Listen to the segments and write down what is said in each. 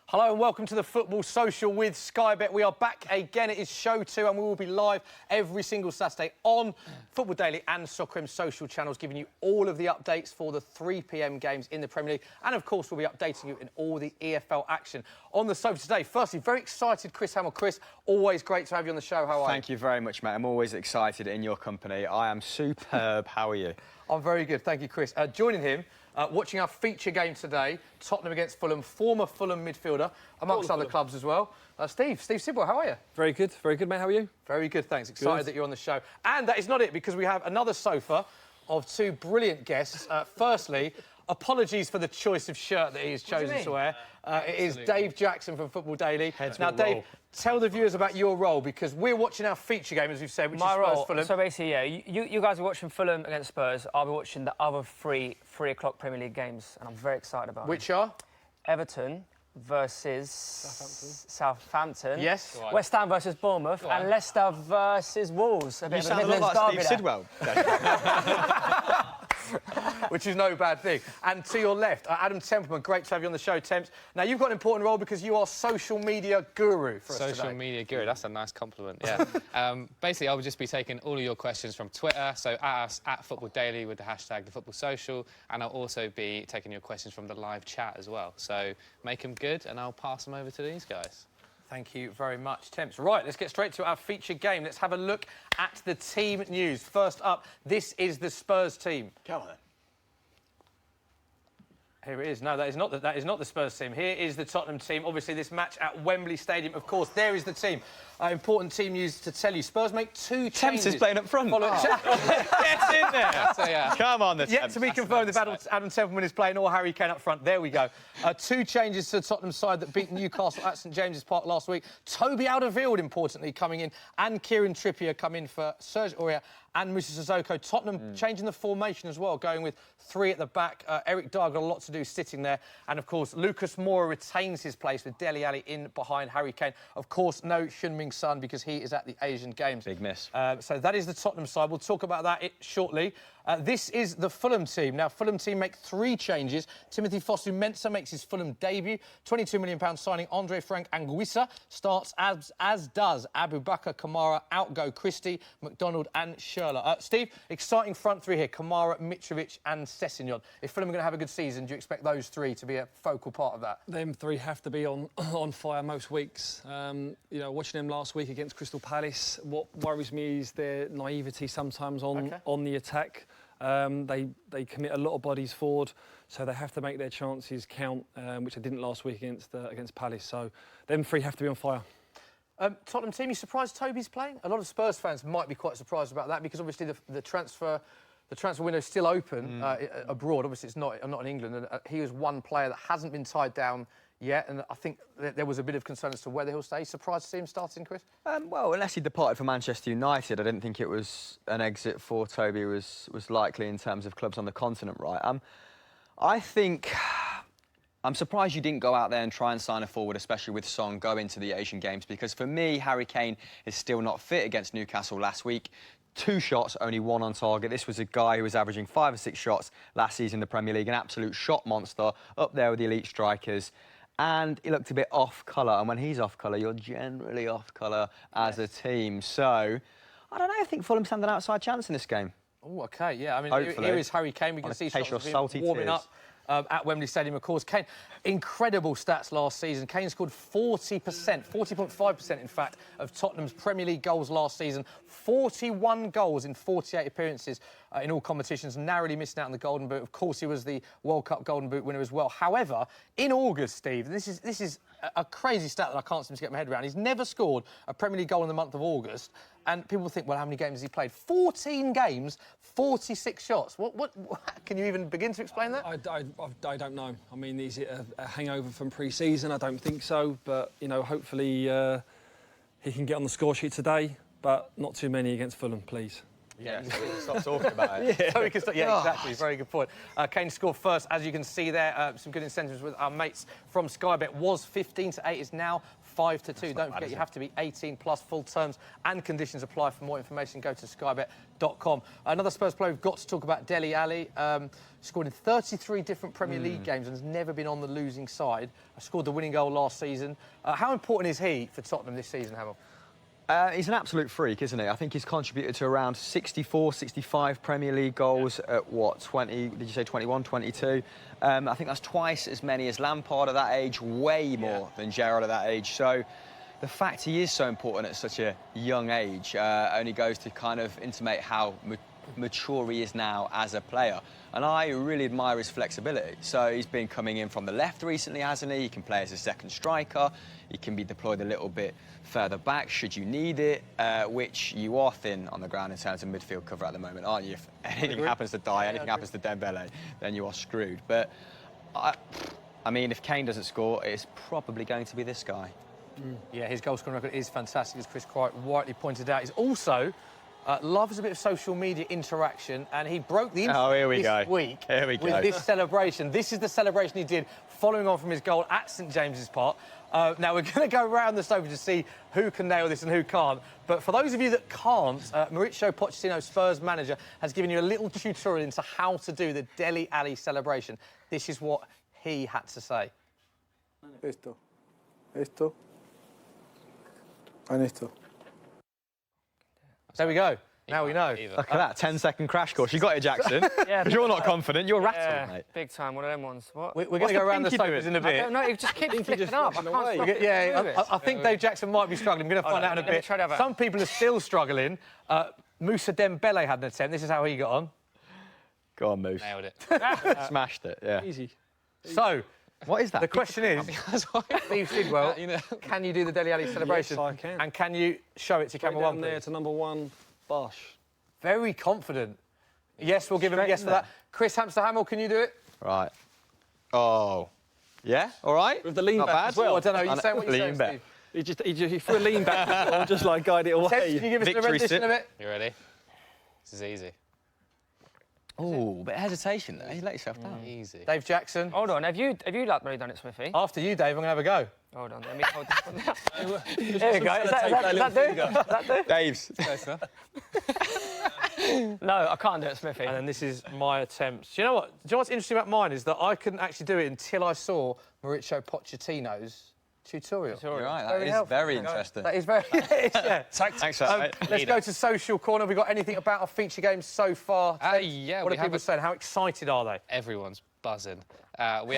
Hello and welcome to the Football Social with Sky Bet. We are back again. It is show 2 and we will be live every single Saturday on Football Daily and Soccer social channels, giving you all of the updates for the 3 p.m. games in the Premier League. And, of course, we'll be updating you in all the EFL action. On the sofa today, firstly, very excited, Chris Hamill. Chris, always great to have you on the show. How are you? Thank you very much, mate. I'm always excited in your company. I am superb. How are you? I'm very good. Thank you, Chris. Joining him, watching our feature game today, Tottenham against Fulham, former Fulham midfielder, amongst other clubs as well. Steve Sidwell, how are you? Very good, mate. How are you? Very good, thanks. Excited that you're on the show. And that is not it, because we have another sofa of 2 brilliant guests. Firstly, apologies for the choice of shirt that he has chosen to wear. It is Dave Jackson from Football Daily. Now, Dave, tell the viewers about your role, because we're watching our feature game, as we've said, which is Spurs Fulham. So basically, yeah, you guys are watching Fulham against Spurs. I'll be watching the other 3 o'clock Premier League games, and I'm very excited about Which are? Everton versus Southampton. Yes. West Ham versus Bournemouth, and Leicester versus Wolves. You sound a lot like Steve Sidwell. Which is no bad thing. And to your left, Adam Templeman, great to have you on the show, Temps. Now, you've got an important role because you are social media guru for us today. Social media guru, that's a nice compliment, yeah. Basically, I will just be taking all of your questions from Twitter, so at us, at Football Daily with the hashtag #TheFootballSocial, and I'll also be taking your questions from the live chat as well. So make them good, and I'll pass them over to these guys. Thank you very much, Temps. Right, let's get straight to our feature game. Let's have a look at the team news. First up, this is the Spurs team. Come on, then. Here it is. No, that is not the Spurs team. Here is the Tottenham team. Obviously, this match at Wembley Stadium. Of course, there is the team. Important team news to tell you. Spurs make 2 changes. Temps is playing up front. Get in there. So, yeah. Come on, the Yet to be confirmed if Adam Templeman is playing or Harry Kane up front. There we go. 2 changes to the Tottenham side that beat Newcastle at St James's Park last week. Toby Alderweireld, importantly, coming in, and Kieran Trippier come in for Serge Aurier and Moussa Sissoko. Tottenham changing the formation as well, going with 3 at the back. Eric Dyer got a lot to do sitting there. And, of course, Lucas Moura retains his place with Dele Alli in behind Harry Kane. Of course, no Heung-min Son because he is at the Asian Games. Big miss. So that is the Tottenham side. We'll talk about that shortly. This is the Fulham team. Now, Fulham team make 3 changes. Timothy Fosu-Mensah makes his Fulham debut. £22 million signing Andre Frank Anguissa starts, as does Abu Bakar Kamara. Out go Christie, McDonald and Schürrle. Steve, exciting front 3 here. Kamara, Mitrovic and Sessegnon. If Fulham are going to have a good season, do you expect those 3 to be a focal part of that? Them 3 have to be on fire most weeks. You know, watching them last week against Crystal Palace, what worries me is their naivety sometimes on the attack. They commit a lot of bodies forward, so they have to make their chances count, which they didn't last week against Palace. So them 3 have to be on fire. Tottenham team, you surprised Toby's playing? A lot of Spurs fans might be quite surprised about that because obviously the transfer window is still open abroad. Obviously, it's not in England. And he is one player that hasn't been tied down yet, and I think there was a bit of concern as to whether he'll stay. Surprised to see him starting, Chris? Well, unless he departed for Manchester United, I didn't think it was an exit for Toby was likely in terms of clubs on the continent, right? I think I'm surprised you didn't go out there and try and sign a forward, especially with Son, go into the Asian Games, because for me, Harry Kane is still not fit against Newcastle last week. 2 shots, only 1 on target. This was a guy who was averaging 5 or 6 shots last season in the Premier League, an absolute shot monster, up there with the elite strikers. And he looked a bit off colour, and when he's off colour, you're generally off colour as a team. So, I don't know, I think Fulham stand an outside chance in this game. Oh, OK, yeah. I mean, hopefully. Here is Harry Kane. We can see shots of him warming up at Wembley Stadium, of course. Kane, incredible stats last season. Kane scored 40%, 40.5%, in fact, of Tottenham's Premier League goals last season. 41 goals in 48 appearances in all competitions, narrowly missing out on the Golden Boot. Of course, he was the World Cup Golden Boot winner as well. However, in August, Steve, this is a crazy stat that I can't seem to get my head around. He's never scored a Premier League goal in the month of August. And people think, well, how many games has he played? 14 games, 46 shots. What can you even begin to explain that? I don't know. I mean, is it a hangover from pre-season? I don't think so. But, you know, hopefully he can get on the score sheet today, but not too many against Fulham, please. Yeah, so we can stop talking about it. So we can start, yeah, exactly. Very good point. Kane scored first, as you can see there. Some good incentives with our mates from Sky Bet. Was 15-8, is now 5-2. Don't forget, you have to be 18 plus. Full terms and conditions apply. For more information, go to skybet.com. Another Spurs player we've got to talk about, Dele Alli. Scored in 33 different Premier League games and has never been on the losing side. Scored the winning goal last season. How important is he for Tottenham this season, Hamill? He's an absolute freak, isn't he? I think he's contributed to around 64, 65 Premier League goals at, what, 20, did you say 21, 22? I think that's twice as many as Lampard at that age, way more than Gerrard at that age. So the fact he is so important at such a young age only goes to kind of intimate how mature he is now as a player. And I really admire his flexibility. So he's been coming in from the left recently, hasn't he? He can play as a second striker. He can be deployed a little bit further back should you need it, which you are thin on the ground in terms of midfield cover at the moment, aren't you? If anything happens to Die, anything happens to Dembele, then you are screwed. But, I mean, if Kane doesn't score, it's probably going to be this guy. Yeah, his goal scoring record is fantastic, as Chris quite rightly pointed out. He's also loves a bit of social media interaction, and he broke the internet this week with this celebration. This is the celebration he did following on from his goal at St James's Park. Now, we're going to go round the sofa to see who can nail this and who can't. But for those of you that can't, Mauricio Pochettino, Spurs manager, has given you a little tutorial into how to do the Dele Alli celebration. This is what he had to say. Esto, esto, and esto. There we go. Now we know. Look at that, 10-second crash course. You got it, Jackson. Because you're not confident, you're rattled, mate. Big time, one of them ones. What? We're going to go around the sofas in a bit. No, you just keep flicking up. I can't stop I think Dave Jackson might be struggling. We're going to find out in a bit. Some people are still struggling. Moussa Dembele had an attempt. This is how he got on. Go on, Moose. Nailed it. Smashed it, yeah. Easy. So, what is that? The question is, Steve Sidwell, can you do the Dele Alli celebration? Yes, I can. And can you show it to camera one, there to number one, Bosh. Very confident. Yes, we'll give him a yes for that. Chris Hamster-Hamill, can you do it? Right. Oh. Yeah? All right? With the lean Not back bad. as well. I don't know. You say what you're saying, back. Steve. He threw a lean back or just like guide it away. Can you give us a rendition of it? You ready? This is easy. Oh, a bit of hesitation there. You let yourself down. Easy. Dave Jackson. Hold on, have you like really done it, Smithy? After you, Dave, I'm going to have a go. Hold on, let me hold this one down. There we go. Is that do? Dave's. No, I can't do it, Smithy. And then this is my attempt. Do you know what? Do you know what's interesting about mine is that I couldn't actually do it until I saw Mauricio Pochettino's tutorial. You're right, that is very interesting. That is very... yeah. Thanks for that. Let's go to social corner. Have we got anything about our feature games so far? Yeah. What are people saying? How excited are they? Everyone's buzzing. We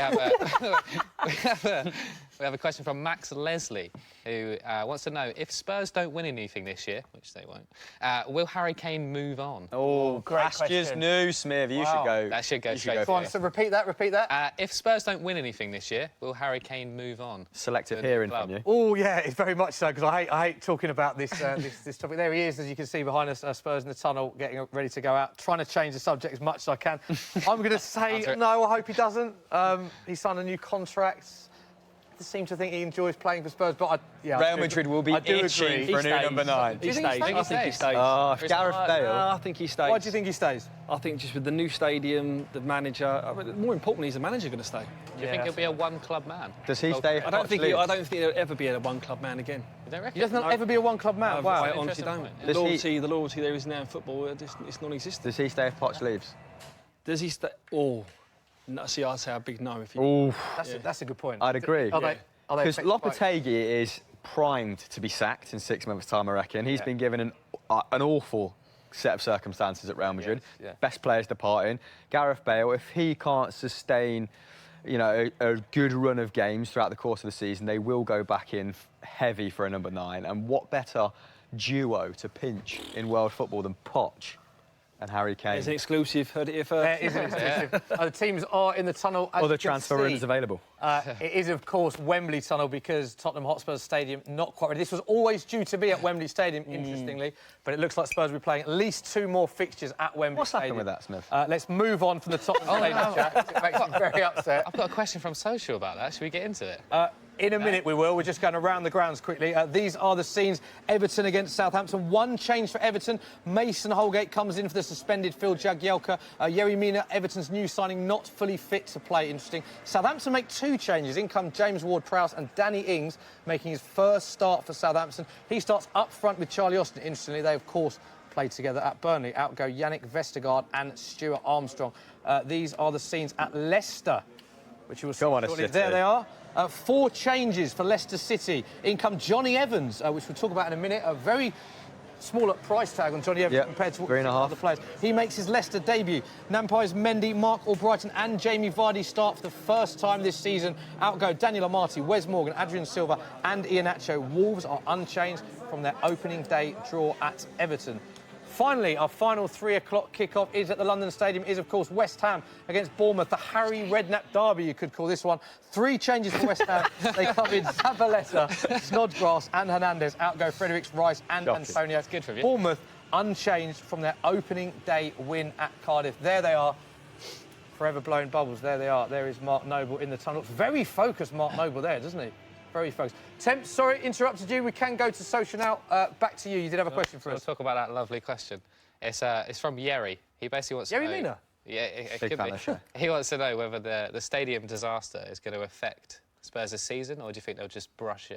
have a question from Max Leslie, who wants to know, if Spurs don't win anything this year, which they won't, will Harry Kane move on? Oh, great pastures question. new, Smith. You should go. That should go straight Go on, so repeat that. If Spurs don't win anything this year, will Harry Kane move on? Selective hearing from you. Oh, yeah, it's very much so, because I hate talking about this this topic. There he is, as you can see behind us, Spurs in the tunnel, getting ready to go out, trying to change the subject as much as I can. I'm going to say no, I hope he doesn't. He signed a new contract. I seem to think he enjoys playing for Spurs, but Real Madrid will be itching for a new number 9. He stays. I think he stays. Oh, Gareth Bale. I think he stays. why do you think he stays? I think just with the new stadium, the manager. More importantly, is the manager going to stay? Do you think he'll be a one-club man? Does he stay? I don't think he'll ever be a one-club man again. You don't reckon? He doesn't ever be a one-club man. Wow. I honestly don't. The loyalty there is now in football, it's non-existent. Does he stay if Poch leaves? Does he stay? Oh, no, see, I'd say a big no. If he. Oh, That's a good point. I'd agree. Because Lopetegui is primed to be sacked in 6 months' time, I reckon. He's been given an awful set of circumstances at Real Madrid. Best players departing. Gareth Bale, if he can't sustain, a good run of games throughout the course of the season, they will go back in heavy for a number 9. And what better duo to pinch in world football than Poch and Harry Kane? It's an exclusive. Heard it here first. It is an exclusive. The teams are in the tunnel. As Other transfer rooms available. It is, of course, Wembley Tunnel, because Tottenham Hotspur Stadium not quite ready. This was always due to be at Wembley Stadium, interestingly, but it looks like Spurs will be playing at least 2 more fixtures at Wembley Stadium. What's happened with that, Smith? Let's move on from the Tottenham Stadium chat. It makes me very upset. I've got a question from social about that. Should we get into it? In a minute we will. We're just going around the grounds quickly. These are the scenes. Everton against Southampton. One change for Everton. Mason Holgate comes in for the suspended Phil Jagielka. Yerry Mina, Everton's new signing, not fully fit to play. Interesting. Southampton make 2 changes. In come James Ward-Prowse and Danny Ings, making his first start for Southampton. He starts up front with Charlie Austin. Interestingly, they, of course, played together at Burnley. Out go Yannick Vestergaard and Stuart Armstrong. These are the scenes at Leicester, which you will see shortly. There they are. 4 changes for Leicester City. In come Johnny Evans, which we'll talk about in a minute. A very small price tag on Johnny Evans compared to other players. He makes his Leicester debut. Nampai's Mendy, Mark Albrighton and Jamie Vardy start for the first time this season. Out go Daniel Amati, Wes Morgan, Adrian Silva and Iheanacho. Wolves are unchanged from their opening day draw at Everton. Finally, our final 3 o'clock kickoff is at the London Stadium, is of course West Ham against Bournemouth, the Harry Redknapp derby, you could call this one. 3 changes for West Ham. They come in Zabaleta, Snodgrass and Hernandez. Out go Fredericks, Rice and Antonio. That's good for you. Bournemouth unchanged from their opening day win at Cardiff. There they are. Forever blowing bubbles. There they are. There is Mark Noble in the tunnel. Very focused Mark Noble there, doesn't he? Very focused. Temps, sorry, interrupted you. We can go to social now. Back to you. You did have a question for us. We'll talk about that lovely question. It's from Yerry. He basically wants to know... Yerry Mina? Yeah, it could be. He wants to know whether the stadium disaster is going to affect Spurs' season, or do you think they'll just brush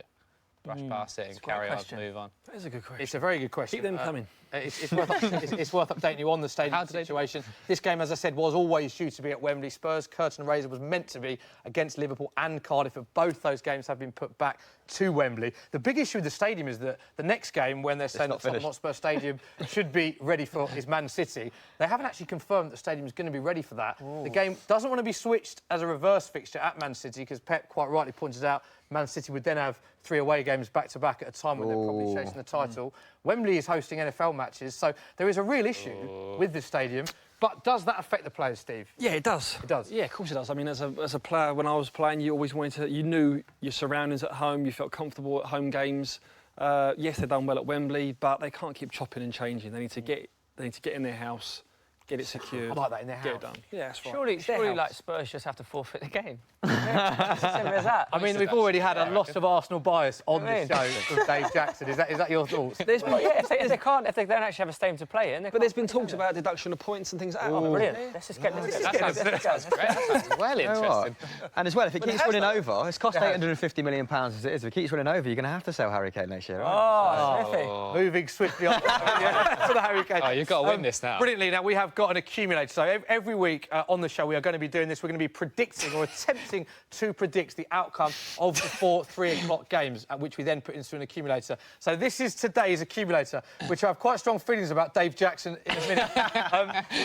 past it and carry on, move on? That is a good question. It's a very good question. Keep them coming. It's worth updating you on the stadium situation. This game, as I said, was always due to be at Wembley. Spurs, Curtain Razor was meant to be against Liverpool and Cardiff, but both those games have been put back to Wembley. The big issue with the stadium is that the next game, when they're saying that Tottenham Hotspur Stadium should be ready for, is Man City. They haven't actually confirmed that the stadium is going to be ready for that. Ooh. The game doesn't want to be switched as a reverse fixture at Man City, because Pep quite rightly pointed out Man City would then have 3 away games back-to-back at a time when they're probably chasing the title. Wembley is hosting NFL matches, so there is a real issue with the stadium. But does that affect the players, Steve? Yeah, it does. It does? Yeah, of course it does. I mean, as a player, when I was playing, you always wanted to... You knew your surroundings at home, you felt comfortable at home games. Yes, they've done well at Wembley, but they can't keep chopping and changing. They need to get in their house, get it secured. I like that, in their house. Get it done. Yeah, that's right. Surely like Spurs just have to forfeit the game. It's as simple as that. I mean, we've already had a loss of Arsenal bias on the show from Dave Jackson. Is that your thoughts? If they don't actually have a stadium to play in... But there's been talks about deduction of points and things like that. Oh, brilliant. Let's just get this. That sounds great. That sounds well interesting. And as well, if it keeps running over, it's cost £850 million as it is. If it keeps running over, you're going to have to sell Harry Kane next year, right? Smithy. Moving swiftly on for the Harry Kane. Oh, you've got to win this now. Brilliantly, now we have got an accumulator. So every week on the show, we are going to be doing this. We're going to be predicting or attempting to predict the outcome of the 4 3 o'clock games, which we then put into an accumulator. So this is today's accumulator, which I have quite strong feelings about Dave Jackson in a minute.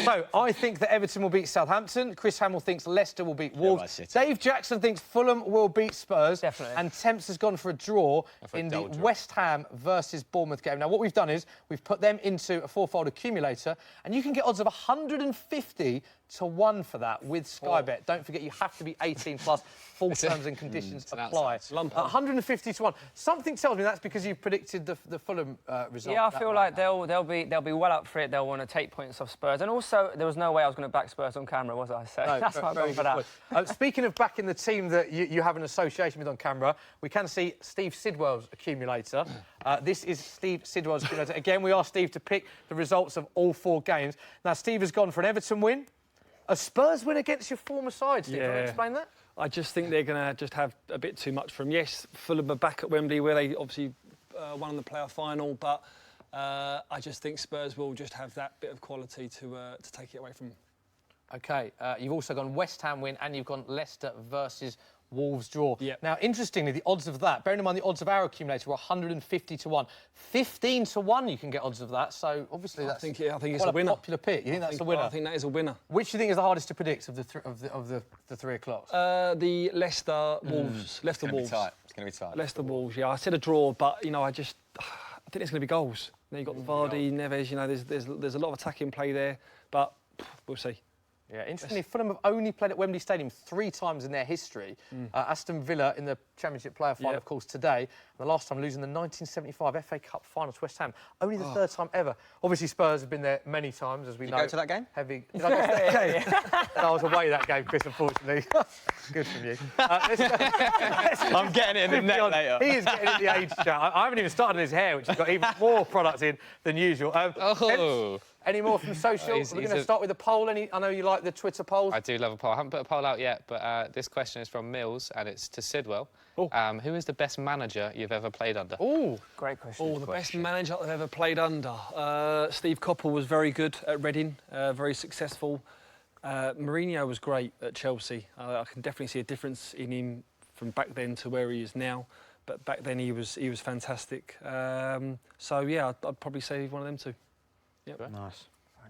So I think that Everton will beat Southampton. Chris Hamill thinks Leicester will beat Wolves. Dave Jackson thinks Fulham will beat Spurs. Definitely. And Temps has gone for a draw in the West Ham versus Bournemouth game. Now, what we've done is we've put them into a 4-fold accumulator, and you can get odds of 150 to 1 for that with Sky Bet. Don't forget, you have to be 18 plus. Full terms and conditions apply. 150 to 1. Something tells me that's because you predicted the Fulham result. Yeah, I feel like they'll be well up for it. They'll want to take points off Spurs. And also, there was no way I was going to back Spurs on camera, was I? So that's why I'm going for that. Speaking of backing the team that you have an association with on camera, we can see Steve Sidwell's accumulator. This is Steve Sidwell's accumulator. Again, we asked Steve to pick the results of all 4 games. Now, Steve has gone for an Everton win, a Spurs win against your former side. Steve, can you explain that? I just think they're going to just have a bit too much from. Yes, Fulham are back at Wembley, where they obviously won in the playoff final, but I just think Spurs will just have that bit of quality to take it away from them. OK, you've also gone West Ham win, and you've gone Leicester versus Wolves draw. Yep. Now, interestingly, the odds of that, bearing in mind the odds of our accumulator were 150 to 1. 15 to 1 you can get odds of that, so obviously that's I think it's quite a winner. Popular pick. You think that's a winner? I think that is a winner. Which do you think is the hardest to predict of the 3 o'clocks? The Leicester Wolves. Leicester Wolves. It's going to be tight. Leicester Wolves, yeah. I said a draw, but, you know, I think there's going to be goals. Then you've got the Vardy, Neves, you know, there's a lot of attacking play there, but we'll see. Yeah, interestingly, Fulham have only played at Wembley Stadium 3 times in their history. Aston Villa in the Championship player final, of course, today. And the last time losing the 1975 FA Cup final to West Ham. Only the 3rd time ever. Obviously, Spurs have been there many times, as we know. Did you go to that game? Did I go to that game? I was away that game, Chris, unfortunately. Good from you. I'm getting it in the net later. He is getting in the age chat. I haven't even started on his hair, which has got even more product in than usual. Any more from social? We're going to start with the poll. I know you like the Twitter polls. I do love a poll. I haven't put a poll out yet, but this question is from Mills, and it's to Sidwell. Who is the best manager you've ever played under? Oh, great question. The best manager I've ever played under. Steve Coppell was very good at Reading, very successful. Mourinho was great at Chelsea. I can definitely see a difference in him from back then to where he is now. But back then he was fantastic. So yeah, I'd probably say one of them two. Yep. Nice.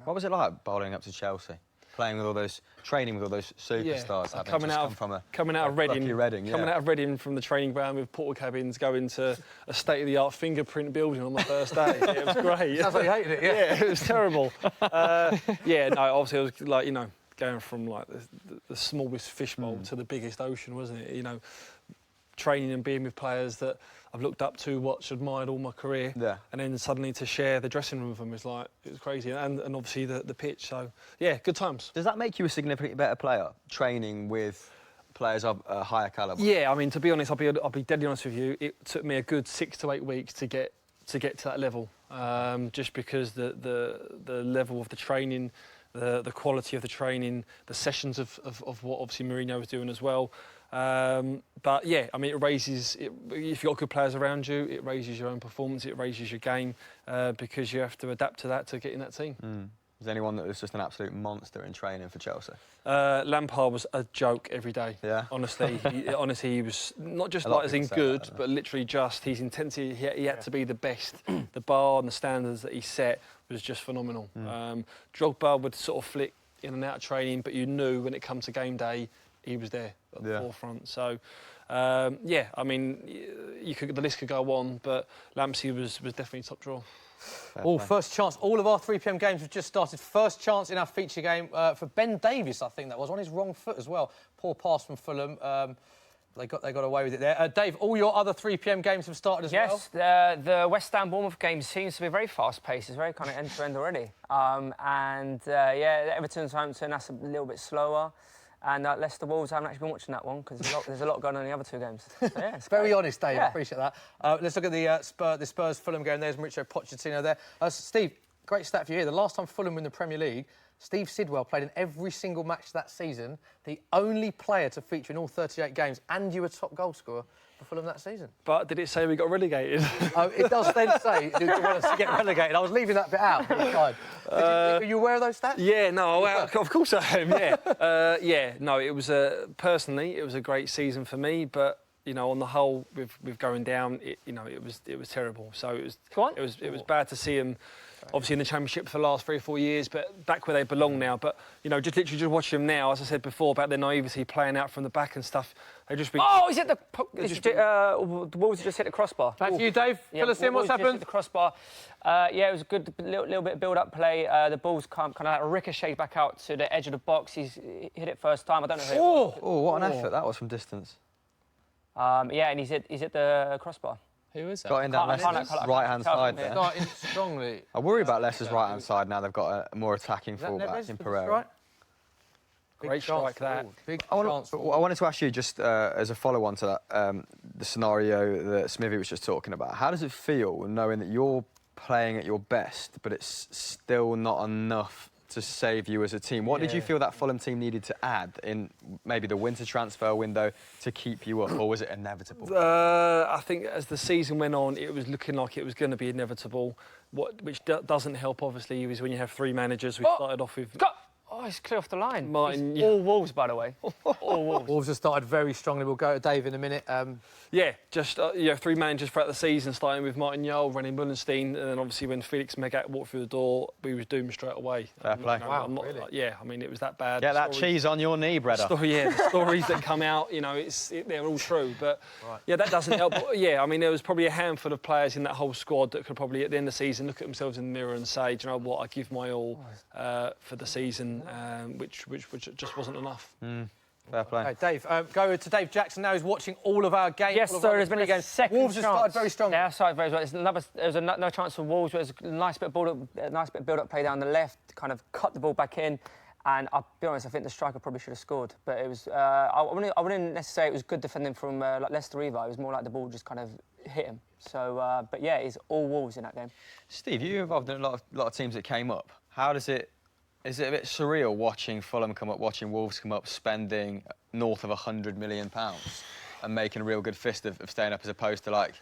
What was it like bowling up to Chelsea? Training with all those superstars, coming out of Reading, coming out of Reading from the training ground with porta cabins, going to a state-of-the-art fingerprint building on the first day. It was great. Sounds like you hated it. Yeah, it was terrible. Obviously it was like, you know, going from like the smallest fishbowl to the biggest ocean, wasn't it? You know, training and being with players that I've looked up to, watched, admired all my career, and then suddenly to share the dressing room with them was like, it was crazy, and obviously the pitch. So yeah, good times. Does that make you a significantly better player, training with players of a higher calibre? Yeah, I mean, to be honest, I'll be deadly honest with you. It took me a good 6 to 8 weeks to get to that level, just because the level of the training, the quality of the training, the sessions of what obviously Mourinho was doing as well. But yeah, I mean, if you've got good players around you, it raises your own performance, it raises your game, because you have to adapt to that to get in that team. Is there anyone that was just an absolute monster in training for Chelsea? Lampard was a joke every day. Yeah. Honestly, he was not just like as in good, but literally just his intensity. He had to be the best. The bar and the standards that he set was just phenomenal. Drogba would sort of flick in and out of training, but you knew when it come to game day, he was there at the forefront. So, yeah, I mean, the list could go on, but Lampsey was definitely top draw. First chance. All of our 3 p.m. games have just started. First chance in our feature game for Ben Davies, I think that was, on his wrong foot as well. Poor pass from Fulham. They got away with it there. Dave, all your other 3 p.m. games have started as well? Yes, the West Ham Bournemouth game seems to be very fast-paced. It's very kind of end-to-end already. Everton Southampton, that's a little bit slower. And Leicester Wolves, I haven't actually been watching that one because there's a lot going on in the other 2 games. So, yeah, it's very honest, Dave. I appreciate that. Let's look at the Spurs Fulham game. There's Mauricio Pochettino there. Steve, great stat for you here. The last time Fulham were in the Premier League, Steve Sidwell played in every single match that season. The only player to feature in all 38 games, and you were top goal scorer for Fulham that season. But did it say we got relegated? It does then say you want us to get relegated. I was leaving that bit out. Are you aware of those stats? Yeah, no, of course I am. Yeah, no, it was personally it was a great season for me, but you know, on the whole, with going down, it was terrible. So it was bad to see him. Obviously in the Championship for the last 3 or 4 years, but back where they belong now. But, you know, just watching them now, as I said before, about their naivety, playing out from the back and stuff, they just be... Oh, is it the Wolves just hit the crossbar? Back to you, Dave. Fill us in, what's happened? Hit the crossbar. It was a good little bit of build-up play. The ball's kind of like ricocheted back out to the edge of the box. He hit it first time. I don't know who it was. Oh, what an effort that was from distance. And he's hit the crossbar. Who is that? Got in that Leicester's right-hand side there. Starting strongly. I worry about Leicester's right-hand side now. They've got a more attacking fullback in Pereira. Right? Great strike that. I wanted to ask you, just as a follow-on to that, the scenario that Smithy was just talking about. How does it feel knowing that you're playing at your best, but it's still not enough to save you as a team? What did you feel that Fulham team needed to add in maybe the winter transfer window to keep you up, or was it inevitable? I think as the season went on, it was looking like it was going to be inevitable. Which doesn't help, obviously, is when you have 3 managers. We started off with... Oh, he's clear off the line. Martin, all Wolves, by the way. All Wolves. Wolves have started very strongly. We'll go to Dave in a minute. Just 3 managers throughout the season, starting with Martin Jol, René Mullenstein, and then obviously when Felix Magath walked through the door, we was doomed straight away. Fair play. Really? I mean, it was that bad. Get that cheese on your knee, brother. The stories that come out, you know, they're all true. But, that doesn't help. But, I mean, there was probably a handful of players in that whole squad that could probably, at the end of the season, look at themselves in the mirror and say, do you know what, I give my all for the season. which just wasn't enough. Fair play. Okay, Dave, go to Dave Jackson now. He's watching all of our games. Yes, so there's been a second Wolves have started very strong. Yeah, started very well. There's no chance for Wolves. There's a nice bit of build-up play down the left, kind of cut the ball back in. And I'll be honest, I think the striker probably should have scored. But it was, I wouldn't necessarily say it was good defending from like Leicester either. It was more like the ball just kind of hit him. So, but yeah, it's all Wolves in that game. Steve, you involved in a lot of teams that came up. How does it? Is it a bit surreal watching Fulham come up, watching Wolves come up, spending north of £100 million and making a real good fist of staying up, as opposed to like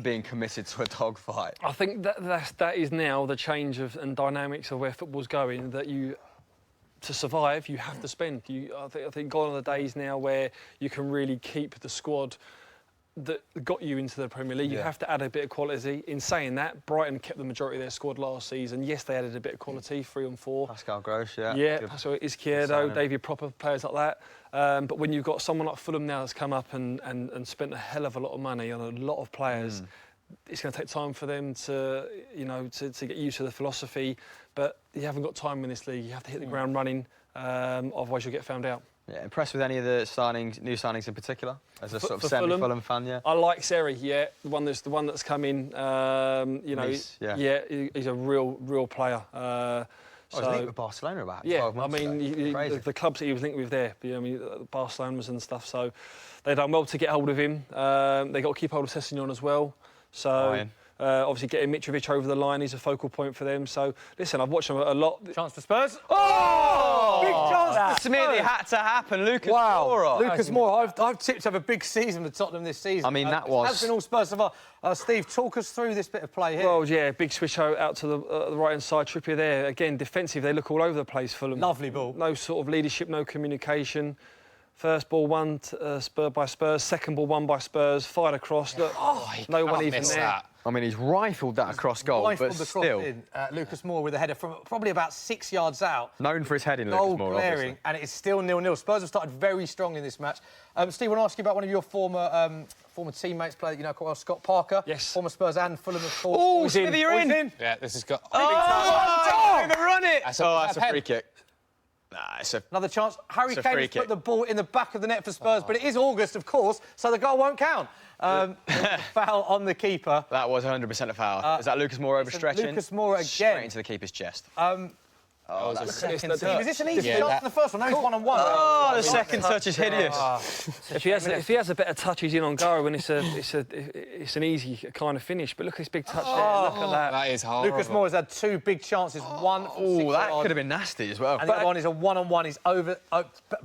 being committed to a dogfight? I think that is now the change and dynamics of where football's going. That to survive, you have to spend. I think gone are the days now where you can really keep the squad that got you into the Premier League. You have to add a bit of quality. In saying that, Brighton kept the majority of their squad last season. Yes, they added a bit of quality, 3 and 4. Pascal Gross, yeah. Yeah, Pascal Izquierdo, David Proper, players like that. But when you've got someone like Fulham now that's come up and spent a hell of a lot of money on a lot of players, it's going to take time for them to get used to the philosophy. But you haven't got time in this league. You have to hit the ground running, otherwise you'll get found out. Yeah, impressed with any of the new signings in particular? As a sort of semi-Fulham fan, yeah. I like Seri, yeah, the one that's come in. Nice, he's a real player. He's linked with Barcelona about 12 months ago. The clubs that he was linked with there, Barcelona's and stuff. So they've done well to get hold of him. They got to keep hold of Sessegnon as well. So. Obviously, getting Mitrovic over the line is a focal point for them. So, listen, I've watched them a lot. Chance for Spurs. Oh! Big chance for Smithy had to happen. Lucas Moura. Lucas Moura. I've tipped to have a big season with Tottenham this season. I mean, that has been all Spurs so far. Steve, talk us through this bit of play here. Well, yeah, big switch out to the right-hand side. Trippier there. Again, defensive, they look all over the place, Fulham. Lovely ball. No sort of leadership, no communication. First ball won by Spurs. Second ball won by Spurs. Fired across. Look, no one even there. That. I mean, he's rifled that across goal, but still. Lucas Moura with a header from probably about 6 yards out. Known for his heading, Lucas Moura, obviously. And it is still 0-0. Spurs have started very strong in this match. Steve, I want to ask you about one of your former teammates, player that you know quite well, Scott Parker. Yes. Former Spurs and Fulham, of course. Oh, Smithy, you're in. Yeah, this has got... Run it! That's a free kick. Nah, it's another chance. Harry Kane has put the ball in the back of the net for Spurs, but it is August, of course, so the goal won't count. Foul on the keeper. That was 100% a foul. Is that Lucas Moura overstretching? Lucas Moura again. Straight into the keeper's chest. Was this an easy shot in the first one? No, he's 1-on-1. Oh, the second touch is hideous. If he has a better touch, he's in on goal, and it's an easy kind of finish. But look at this big touch there. Look at that. That is horrible. Lucas Moura's had 2 big chances. One from 6 that yards, could have been nasty as well. and the other one is a 1-on-1. He's over.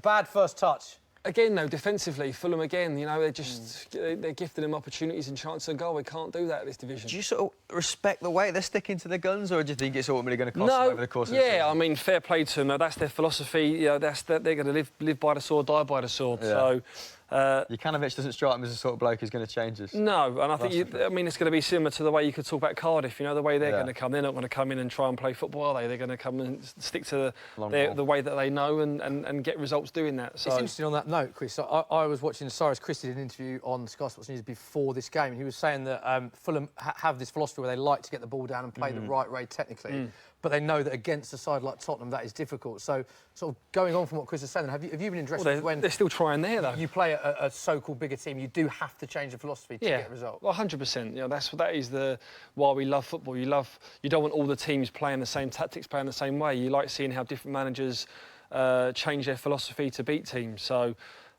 Bad first touch. Again, though, defensively, Fulham again, they're gifting them opportunities and chances of goal. We can't do that at this division. Do you sort of respect the way they're sticking to the guns, or do you think it's ultimately going to cost them over the course of the season? I mean, fair play to them. That's their philosophy. They're going to live by the sword, die by the sword. Yeah. So. Jokanovic doesn't strike him as the sort of bloke who's going to change us. No, and I think it's going to be similar to the way you could talk about Cardiff. The way they're going to come. They're not going to come in and try and play football, are they? They're going to come and stick to the way that they know and get results doing that. So. It's interesting on that note, Chris. I was watching Cyrus Christie did an interview on Sky Sports News before this game, and he was saying that Fulham have this philosophy where they like to get the ball down and play the right way technically. But they know that against a side like Tottenham, that is difficult. So, sort of going on from what Chris is saying, have you been interested when they're still trying there, though? You play a so-called bigger team, you do have to change the philosophy to get a result. Well, 100%. That is why we love football. You don't want all the teams playing the same tactics, playing the same way. You like seeing how different managers change their philosophy to beat teams. So.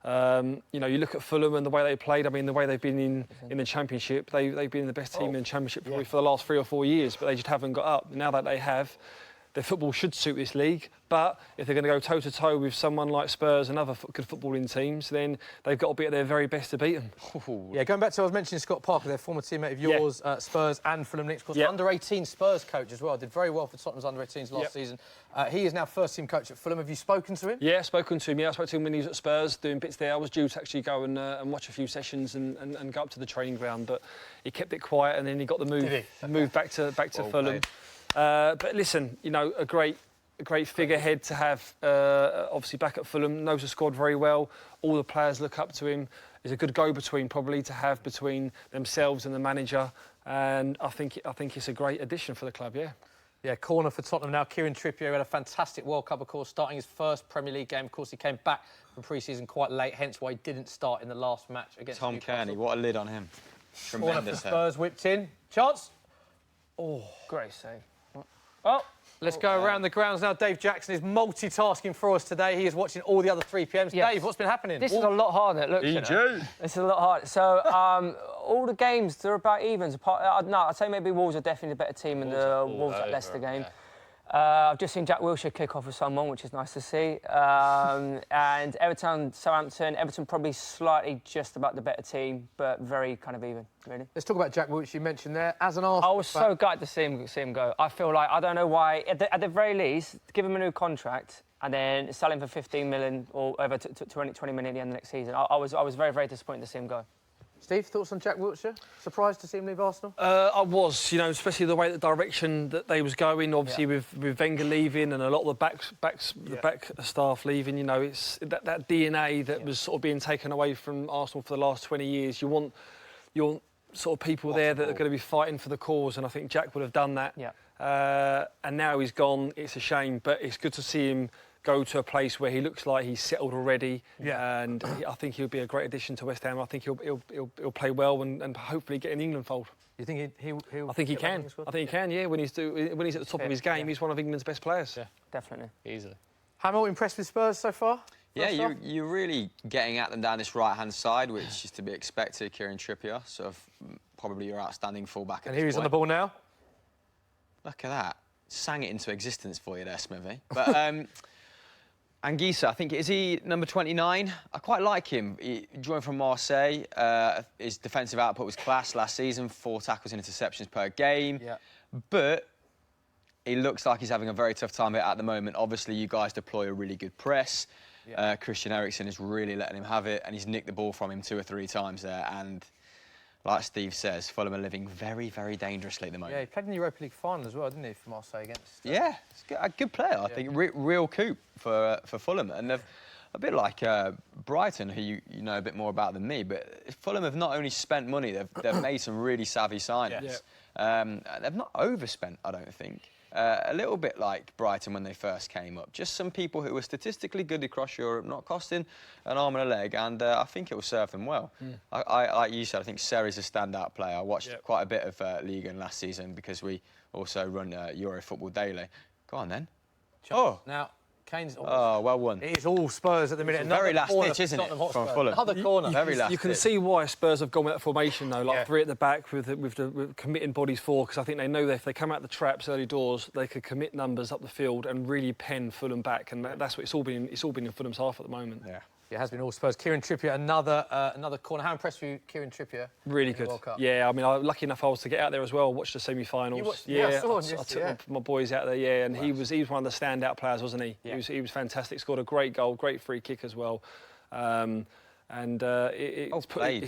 You look at Fulham and the way they played. I mean, the way they've been in the Championship, they've been the best team in the Championship probably for the last 3 or 4 years, but they just haven't got up. Now that they have, their football should suit this league. But if they're going to go toe-to-toe with someone like Spurs and other good footballing teams, then they've got to be at their very best to beat them. Yeah, going back to, I was mentioning Scott Parker, their former teammate of yours, Spurs and Fulham Links, of course, under-18 Spurs coach as well. Did very well for Tottenham's under-18s last season. He is now first-team coach at Fulham. Have you spoken to him? Yeah, spoken to him. Yeah, I spoke to him when he was at Spurs doing bits there. I was due to actually go and watch a few sessions and go up to the training ground, but he kept it quiet and then he got the move back to Fulham. But listen, a great figurehead to have, obviously back at Fulham, knows the squad very well. All the players look up to him. He's a good go-between probably to have between themselves and the manager. And I think it's a great addition for the club, yeah. Yeah, corner for Tottenham now. Kieran Trippier had a fantastic World Cup, of course, starting his first Premier League game. Of course, he came back from pre-season quite late, hence why he didn't start in the last match against Tom Newcastle. Kearney, what a lid on him. Corner for Tremendous. Spurs, whipped in. Chance. Oh, great save. Oh. Let's go around the grounds now. Dave Jackson is multitasking for us today. He is watching all the other 3 PMs. Yes. Dave, what's been happening? This is a lot harder. Look, this is a lot harder. So all the games, they're about evens. No, I'd say maybe Wolves are definitely the better team in the Wolves at Leicester game. Yeah. I've just seen Jack Wilshere kick off with someone, which is nice to see. And Everton, Southampton. Everton probably slightly just about the better team, but very kind of even, really. Let's talk about Jack Wilshere, you mentioned there. As an Arsenal I was so gutted to see him go. I feel like, I don't know why, at the very least, give him a new contract and then sell him for 15 million or over to 20 million at the end of next season. I was very, very disappointed to see him go. Steve, thoughts on Jack Wilshere? Surprised to see him leave Arsenal? I was, you know, especially the direction that they was going. Obviously, with Wenger leaving and a lot of the back staff leaving, you know, it's that DNA that was sort of being taken away from Arsenal for the last 20 years. You want sort of people there that are going to be fighting for the cause, and I think Jack would have done that. Yeah. And now he's gone. It's a shame, but it's good to see him go to a place where he looks like he's settled already. Yeah. And I think he'll be a great addition to West Ham. I think he'll play well and hopefully get in the England fold. You think he'll I think he can. I think he can. Yeah, when he's at the top of his game, he's one of England's best players. Yeah, Definitely. easily. Hamill, impressed with Spurs so far? Yeah, you're really getting at them down this right-hand side, which is to be expected. Kieran Trippier, sort of probably your outstanding fullback. And here he's on the ball now. Look at that. Sang it into existence for you there, Smithy. But Anguissa, I think, is he number 29? I quite like him. He joined from Marseille. His defensive output was class last season, 4 tackles and interceptions per game. Yeah. But he looks like he's having a very tough time at the moment. Obviously, you guys deploy a really good press. Yeah. Christian Eriksen is really letting him have it, and he's nicked the ball from him 2 or 3 times there. And like Steve says, Fulham are living very, very dangerously at the moment. Yeah, he played in the Europa League final as well, didn't he, for Marseille against... Yeah, it's a good player, I think. Real coup for Fulham. And they've, a bit like Brighton, who you know a bit more about than me, but Fulham have not only spent money, they've made some really savvy signings. Yeah. They've not overspent, I don't think. A little bit like Brighton when they first came up. Just some people who were statistically good across Europe, not costing an arm and a leg, and I think it will serve them well. Like you said, I think Seri's a standout player. I watched quite a bit of Liga last season because we also run Euro Football Daily. Go on then. Oh, now Kane's. Oh, well won. It is all Spurs at the minute. Very last ditch, isn't it, from Fulham? Another corner. Very last You can ditch. see why Spurs have gone with that formation, though, like 3 at the back with committing bodies forward, because I think they know that if they come out the traps early doors, they could commit numbers up the field and really pen Fulham back, and that's what it's all been in Fulham's half at the moment. Yeah. It has been all Spurs. Kieran Trippier, another corner. How impressed were you, Kieran Trippier? Really good. Yeah, I mean, lucky enough I was to get out there as well, watch the semi-finals. I took my boys out there, and he was one of the standout players, wasn't he? Yeah. He was fantastic. Scored a great goal, great free kick as well. It's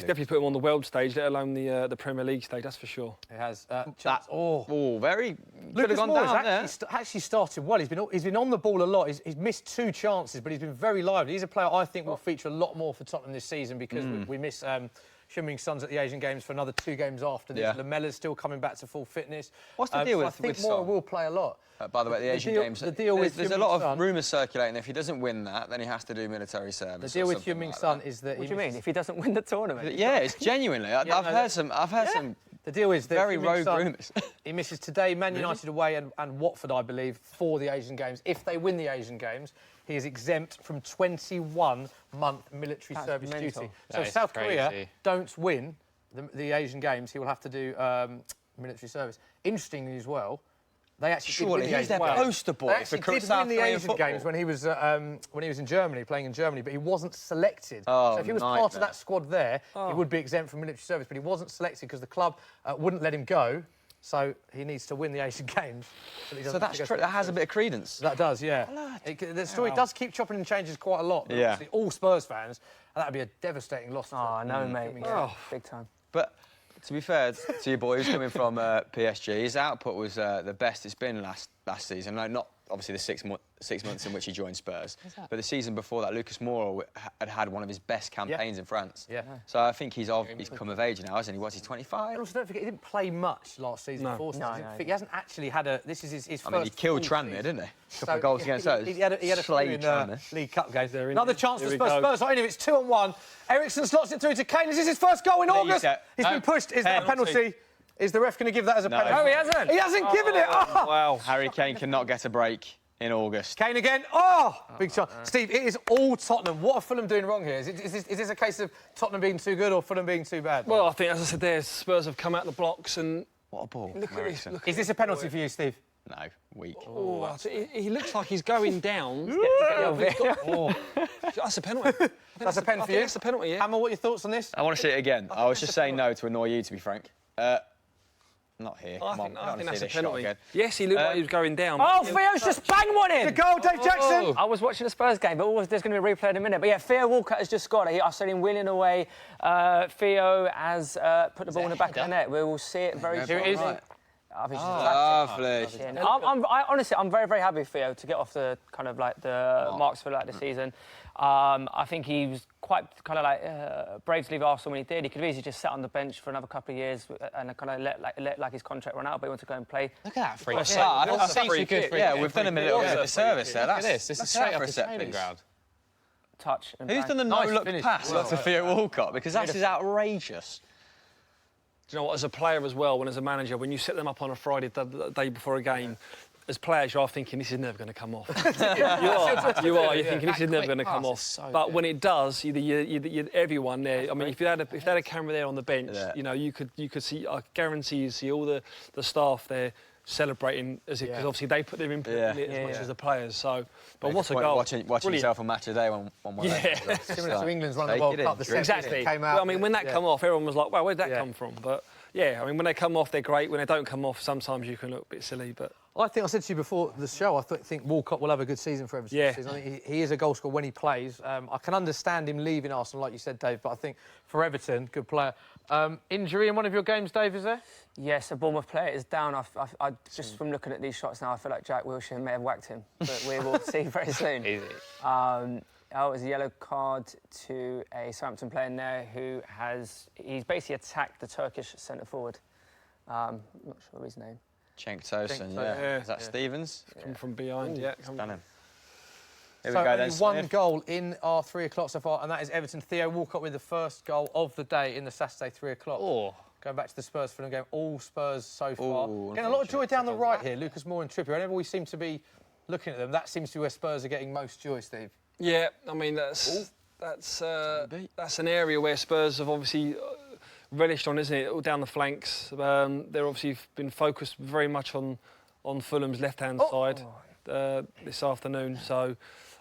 definitely put him on the world stage, let alone the Premier League stage, that's for sure. It has. Very. Lucas gone Moore down has actually started well. He's been on the ball a lot. He's missed 2 chances, but he's been very lively. He's a player I think will feature a lot more for Tottenham this season because we miss Heung-min Son's at the Asian Games for another 2 games after this. Lamella's still coming back to full fitness. What's the deal I with think Moore Son? will play a lot. By the way, the Asian Games. The deal with there's a Heung-min lot Son- of rumours circulating. If he doesn't win that, then he has to do military service. The deal with Heung-min Son is that What do you mean? If he doesn't win the tournament? Yeah, it's genuinely. I've heard some. The deal is that very Heung-min rogue Son, rumours. he misses today, Man United away and Watford, I believe, for the Asian Games. If they win the Asian Games, he is exempt from 21-month military service mental. duty. That So if is South crazy. Korea don't win the Asian Games, he will have to do military service. Interestingly as well, they actually Surely did win he's the their Asian poster boy They for actually did South win the Korean Asian football. Games when he was in Germany, playing in Germany, but he wasn't selected. Oh, so if he was part of nightmare. that squad there, he would be exempt from military service, but he wasn't selected because the club wouldn't let him go. So he needs to win the Asian Games. So that's true. That has a bit of credence. That does, yeah. The story does keep chopping and changes quite a lot. But obviously all Spurs fans, and that would be a devastating loss. Oh, no, mate. Big time. But to be fair to your boy who's coming from PSG, his output was the best it's been last season. No, not obviously the 6 months in which he joined Spurs. But the season before that, Lucas Moura had one of his best campaigns in France. Yeah. So I think he's come of age now, hasn't he? Was he 25? And also, don't forget, he didn't play much last season. No. He hasn't actually had a. This is his first. I mean, he killed Tranmere, didn't he? A couple of goals against us. He had a few in League Cup games. Another chance for Here Spurs. we go. Spurs not in him. It's 2-1. Ericsson slots it through to Kane. This is his first goal in August. He's been pushed. Is that a penalty? Is the ref going to give that as a penalty? No, he hasn't. He hasn't given it. Oh. Wow. Harry Kane cannot get a break in August. Kane again. Oh, big shot. Steve, it is all Tottenham. What are Fulham doing wrong here? Is this a case of Tottenham being too good or Fulham being too bad? Well, I think, as I said there, Spurs have come out the blocks and... What a ball. Look at this. Is this a penalty for you, Steve? No, weak. Oh, he looks like he's going down. That's a penalty. That's a pen for you? That's a penalty, yeah. Hamill, what are your thoughts on this? I want to see it again. I was just saying no to annoy you, to be frank. Not here. I Come on, think, I I don't think want that's to see a this shot penalty. again. Yes, he looked like he was going down. Oh, Theo's just banged one in. The goal, Dave Jackson. I was watching the Spurs game, but there's going to be a replay in a minute. But yeah, Theo Walcott has just scored it. I saw him wheeling away. Theo has put the ball in the back of the net. We will see it very Here it is. shortly. I think she's Lovely. Yeah, no, honestly, I'm very, very happy for Theo to get off the kind of like the marks for like the season. I think he was quite kind of like brave to leave Arsenal when he did. He could have easily just sat on the bench for another couple of years and kind of let his contract run out, but he wanted to go and play. Look at that free kick. That's That's free good kick. free Yeah, kick. we've done him a little bit of a service there. Look at this. This is straight off the training piece. ground. Touch. And Who's bang. done the Nice no-look finish. pass to Theo Walcott? Because that is outrageous. Do you know what, as a player as well, and as a manager, when you set them up on a Friday, the day before a game, as players, you are thinking, this is never going to come off. you are. You're thinking, this is never going to come off. But when it does, everyone there, I mean, if they had a camera there on the bench, you know, you could see, I guarantee you see all the staff there celebrating, because obviously they put their input in it as much as the players. So, but what a goal. Watching yourself on Match of the Day on one of those. Similar to England's run of the World Cup. The Exactly. came out. Well, I mean, when that come off, everyone was like, "Well, where'd that come from?" But yeah, I mean, when they come off, they're great. When they don't come off, sometimes you can look a bit silly. But I think I said to you before the show, I think Walcott will have a good season for Everton this season. I think he is a goal scorer when he plays. I can understand him leaving Arsenal, like you said, Dave, but I think for Everton, good player. Injury in one of your games, Dave, is there? Yes, a Bournemouth player is down. I just from looking at these shots now, I feel like Jack Wilshere may have whacked him, but we will see very soon. Easy. It was a yellow card to a Southampton player in there he's basically attacked the Turkish centre forward. I'm not sure his name. Cenk Tosun, yeah. Is that Stevens? come from behind, Done him. Here So we go only then. one Smith. goal in our 3 o'clock so far, and that is Everton. Theo Walcott with the first goal of the day in the Saturday 3 o'clock. Oh. Going back to the Spurs Fulham game, all Spurs so far. Ooh, Getting a lot of joy down the right here, Lucas Moura and Trippier. Whenever we seem to be looking at them, that seems to be where Spurs are getting most joy, Steve. Yeah, I mean that's an area where Spurs have obviously relished on, isn't it? All down the flanks. They're obviously been focused very much on Fulham's left-hand side this afternoon. So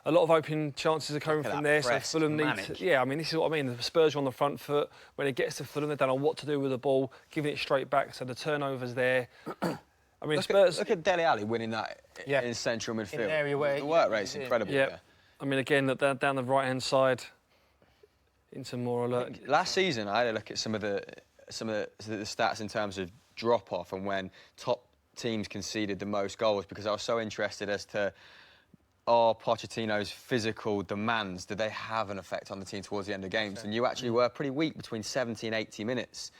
a lot of open chances are coming from there. So Fulham need I mean, this is what I mean. The Spurs are on the front foot. When it gets to Fulham, they don't know what to do with the ball, giving it straight back. So the turnover's there. I mean, Look at Dele Alli winning that in central midfield. In an area where the work rate's incredible. Yeah. I mean, again, down the right-hand side into more alert. Last season, I had a look at some of the stats in terms of drop-off and when top teams conceded the most goals, because I was so interested as to are Pochettino's physical demands, do they have an effect on the team towards the end of games? And you actually were pretty weak between 70 and 80 minutes.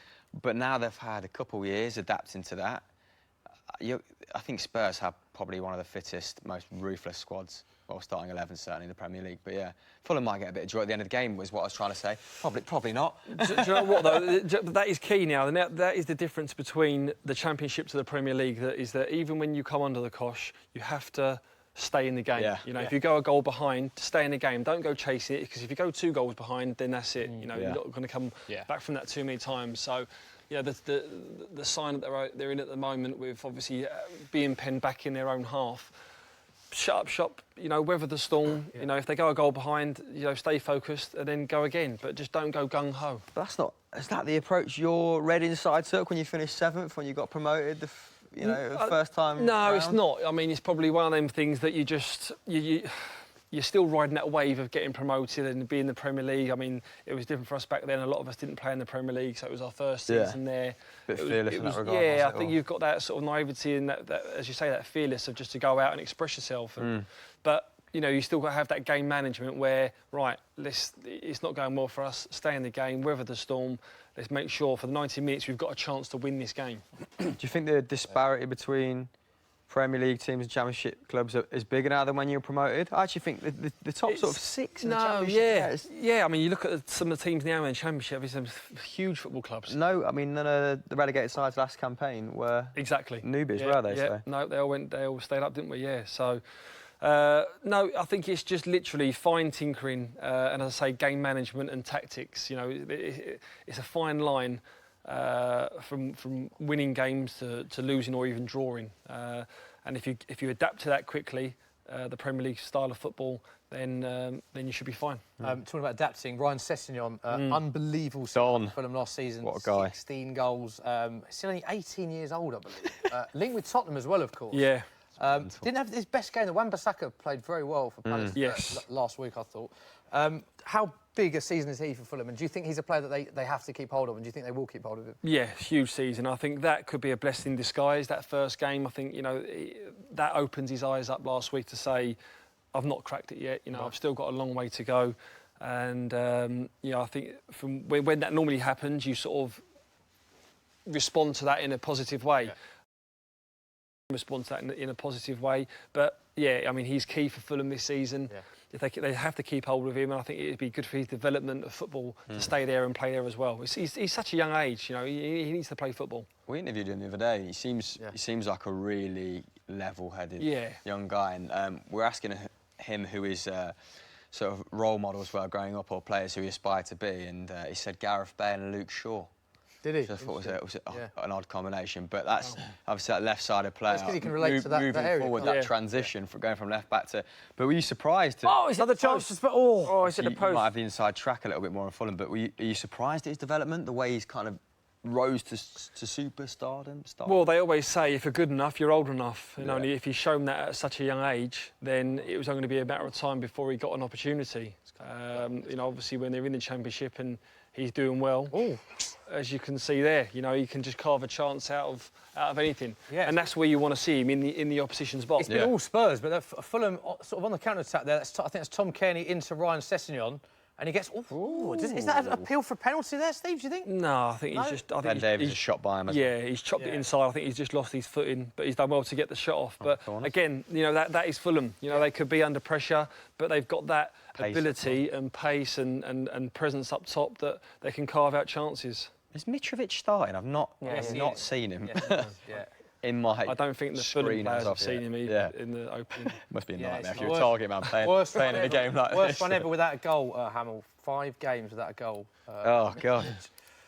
But now they've had a couple of years adapting to that. I think Spurs have probably one of the fittest, most ruthless squads. Well, starting 11 certainly in the Premier League, but yeah, Fulham might get a bit of joy at the end of the game, was what I was trying to say. Probably not. Do you know what though? That is key now. That is the difference between the Championship to the Premier League. That is that even when you come under the cosh, you have to stay in the game. Yeah. You know, if you go a goal behind, stay in the game. Don't go chasing it, because if you go 2 goals behind, then that's it. You know, you're not going to come back from that too many times. So, yeah, the sign that they're in at the moment, with obviously being penned back in their own half. Shut up shop, you know, weather the storm. You know, if they go a goal behind, you know, stay focused and then go again. But just don't go gung-ho. But is that the approach your Reading side took when you finished 7th, when you got promoted, the first time No, round? it's not. I mean, it's probably one of them things that you you're still riding that wave of getting promoted and being in the Premier League. I mean, it was different for us back then. A lot of us didn't play in the Premier League, so it was our first season there. Bit fearless in that regard. Yeah, I think you've got that sort of naivety and that, as you say, that fearless of just to go out and express yourself. But you know, you still got to have that game management where, right, it's not going well for us. Stay in the game, weather the storm. Let's make sure for the 90 minutes we've got a chance to win this game. Do you think the disparity between Premier League teams and Championship clubs is bigger now than when you were promoted? I actually think the top sort of 6 in the Championship. Yeah. I mean, you look at some of the teams now in the Championship. There's some huge football clubs. No, I mean none of the relegated sides last campaign were newbies, were they? Yeah. So. No, they all stayed up, didn't we? Yeah. So. No, I think it's just literally fine tinkering and, as I say, game management and tactics. You know, it's a fine line from winning games to losing or even drawing. And if you adapt to that quickly, the Premier League style of football, then you should be fine. Talking about adapting, Ryan Sessegnon, unbelievable season for Fulham last season. What a guy. 16 goals. Still only 18 years old, I believe. Linked with Tottenham as well, of course. Yeah. Didn't have his best game. The Wan-Bissaka played very well for Palace last week, I thought. How big a season is he for Fulham? And do you think he's a player that they have to keep hold of? And do you think they will keep hold of him? Yeah, huge season. I think that could be a blessing in disguise, that first game. I think, you know, that opens his eyes up last week to say, I've not cracked it yet. You know, I've still got a long way to go. And, you know, I think from when that normally happens, you sort of respond to that in a positive way. Yeah. Respond to that in a positive way. But, yeah, I mean, he's key for Fulham this season. Yeah. If they have to keep hold of him, and I think it'd be good for his development of football to stay there and play there as well. He's such a young age, you know. He needs to play football. We interviewed him the other day. He seems like a really level-headed young guy, and we're asking him who his sort of role models were growing up, or players who he aspired to be, and he said Gareth Bale and Luke Shaw. Did he? Which I thought was an odd combination, but that's obviously that left-sided player. Because he can relate to that moving area, forward, that transition from going from left back to. But were you surprised? It's another chance. It's at the post. You might have the inside track a little bit more on Fulham, but are you surprised at his development, the way he's kind of rose to superstardom? Well, they always say if you're good enough, you're old enough. And only if he's shown that at such a young age, then it was only going to be a matter of time before he got an opportunity. You know, obviously when they're in the Championship and he's doing well. As you can see there, you know, he can just carve a chance out of anything. Yeah. And that's where you want to see him, in the opposition's box. It's been all Spurs, but Fulham sort of on the counter-attack there. I think that's Tom Kearney into Ryan Sessegnon, and he gets... Is that an appeal for a penalty there, Steve, do you think? No, I think he's just... I think Davis just shot by him. Yeah, he's chopped it inside. I think he's just lost his footing, but he's done well to get the shot off. But again, you know, that is Fulham. You know, they could be under pressure, but they've got that ability and pace and presence up top that they can carve out chances. Is Mitrovic starting? I've not seen him. In my I don't think the Fulham players have seen him either in the opening. Must be a nightmare if you're a target man playing in a game like this. Worst one ever without a goal, Hamill. 5 games without a goal. Oh, God.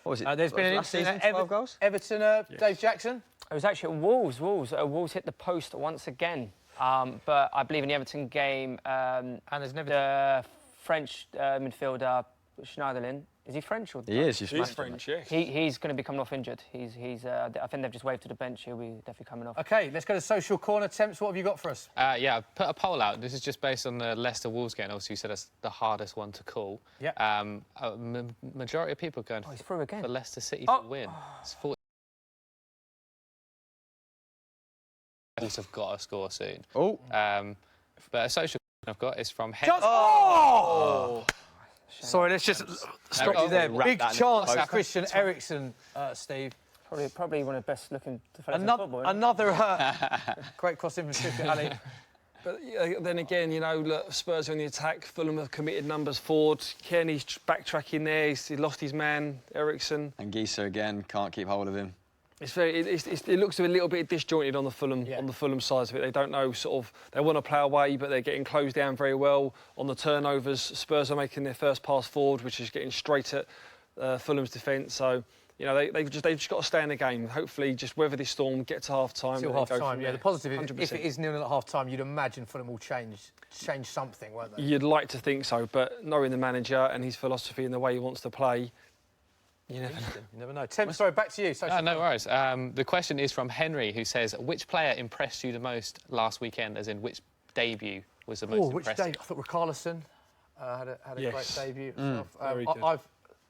What was it? There's been an incident at Everton, Dave Jackson. It was actually at Wolves. Wolves hit the post once again. But I believe in the Everton game, and there's never the French midfielder, Schneiderlin. Is he French? Or he is. He's French, yes. He's going to be coming off injured. I think they've just waved to the bench. He'll be definitely coming off. OK, let's go to social corner. Temps, what have you got for us? Yeah, I've put a poll out. This is just based on the Leicester-Wolves game. Obviously, you said that's the hardest one to call. Yeah. Majority of people going he's through again. for Leicester City to win. It's 40. Wolves have got to score soon. But a social corner I've got is from Henry. Sorry, let's just stop you there. Big chance at Christian Eriksen, Steve. Probably one of the best looking defenders in football. Another great cross-in from Dele Alli. But then again, you know, look, Spurs are on the attack. Fulham have committed numbers forward. Kearney's backtracking there. He lost his man, Eriksen. And Gisa again can't keep hold of him. It looks a little bit disjointed on the Fulham side of it. They don't know they want to play away, but they're getting closed down very well on the turnovers. Spurs are making their first pass forward, which is getting straight at Fulham's defence. So, you know, they've just got to stay in the game. Hopefully, just weather this storm, get to half-time. Still half-time, yeah. The positive is, 100%. if it is 0-0 at half-time, you'd imagine Fulham will change something, won't they? You'd like to think so, but knowing the manager and his philosophy and the way he wants to play, you never know. Tim, sorry, back to you. No worries. The question is from Henry, who says, which player impressed you the most last weekend, as in which debut was the most which impressive? day? I thought Richarlison had a great debut himself. very good.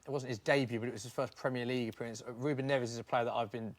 It wasn't his debut, but it was his first Premier League appearance. Ruben Neves is a player that I've been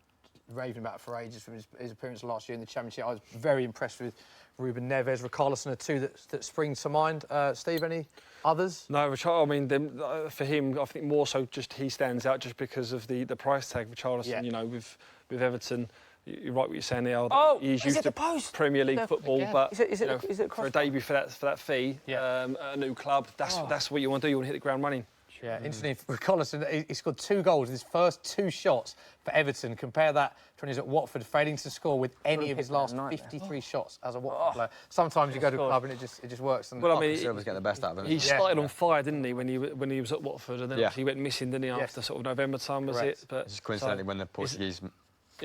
raving about for ages from his appearance last year in the Championship. I was very impressed with Ruben Neves. Richarlison are two that spring to mind. Steve, any others? No, Richarlison, I mean, for him, I think more so just he stands out just because of the price tag. Richarlison, you know, with Everton, you're right what you're saying there. He's used to Premier League football, but is it for a debut for that fee, a new club, that's what you want to do. You want to hit the ground running. Yeah, interesting. For Collison, he scored 2 goals in his first 2 shots for Everton. Compare that to when he was at Watford, failing to score with any of his last 53 shots as a Watford player. Sometimes you go to a club and it just works. And well, I mean, Silva's getting the best out of him. He started on fire, didn't he, when he was at Watford, and then he went missing, didn't he, after sort of November time, was it? But just coincidentally when the Portuguese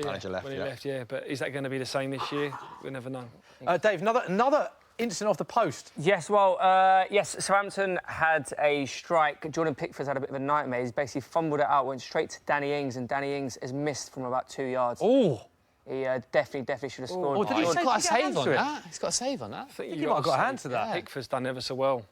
manager left. When he left, But is that going to be the same this year? We never know. Dave, another incident off the post. Yes, well, Southampton had a strike. Jordan Pickford's had a bit of a nightmare. He's basically fumbled it out, went straight to Danny Ings, and Danny Ings has missed from about 2 yards. Oh! He definitely should have scored. He's got a save on that. He's got a save on that. I think he might have got a hand to that. Pickford's done ever so well.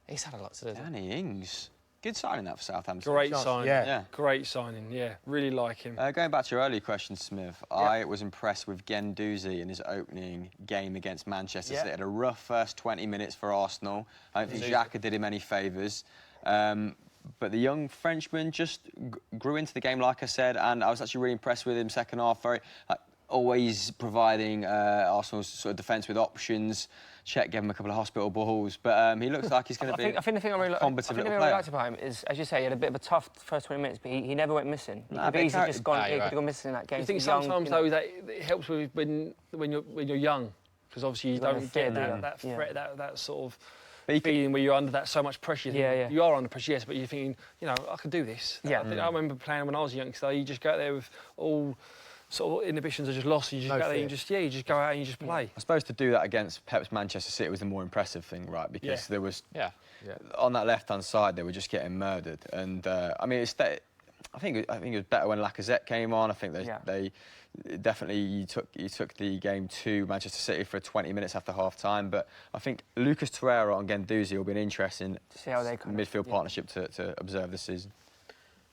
He's had a lot to do. Danny Ings. Good signing that for Southampton. Great signing. Yeah. Great signing, really like him. Going back to your earlier question, Smith, I was impressed with Guendouzi in his opening game against Manchester City. He had a rough first 20 minutes for Arsenal. I don't think Xhaka did him any favours. But the young Frenchman just grew into the game, like I said, and I was actually really impressed with him second half. Very always providing Arsenal's sort of defence with options. Czech gave him a couple of hospital balls, but he looks like he's going to be I think the thing I really liked about him is, as you say, he had a bit of a tough first 20 minutes, but he never went missing. He could have easily just gone, he could have gone missing in that game. I think sometimes, though, that it helps with when you're young, because obviously you don't get that threat, that sort of feeling where you're under so much pressure. You are under pressure, yes, but you're thinking, you know, I can do this. I remember playing when I was a youngster. You just go out there with all sort of inhibitions are just lost. You just go there and you just go out and you just play. I suppose to do that against Pep's Manchester City was the more impressive thing, right? Because there was on that left-hand side they were just getting murdered, and I mean, I think it was better when Lacazette came on. I think they definitely you took the game to Manchester City for 20 minutes after half-time, but I think Lucas Torreira and Guendouzi will be an interesting midfield partnership to observe this season.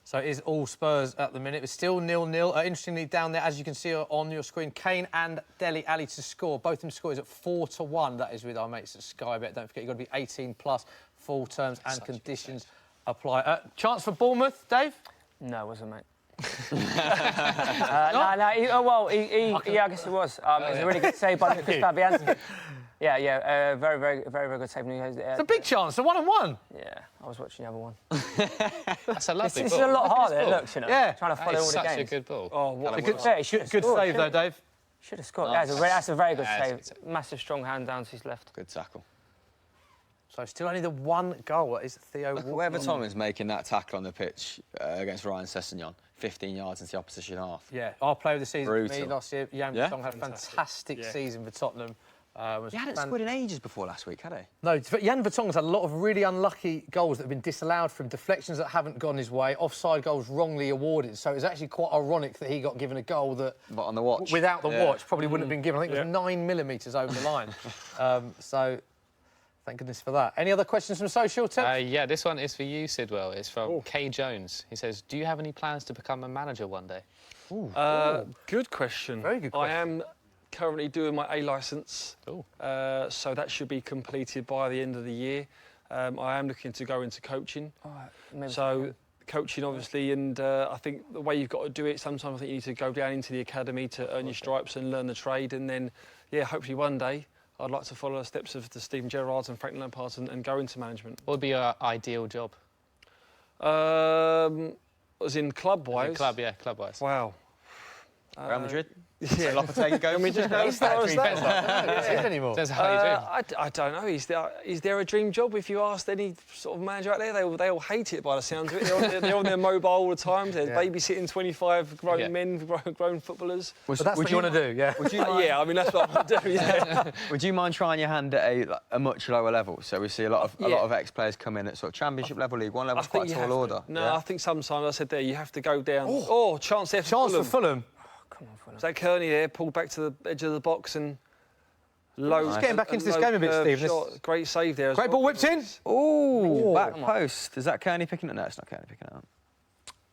So it is all Spurs at the minute. It's still 0-0. Interestingly, down there, as you can see on your screen, Kane and Dele Alli to score. Both of them scores at 4-1. That is with our mates at Sky Bet. Don't forget, you've got to be 18 plus. Full terms and conditions apply. Chance for Bournemouth, Dave? No, it wasn't, mate. I guess it was. It was a really good save by Chris Fabianski. Very, very, very, very good save. It's a big chance, a 1-on-1. Yeah, I was watching the other one. That's a lovely ball. This is a lot harder, it looks, you know. Yeah. Trying to follow all the games. Such a good ball. Oh, what a good save, though, Dave. Should have scored. That's a very good save. Massive, strong hand down to his left. Good tackle. So still only the 1 goal. Is Theo Look, whoever Tom is making that tackle on the pitch against Ryan Sessegnon, 15 yards into the opposition half. Yeah, our player of the season for me Brutal. last year. Jan Vertonghen had a fantastic season for Tottenham. He hadn't scored in ages before last week, had he? No, but Jan Vertonghen's had a lot of really unlucky goals that have been disallowed from deflections that haven't gone his way, offside goals wrongly awarded. So it's actually quite ironic that he got given a goal that... But on the watch. Without the watch, probably wouldn't have been given. I think it was 9 millimetres over the line. So... Thank goodness for that. Any other questions from social, Tim? Yeah, this one is for you, Sidwell. It's from Kay Jones. He says, do you have any plans to become a manager one day? Good question. Very good question. I am currently doing my A licence, so that should be completed by the end of the year. I am looking to go into coaching. Coaching, obviously, and I think the way you've got to do it, sometimes I think you need to go down into the academy to earn your stripes and learn the trade, and then, hopefully one day I'd like to follow the steps of the Steven Gerrards and Frank Lampards and go into management. What would be your ideal job? As in club-wise? Club-wise. Wow. Real Madrid? Yeah. Lopetegui go. Anymore. Says how you doing. I don't know. Is there a dream job? If you asked any sort of manager out there, they all hate it by the sounds of it. They're on their mobile all the time. They're babysitting 25 grown men, grown footballers. But that's what you want to do, yeah? Would you mind, I mean, that's what I want to do, yeah. Would you mind trying your hand at a much lower level? So we see a lot of ex-players come in at sort of Championship level, League One level. It's quite a tall order. No, I think sometimes, I said there, you have to go down. Chance there for Chance for Fulham. Come on, Fulham. Zach Kearney there, pulled back to the edge of the box and Low, getting back into this game a bit, Steve. Great save there. Great ball whipped in. Ooh, back post. Is that Kearney picking it? No, it's not Kearney picking it up.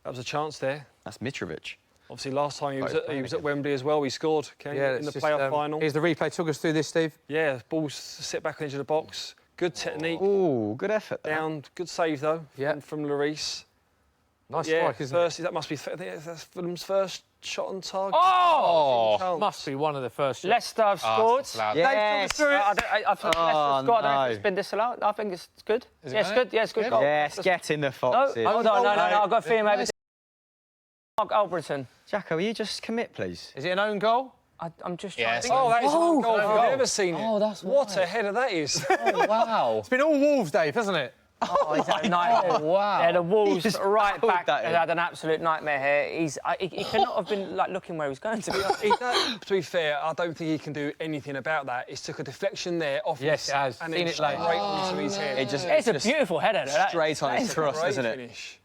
That was a chance there. That's Mitrovic. Obviously, last time he was at Wembley as well. He scored in the playoff final. Here's the replay. Talk us through this, Steve. Yeah, balls sit back on the edge of the box. Good technique. Ooh, good effort. Down. Good save, though, from Lloris. Nice strike, isn't it? That must be that's Fulham's first shot on target. Oh! Must be one of the first shots. Leicester have scored. Yes. I think Leicester scored. I don't know if it's been disallowed. I think it's good. It's good. Yeah, it's good goal. Yes, get in the Foxes. No, hold on. No. I've got a feeling maybe Mark Alberton. Jacko, will you just commit, please? Is it an own goal? I'm just trying to think. Oh, that is an own goal. I've never seen it. Oh, that's what a header that is. Oh, wow. It's been all Wolves, Dave, hasn't it? Oh, he's had a nightmare. Wow. Yeah, the Wolves right back that has had an absolute nightmare here. He cannot have been looking where he was going to be. To be fair, I don't think he can do anything about that. It's took a deflection there off Yes, it has. and Seen then it late. straight onto his head. It's a beautiful header. Straight on his thrust, isn't it? Finish.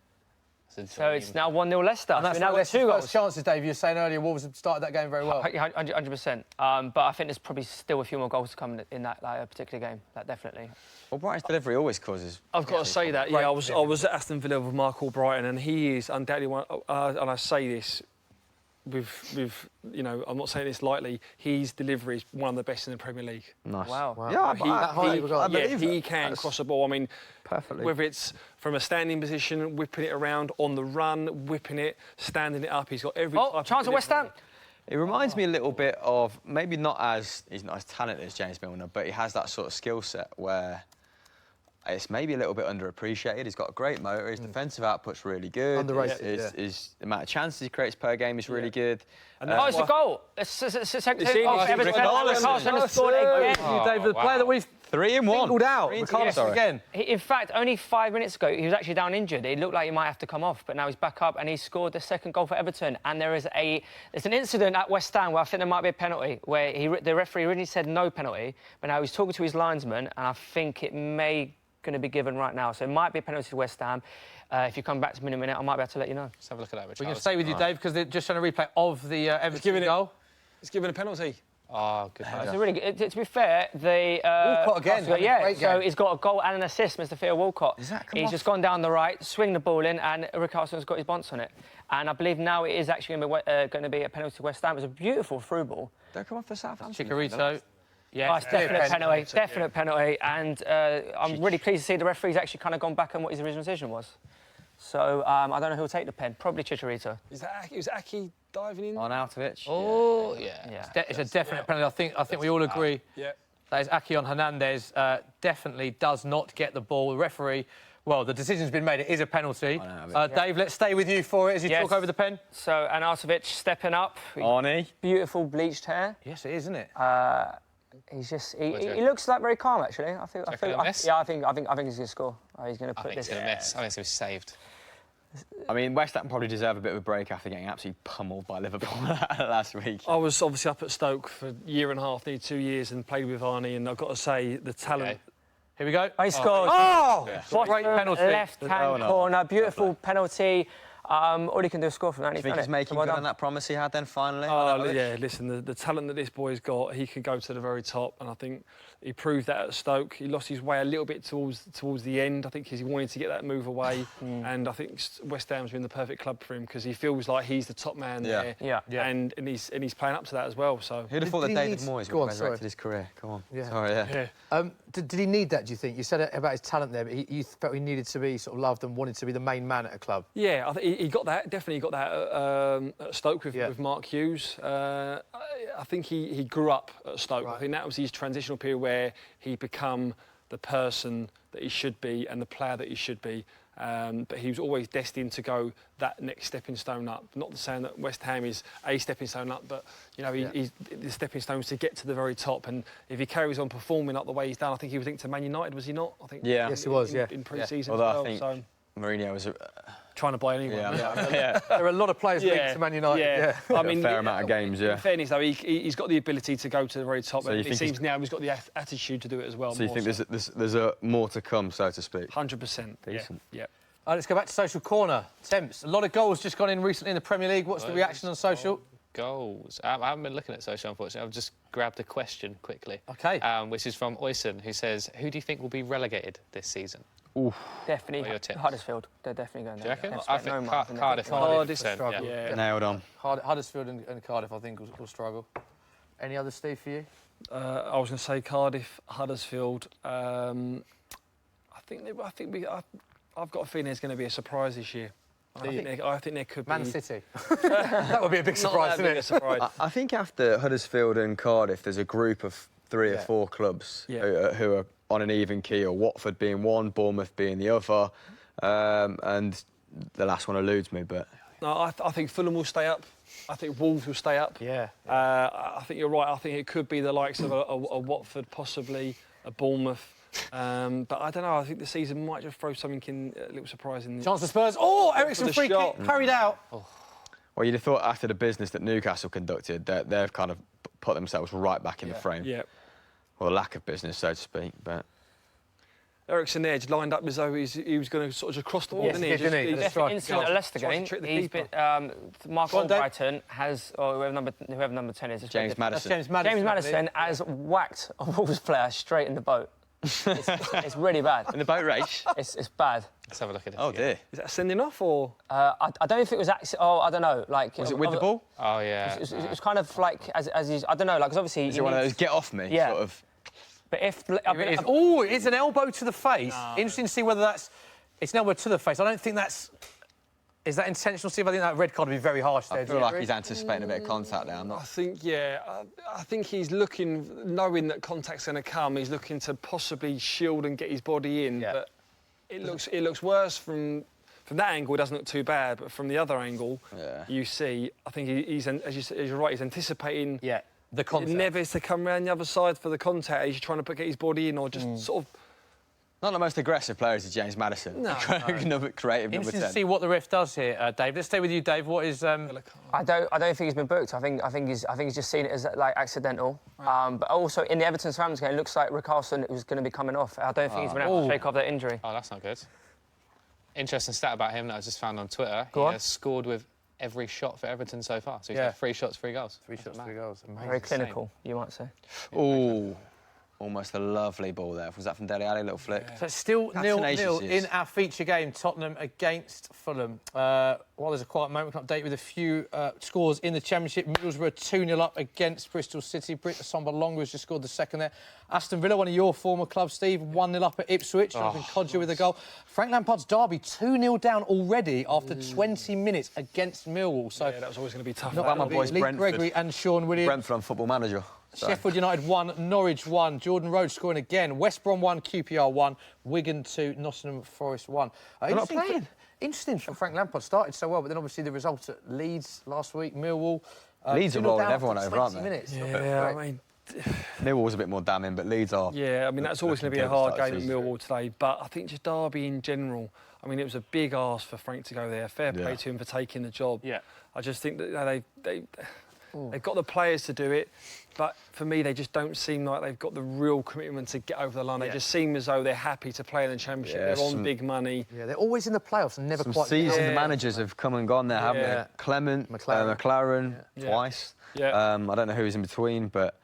So it's now 1-0 Leicester. And that's now got 2 first goals. chances, Dave. You were saying earlier Wolves have started that game very well. 100%. But I think there's probably still a few more goals to come in that particular game. Definitely. Well, Brighton's delivery always causes... I've got to say that, I was at Aston Villa with Michael Brighton, and he is undoubtedly one, and I say this with I'm not saying this lightly, his delivery is one of the best in the Premier League. Nice. Wow. Yeah, I believe he can cross the ball. I mean, perfectly. Whether it's from a standing position, whipping it around, on the run, whipping it, standing it up, he's got every type of chance of West Ham. It reminds me a little bit of, maybe he's not as talented as James Milner, but he has that sort of skill set where it's maybe a little bit underappreciated. He's got a great motor. His defensive output's really good. Underrated. His amount of chances he creates per game is really good. And it's a goal. It's a second David, the player that we've 3 in 1. singled out. Again. In fact, only 5 minutes ago, he was actually down injured. It looked like he might have to come off, but now he's back up and he scored the second goal for Everton. And there's an incident at West Ham where I think there might be a penalty, where the referee originally said no penalty, but now he's talking to his linesman, and I think it may going to be given right now. So it might be a penalty to West Ham. If you come back to me in a minute, I might be able to let you know. Let's have a look at that, Richard. We're going to stay with you, Dave, because they're just showing a replay of the Everton goal. It's given a penalty. Oh, good. It's a really good. To be fair, Walcott again. So he's got a goal and an assist, Mr. Theo Walcott. He's just gone down the right, swing the ball in, and Rick Arsenal's got his bonce on it. And I believe now it is actually going to be a penalty to West Ham. It was a beautiful through ball. Don't come off for Southampton. Chicharito. Yeah, it's definite penalty. And I'm really pleased to see the referee's actually kind of gone back on what his original decision was. So I don't know who'll take the pen. Probably Chicharito. Was Aki diving in? On Arnautovic. Oh, yeah. It's a definite penalty. I think we all agree. Yeah. That is Aki on Hernandez. Definitely does not get the ball. The referee, well, the decision's been made. It is a penalty. Dave, let's stay with you for it as you talk over the pen. So Arnautovic stepping up. Arnie. Beautiful bleached hair. Yes, it is, isn't it? He's just he looks like very calm actually. I think he's going to score. He's going to put this. I think he's going to miss. I think he's saved. I mean, West Ham probably deserve a bit of a break after getting absolutely pummeled by Liverpool last week. I was obviously up at Stoke for a year and a half, nearly 2 years, and played with Arnie, and I've got to say the talent. Okay. Here we go. He scored. Oh! Yeah. Great penalty. Left-hand corner, beautiful penalty. All he can do is score from that. Do you think he's making good on that promise he had then finally? Yeah, listen, the talent that this boy's got, he can go to the very top, and I think he proved that at Stoke. He lost his way a little bit towards the end, I think, because he wanted to get that move away, and I think West Ham's been the perfect club for him because he feels like he's the top man there, and he's playing up to that as well. So who'd have thought that David Moyes would have resurrected his career? Come on. Yeah. Sorry, Did he need that, do you think? You said about his talent there, but he felt he needed to be sort of loved and wanted to be the main man at a club. Yeah, I think he got that. Definitely got that at Stoke with Mark Hughes. I think he grew up at Stoke. Right. I think that was his transitional period where he become the person that he should be and the player that he should be. But he was always destined to go that next stepping stone up. Not to say that West Ham is a stepping stone up, but he's the stepping stones to get to the very top. And if he carries on performing up the way he's done, I think he was linked to Man United, was he not? I think. Yeah. Yes, he was. In pre-season. Although I think Mourinho was trying to buy anyone. Yeah. There are a lot of players linked to Man United. Yeah. I mean, a fair amount of games. Yeah. In fairness, though, he's got the ability to go to the very top. So and it seems now he's got the attitude to do it as well. So you think there's a more to come, so to speak? 100%. Decent. Yeah. Let's go back to social corner. Temps. A lot of goals just gone in recently in the Premier League. What's the reaction on social? goals. I haven't been looking at social, unfortunately. I've just grabbed a question quickly. OK. Which is from Oysen, who says, who do you think will be relegated this season? Oof. Definitely Huddersfield. They're definitely going Do you there. reckon? I think Cardiff. Cardiff 100%, struggle. yeah. Nailed on. Huddersfield and Cardiff, I think, will struggle. Any others, Steve, for you? I was going to say Cardiff, Huddersfield. I've got a feeling there's going to be a surprise this year. I think there could be... Man City. That would be a big surprise, wouldn't isn't it? I think after Huddersfield and Cardiff, there's a group of 3 or 4 clubs who are on an even keel. Watford being one, Bournemouth being the other, and the last one eludes me. But no, I think Fulham will stay up. I think Wolves will stay up. Yeah. I think you're right. I think it could be the likes of a Watford, possibly a Bournemouth. But I don't know. I think the season might just throw something in a little surprising. Chance for Spurs. Oh, Ericsson free kick carried out. well, you'd have thought after the business that Newcastle conducted, that they've kind of put themselves right back in the frame. Yeah. Well, lack of business, so to speak. But Ericsson there just lined up as though he was going to sort of just cross the ball, Yes, didn't he? didn't he? Just- That's Incident at Leicester Tried to game. trick the He's keeper. been, Mark Go on, Dave. Albrighton has, or whoever number 10 is. James Maddison. James Maddison. James Maddison has whacked a Wolves player straight in the boat. It's really bad. In the boat race? It's bad. Let's have a look at this. Oh, again. dear. Is that sending off or? I don't know if it was actually. Oh, I don't know. Like, Was it with the ball? Oh, yeah. It was kind of like as he's. I don't know. Like, 'cause obviously. Is it one of those get off me Yeah. sort of? But if. Oh, it's an elbow to the face. Interesting to see whether that's... It's an elbow to the face. I don't think that's... Is that intentional, Steve? I think that red card would be very harsh there. I feel like he's anticipating a bit of contact there. I'm I not. think, yeah. I think he's looking, knowing that contact's going to come, he's looking to possibly shield and get his body in. Yeah. But it looks worse from that angle. It doesn't look too bad, but from the other angle, you see, I think he's as you're right, he's anticipating. Yeah, the contact. Never is to come round the other side for the contact. He's trying to get his body in or just sort of. Not the most aggressive player is James Maddison. No. Another creative number Interesting 10. to see what the ref does here, Dave. Let's stay with you, Dave. What is... I don't think he's been booked. I think he's just seen it as like accidental. Right. But also in the Everton Southampton game, it looks like Rickarlison was going to be coming off. I don't think he's been able to shake off that injury. Oh, that's not good. Interesting stat about him that I just found on Twitter. Go he on. has scored with every shot for Everton so far. So he's had 3 shots, 3 goals. 3 shots, 3 goals. Amazing. Very clinical, you might say. Oh, almost a lovely ball there. Was that from Dele Alli? Little flick. So it's still How 0-0 tenacious he is. in our feature game, Tottenham against Fulham. While there's a quiet moment, we can update with a few scores in the Championship. Middlesbrough 2-0 up against Bristol City. Britt Assombalonga has just scored the second there. Aston Villa, one of your former clubs, Steve, 1-0 up at Ipswich. Jonathan Codger with a goal. Frank Lampard's Derby 2-0 down already after 20 minutes against Millwall. So Yeah, that was always going to be tough. not Well, my boys Lee Brentford. Gregory and Sean Williams. Brentford on Football Manager. So. Sheffield United 1, Norwich 1, Jordan Rhodes scoring again, West Brom 1, QPR 1, Wigan 2, Nottingham Forest 1. not playing. Interesting, Frank Lampard started so well, but then obviously the results at Leeds last week, Millwall. Leeds are 2-0 rolling down everyone after over, aren't 20 they? minutes. Yeah, I mean, Millwall's a bit more damning, but Leeds are. yeah, I mean that's always going to be a looking hard good to game at start the Millwall today. But I think just Derby in general. I mean, it was a big ask for Frank to go there. Fair play Yeah. to him for taking the job. Yeah. I just think that they've got the players to do it, but for me, they just don't seem like they've got the real commitment to get over the line. They just seem as though they're happy to play in the Championship. Yeah, They're on big money. Yeah, they're always in the playoffs and never Some quite... seasoned Yeah. managers have come and gone there, haven't Yeah. they? Clement, McLaren. McLaren Yeah. twice. Yeah. I don't know who's in between, but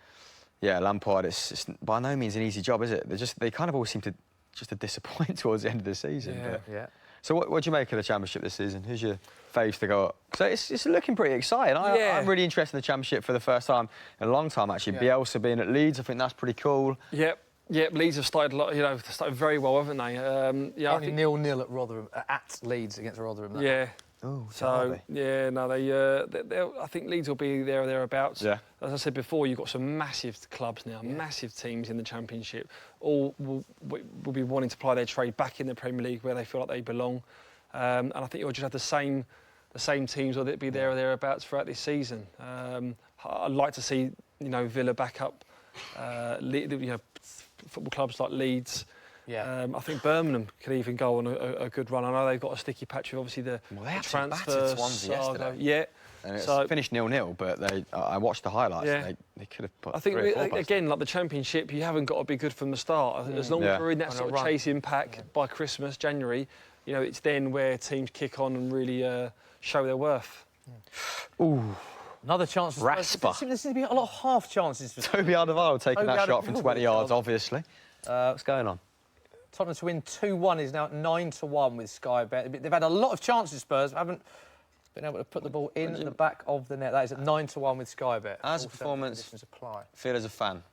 yeah, Lampard, it's by no means an easy job, is it? They kind of always seem to disappoint towards the end of the season. Yeah. But. Yeah. So what do you make of the Championship this season? Who's your faves to go up? So it's looking pretty exciting. Yeah. I'm really interested in the Championship for the first time in a long time, actually. Yeah. Bielsa being at Leeds, I think that's pretty cool. Yep. Leeds have started, started very well, haven't they? Yeah, I Only think, 0-0 at Rotherham, at Leeds against Rotherham. that. yeah. Oh, So yeah, no, I think Leeds will be there or thereabouts. Yeah. As I said before, you've got some massive clubs now, massive teams in the Championship. All will be wanting to ply their trade back in the Premier League where they feel like they belong. And I think you'll just have the same teams, or they'll be there or thereabouts throughout this season. I'd like to see Villa back up. Football clubs like Leeds. Yeah. I think Birmingham could even go on a good run. I know they've got a sticky patch with obviously the they actually transfer battered Swansea saga. yesterday. Yeah. And it's So- finished 0-0, but I watched the highlights. Yeah. And they could have put I think 3 or 4 past again, like the Championship, you haven't got to be good from the start. As long Yeah. as you're in that On a sort of run. chasing pack by Christmas, January, it's then where teams kick on and really show their worth. Ooh, Another chance for Spurs. Rasper. There seems to be a lot of half chances for Toby Alderweireld taking that shot from 20 yards, God. obviously. What's going on? Tottenham to win 2-1 is now at 9-1 with Sky Bet. They've had a lot of chances, Spurs, but haven't been able to put the ball in the back of the net. That is at 9-1 with Sky Bet. How's the performance feel as a fan,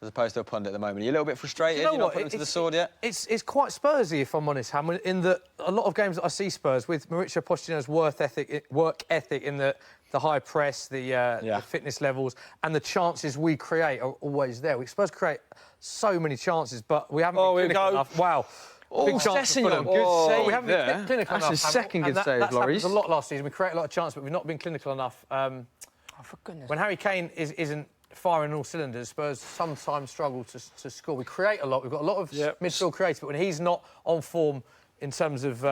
as opposed to a pundit at the moment? Are you a little bit frustrated? You're not putting to the sword yet? It's quite Spursy, if I'm honest, Hamill, in that a lot of games that I see Spurs with Mauricio Pochettino's work ethic in the high press, the fitness levels, and the chances we create are always there. Spurs create so many chances, but we haven't been clinical enough. Wow. Big chance for Fulham. Good save. We haven't been clinical enough. That's his second good save, Lloris. That's happened a lot last season. We create a lot of chances, but we've not been clinical enough. Oh, for goodness. When Harry Kane isn't firing all cylinders, Spurs sometimes struggle to score. We create a lot. We've got a lot of midfield creators, but when he's not on form in terms of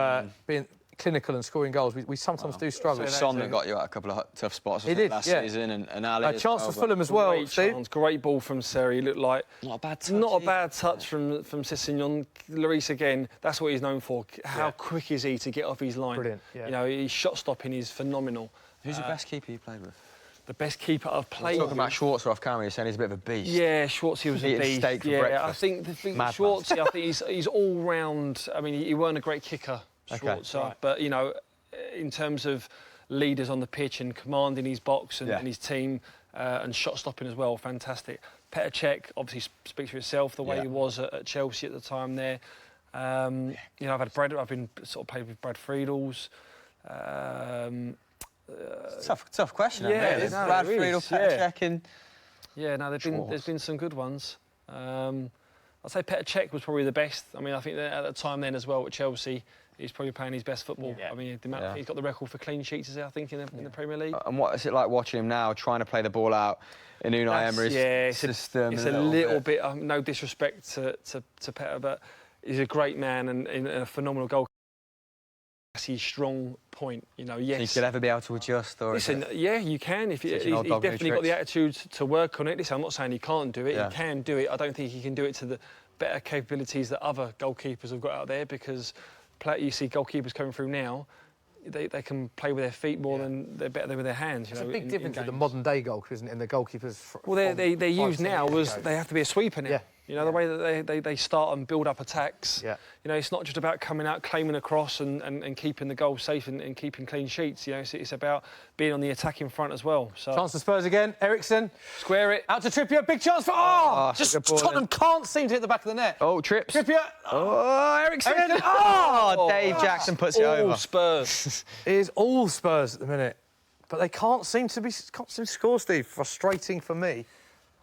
being clinical and scoring goals, we sometimes do struggle. So Son that got you out a couple of tough spots last season, and Ali. A chance for Fulham as well, Steve. Great ball from Seri. He looked like not a bad touch. Not a bad touch from Sessegnon. Lloris again. That's what he's known for. How quick is he to get off his line? Brilliant. Yeah. You know, his shot stopping is phenomenal. Who's the best keeper you played with? The best keeper I've played with. Talking about Schwarzer off camera, you're saying he's a bit of a beast. Yeah, Schwarzer was a beast. Steak for breakfast. I think Schwarzer. I think he's all round. I mean, he weren't a great kicker, Schwarzer, but you know, in terms of leaders on the pitch and commanding his box and his team and shot stopping as well, fantastic. Petr Cech obviously speaks for itself. The way he was at Chelsea at the time there. You know, I've been sort of played with Brad Friedels. Tough question. Yeah, Brad Friedel, Petr Cech, and there's been some good ones. I'd say Petr Cech was probably the best. I mean, I think that at the time then as well at Chelsea, he's probably playing his best football. I mean, he's got the record for clean sheets, I think, in the Premier League. And what is it like watching him now, trying to play the ball out in Unai Emery's system? It's a little bit no disrespect to Petr, but he's a great man and a phenomenal goal. That's his strong point, you know. Yes, so you could ever be able to adjust, or listen, you can. If he's definitely got the attitude to work on it. Listen, I'm not saying he can't do it. He can do it. I don't think he can do it to the better capabilities that other goalkeepers have got out there, because you see goalkeepers coming through now. They can play with their feet more than they're better with their hands. It's a big difference with the modern day goalkeepers, isn't it? And the goalkeepers. Well, they're used now they have to be a sweeper now. You know, the way that they start and build up attacks. You know, it's not just about coming out, claiming a cross and keeping the goal safe and keeping clean sheets. You know, it's about being on the attack in front as well. So. Chance for Spurs again. Ericsson. Square it. Out to Trippier. Big chance for... Tottenham can't seem to hit the back of the net. Oh, trips. Trippier. Oh, Ericsson. Dave Jackson puts it over. All Spurs. It is all Spurs at the minute. But they can't seem to score, Steve. Frustrating for me.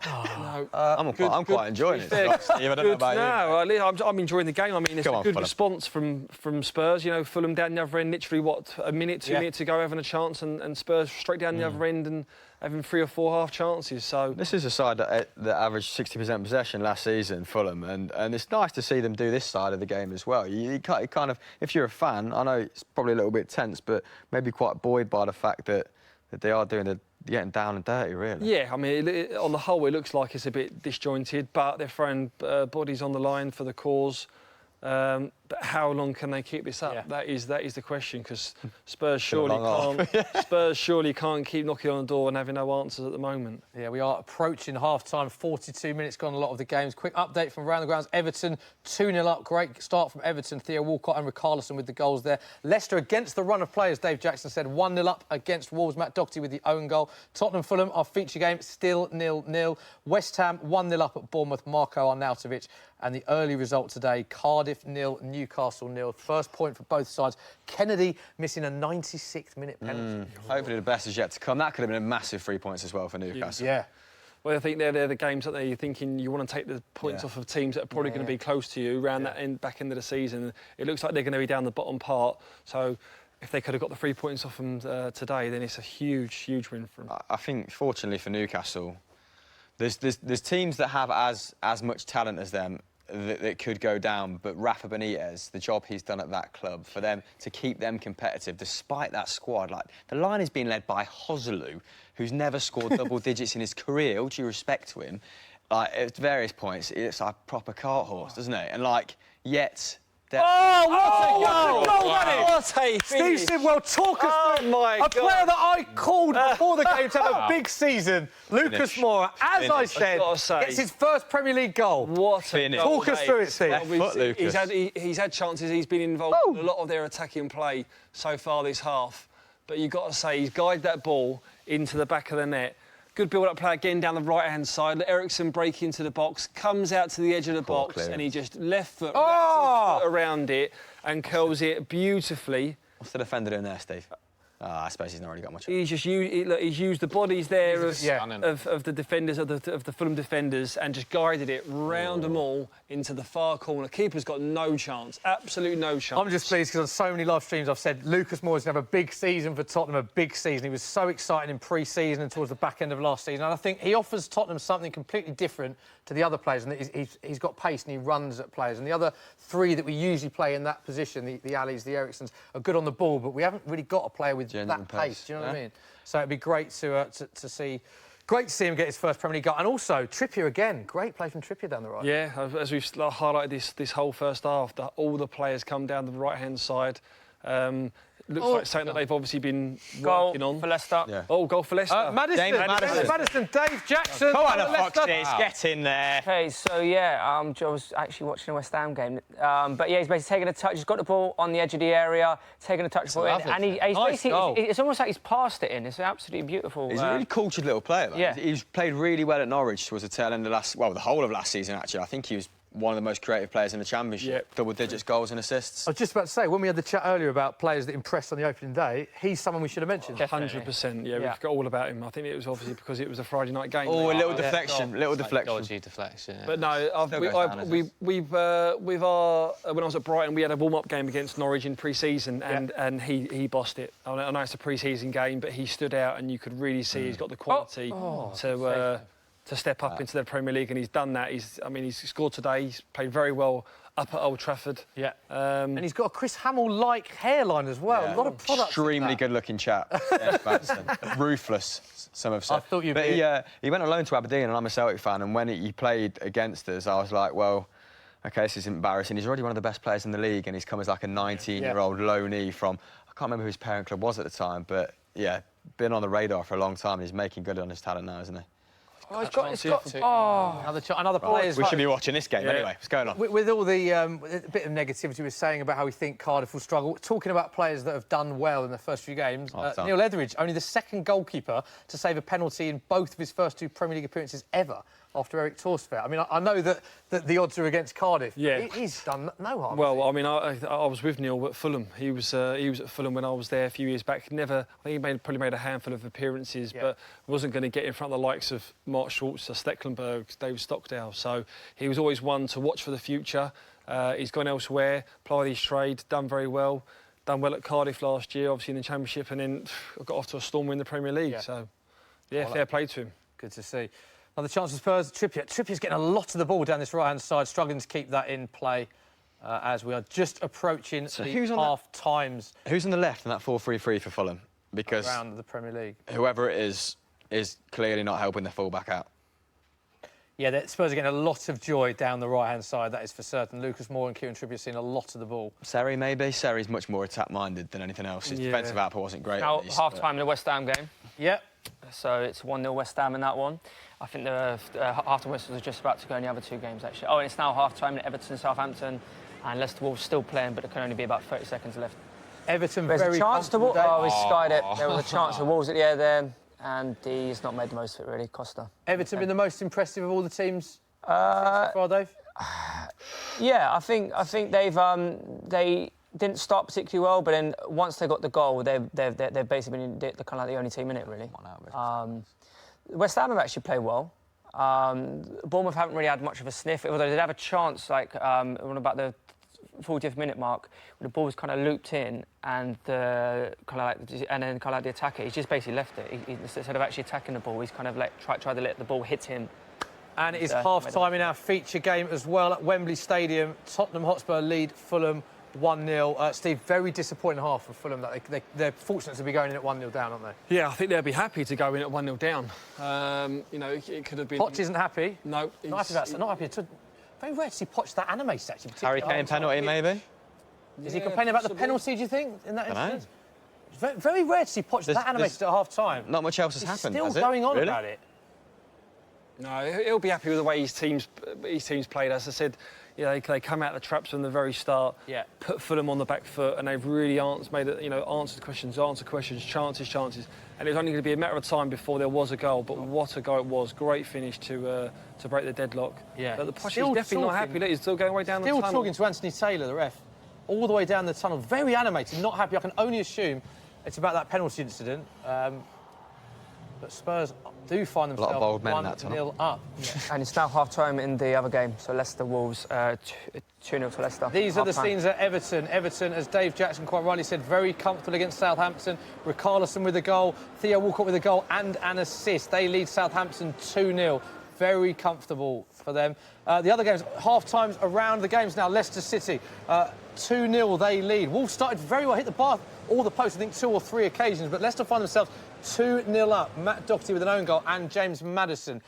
No. I'm quite enjoying it, Steve. I don't know about you. No, I'm enjoying the game. I mean, it's a good response from Spurs. You know, Fulham down the other end, literally, a minute, 2 minutes ago, having a chance, and Spurs straight down the other end and having 3 or 4 half chances. So this is a side that averaged 60% possession last season, Fulham, and it's nice to see them do this side of the game as well. You kind of, if you're a fan, I know it's probably a little bit tense, but maybe quite buoyed by the fact that they are getting down and dirty, really. Yeah, I mean, on the whole, it looks like it's a bit disjointed, but they're throwing bodies on the line for the cause. But how long can they keep this up? That is the question, because Spurs surely can't keep knocking on the door and having no answers at the moment. Yeah, we are approaching half-time. 42 minutes gone, a lot of the games. Quick update from around the grounds. Everton 2-0 up. Great start from Everton. Theo Walcott and Richarlison with the goals there. Leicester against the run of players, Dave Jackson said. 1-0 up against Wolves. Matt Doherty with the own goal. Tottenham Fulham, our feature game, still 0-0. West Ham 1-0 up at Bournemouth. Marco Arnautovic. And the early result today, Cardiff 0, Newcastle 0. First point for both sides. Kennedy missing a 96th minute penalty. Hopefully the best is yet to come. That could have been a massive 3 points as well for Newcastle. Yeah. Well, I think they're the games that you're thinking you want to take the points off of teams that are probably going to be close to you around that back end of the season. It looks like they're going to be down the bottom part. So if they could have got the 3 points off them today, then it's a huge win for them. I think, fortunately for Newcastle, there's teams that have as much talent as them that could go down, but Rafa Benitez, the job he's done at that club, for them to keep them competitive, despite that squad, like, the line is being led by Joselu, who's never scored double digits in his career, all due respect to him. Like, at various points, it's like a proper cart horse, doesn't it? And, like, yet Oh, what a goal! What What a Steve finish! Sidwell, talk us through a player that I called before the game to have a big season. Lucas Moura, as I said, gets his first Premier League goal. What a goal, Talk us through it, Steve. He's had chances. He's been involved in a lot of their attacking play so far this half. But you've got to say, he's guided that ball into the back of the net. Good build-up play again down the right-hand side. Ericsson break into the box, comes out to the edge of the box, clearance. and he just left foot around it and curls it beautifully. What's the defender doing there, Steve? I suppose he's not really got much. He's just he's used the bodies there of the defenders of the Fulham defenders and just guided it round them all into the far corner. Keeper's got no chance, absolutely no chance. I'm just pleased because on so many live streams I've said Lucas Moura's going to have a big season for Tottenham, a big season. He was so exciting in pre-season and towards the back end of last season. And I think he offers Tottenham something completely different to the other players. And he's got pace and he runs at players. And the other three that we usually play in that position, the Allis, the Ericssons, are good on the ball, but we haven't really got a player with that pace. Do you know what I mean? So it'd be great to see. Great to see him get his first Premier League goal. And also, Trippier again. Great play from Trippier down the right. Yeah, as we've highlighted this whole first half, that all the players come down the right-hand side. Looks like something that they've obviously been working on. For Leicester. Yeah. Oh, goal for Leicester. Madison, Dave Jackson. Come on, the Foxes, get in there. Okay, so yeah, I was actually watching a West Ham game. But yeah, he's basically taking a touch. He's got the ball on the edge of the area, taking a touch ball in, and he's basically, it's almost like he's passed it in. It's absolutely beautiful. He's a really cultured little player. Yeah. He's played really well at Norwich towards the tail end of the whole of last season, actually. I think he was one of the most creative players in the Championship. Yep. Double digits goals and assists. I was just about to say, when we had the chat earlier about players that impressed on the opening day, he's someone we should have mentioned. 100%, yeah, we've got all about him. I think it was obviously because it was a Friday night game. Oh, a little deflection, Dodgy deflection. But no, when I was at Brighton, we had a warm-up game against Norwich in pre-season, and he bossed it. I know it's a pre-season game, but he stood out, and you could really see he's got the quality to step up into the Premier League, and he's done that. He's scored today. He's played very well up at Old Trafford. Yeah. And he's got a Chris Hamill-like hairline as well. Yeah. A lot of products. Extremely good-looking chap. Ruthless, some have said. I thought you'd he went on loan to Aberdeen, and I'm a Celtic fan, and when he played against us, I was like, well, OK, this is embarrassing. He's already one of the best players in the league, and he's come as like a 19-year-old loanee from, I can't remember who his parent club was at the time, but, yeah, been on the radar for a long time, and he's making good on his talent now, isn't he? Oh, another players. We should be watching this game anyway. What's going on? With all the bit of negativity we're saying about how we think Cardiff will struggle, talking about players that have done well in the first few games, Neil Etheridge, only the second goalkeeper to save a penalty in both of his first two Premier League appearances ever after Eric Torsfeld. I mean, I know that the odds are against Cardiff. Yeah. He's done no harm. Well, I mean, I was with Neil at Fulham. He was at Fulham when I was there a few years back. I think he probably made a handful of appearances, but wasn't going to get in front of the likes of Mark Schwarzer, Stecklenburg, David Stockdale. So he was always one to watch for the future. He's gone elsewhere, plied his trade, done very well. Done well at Cardiff last year, obviously in the Championship, and then got off to a stormer in the Premier League. Yeah. So, yeah, fair play to him. Good to see. Another chance for Spurs. Trippier's getting a lot of the ball down this right-hand side, struggling to keep that in play as we are just approaching the half-times. Who's on the left in that 4-3-3 for Fulham? Because around the Premier League. Whoever it is clearly not helping the full-back out. Yeah, the Spurs are getting a lot of joy down the right-hand side, that is for certain. Lucas Moura and Kieran Trippier seeing a lot of the ball. Seri, maybe? Seri's much more attack-minded than anything else. His defensive output wasn't great. Now, half-time in the West Ham game. Yep. So it's 1-0 West Ham in that one. I think the half-time whistles are just about to go in the other two games, actually. Oh, and it's now half-time in Everton, Southampton, and Leicester Wolves still playing, but there can only be about 30 seconds left. Everton There's very a chance to Wolves. Oh, he skied it. There was a chance Oh. for Wolves at the end there, and he's not made the most of it, really, Costa. Everton been the most impressive of all the teams so far, Dave? Yeah, I think they didn't start particularly well, but then once they got the goal, they've basically been kind of like the only team in it, really. West Ham have actually played well. Bournemouth haven't really had much of a sniff, although they did have a chance, like about the 40th minute mark, when the ball was kind of looped in, and then the attacker, he's just basically left it. He, instead of actually attacking the ball, he's kind of tried to let the ball hit him. And it is half-time in our feature game as well at Wembley Stadium. Tottenham Hotspur lead Fulham 1-0. Steve, very disappointing half for Fulham. That they're fortunate to be going in at 1-0 down, aren't they? Yeah, I think they'll be happy to go in at 1-0 down. It could have been... Poch isn't happy. No. Not happy. Very rare to see Poch that animated, actually. Harry Kane penalty, maybe? Is he complaining about the penalty, do you think, in that instance? It's very, very rare to see Poch that animated at half-time. Not much else has happened, still has it? going on Really? about it. No, he'll be happy with the way his team's played. As I said, they come out of the traps from the very start, put Fulham on the back foot, and they've really answered questions, chances. And it was only going to be a matter of time before there was a goal. But what a goal it was! Great finish to break the deadlock. Yeah. But the Poch is definitely not happy. He's still going way down the tunnel. Still talking to Anthony Taylor, the ref, all the way down the tunnel, very animated, not happy. I can only assume it's about that penalty incident. But Spurs do find themselves 1-0 up. Yeah. And it's now half-time in the other game, so Leicester-Wolves 2-0 to Leicester. These are the scenes at Everton. Everton, as Dave Jackson quite rightly said, very comfortable against Southampton. Richarlison with a goal, Theo Walcott with a goal and an assist. They lead Southampton 2-0. Very comfortable for them. The other games, half-times around the games now. Leicester City, 2-0 they lead. Wolves started very well, hit the bar or the post, I think 2 or 3 occasions, but Leicester find themselves 2-0 up. Matt Doherty with an own goal and James Maddison.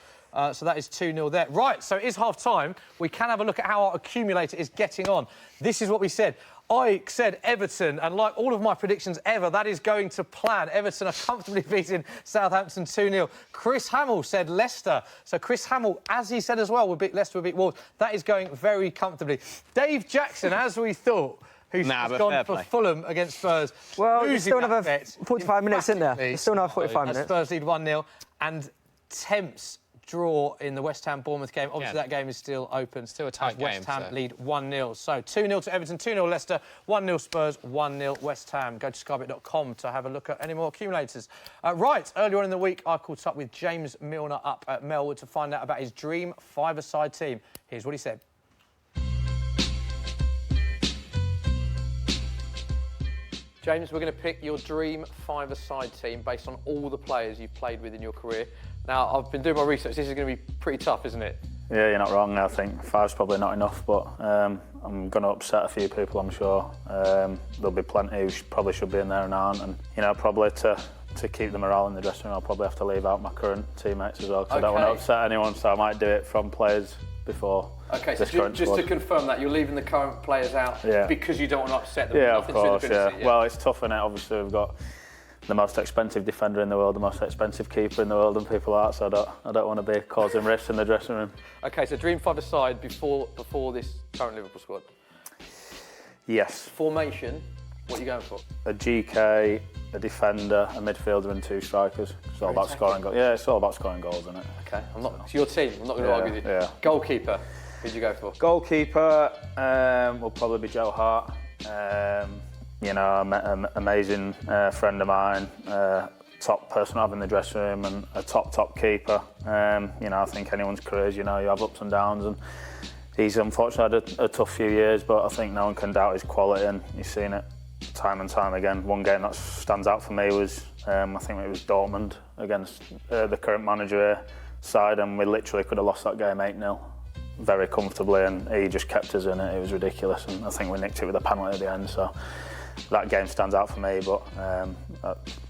So that is 2-0 there. Right, so it is half-time. We can have a look at how our accumulator is getting on. This is what we said. I said Everton, and like all of my predictions ever, that is going to plan. Everton are comfortably beating Southampton 2-0. Chris Hamill said Leicester. So Chris Hamill, as he said as well, Leicester will beat Wolves. That is going very comfortably. Dave Jackson, as we thought, who's gone for Fulham against Spurs. Well, there's still another 45 minutes in there. There's still another 45 minutes. Spurs lead 1-0. And Temps draw in the West Ham-Bournemouth game. Obviously, that game is still open. Still a tight game. West Ham lead 1-0. So 2-0 to Everton, 2-0 Leicester, 1-0 Spurs, 1-0 West Ham. Go to skybet.com to have a look at any more accumulators. Right, earlier on in the week, I caught up with James Milner up at Melwood to find out about his dream five-a-side team. Here's what he said. James, we're going to pick your dream five-a-side team based on all the players you've played with in your career. Now, I've been doing my research. This is going to be pretty tough, isn't it? Yeah, you're not wrong. I think 5's probably not enough, but I'm going to upset a few people, I'm sure. There'll be plenty who probably should be in there and aren't. And, probably to keep the morale in the dressing room, I'll probably have to leave out my current teammates as well, because I don't want to upset anyone, so I might do it from players before. OK, so just to confirm that, you're leaving the current players out because you don't want to upset them? Yeah, of course, yeah. Well, it's tough, innit? Obviously, we've got the most expensive defender in the world, the most expensive keeper in the world, and people like that, so I don't want to be causing rifts in the dressing room. OK, so dream five-a-side before this current Liverpool squad? Yes. Formation, what are you going for? A GK, a defender, a midfielder and 2 strikers. It's all about scoring goals. Yeah, it's all about scoring goals, isn't it? OK, it's your team, I'm not going to argue with you. Yeah. Goalkeeper, who'd you go for? Goalkeeper will probably be Joe Hart. Amazing friend of mine, top person I have in the dressing room and a top keeper. I think anyone's careers, you have ups and downs, and he's unfortunately had a tough few years, but I think no one can doubt his quality, and you've seen it time and time again. One game that stands out for me was, I think it was Dortmund against the current manager side, and we literally could have lost that game 8-0 very comfortably, and he just kept us in it. It was ridiculous, and I think we nicked it with a penalty at the end, so that game stands out for me, but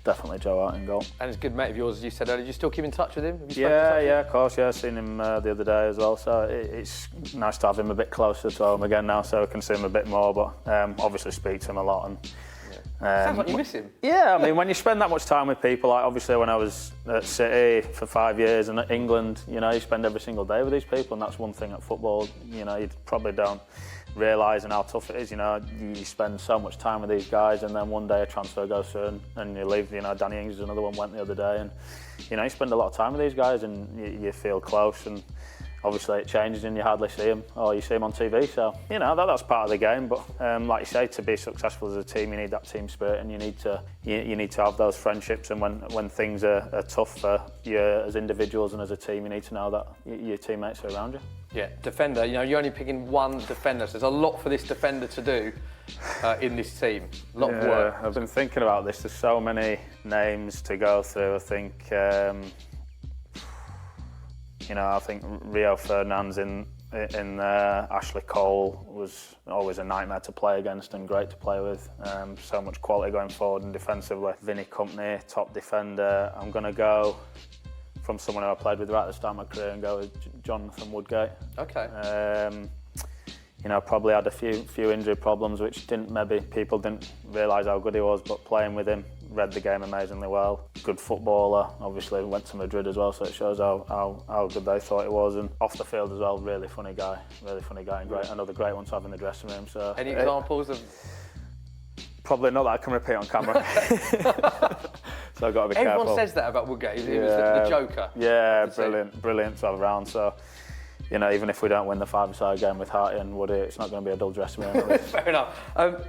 definitely Joe Hart in goal. And he's a good mate of yours, as you said earlier. Do you still keep in touch with him? Yeah, of course, yeah. I've seen him the other day as well, so it's nice to have him a bit closer to home again now, so I can see him a bit more, but obviously speak to him a lot. And sounds like you miss him. Yeah, I mean, when you spend that much time with people, like obviously when I was at City for 5 years and at England, you spend every single day with these people, and that's one thing at football, you probably don't realising how tough it is. You spend so much time with these guys, and then one day a transfer goes through and you leave. Danny Ings is another one, went the other day, and you spend a lot of time with these guys, and you feel close, and obviously it changes and you hardly see them, or you see them on TV, so that's part of the game. But like you say, to be successful as a team, you need that team spirit, and you need to have those friendships, and when things are tough for you as individuals and as a team, you need to know that your teammates are around you. Yeah, defender, you're only picking one defender, so there's a lot for this defender to do in this team. A lot of work. I've been thinking about this. There's so many names to go through. I think, I think Rio Ferdinand's in there. Ashley Cole was always a nightmare to play against and great to play with. So much quality going forward and defensively. Vinny Company, top defender. I'm going to go from someone who I played with right at the start of my career and go with Jonathan Woodgate. OK. you know, probably had a few injury problems, which people didn't realise how good he was. But playing with him, read the game amazingly well. Good footballer. Obviously went to Madrid as well, so it shows how good they thought he was. And off the field as well, really funny guy, and another great one to have in the dressing room. So any examples of? Probably not that I can repeat on camera. So I've got to be careful. Everyone says that about Woodgate. He was the joker. Yeah, brilliant to have around. So, you know, even if we don't win the five-a-side game with Harty and Woody, it's not going to be a dull dressing room. Fair enough.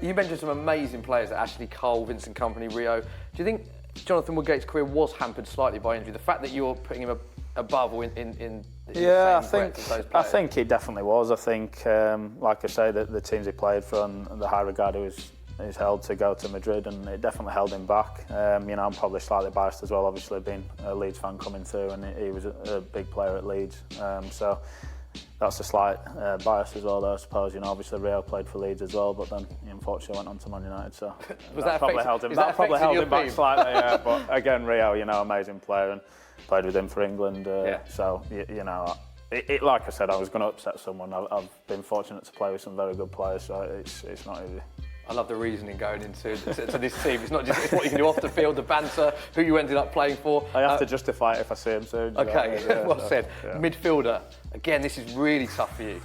You mentioned some amazing players, Ashley Cole, Vincent Kompany, Rio. Do you think Jonathan Woodgate's career was hampered slightly by injury? The fact that you're putting him above or in yeah, the same breadth as those I players? think he definitely was. I think, like I say, that the teams he played for and the high regard he was held to go to Madrid, and it definitely held him back. You know, I'm probably slightly biased as well, obviously being a Leeds fan coming through, and he was a big player at Leeds. So that's a slight bias as well, though, I suppose. You know, obviously Rio played for Leeds as well, but then he unfortunately went on to Man United. So that probably held him back slightly. Yeah, but again, Rio, you know, amazing player, and played with him for England. So you know. Like I said, I was going to upset someone. I've been fortunate to play with some very good players, so it's not easy. I love the reasoning going into to this team. It's not just what you can do off the field, the banter, who you ended up playing for. I have to justify it if I see him soon. Okay, well said. Yeah. Midfielder, again, this is really tough for you.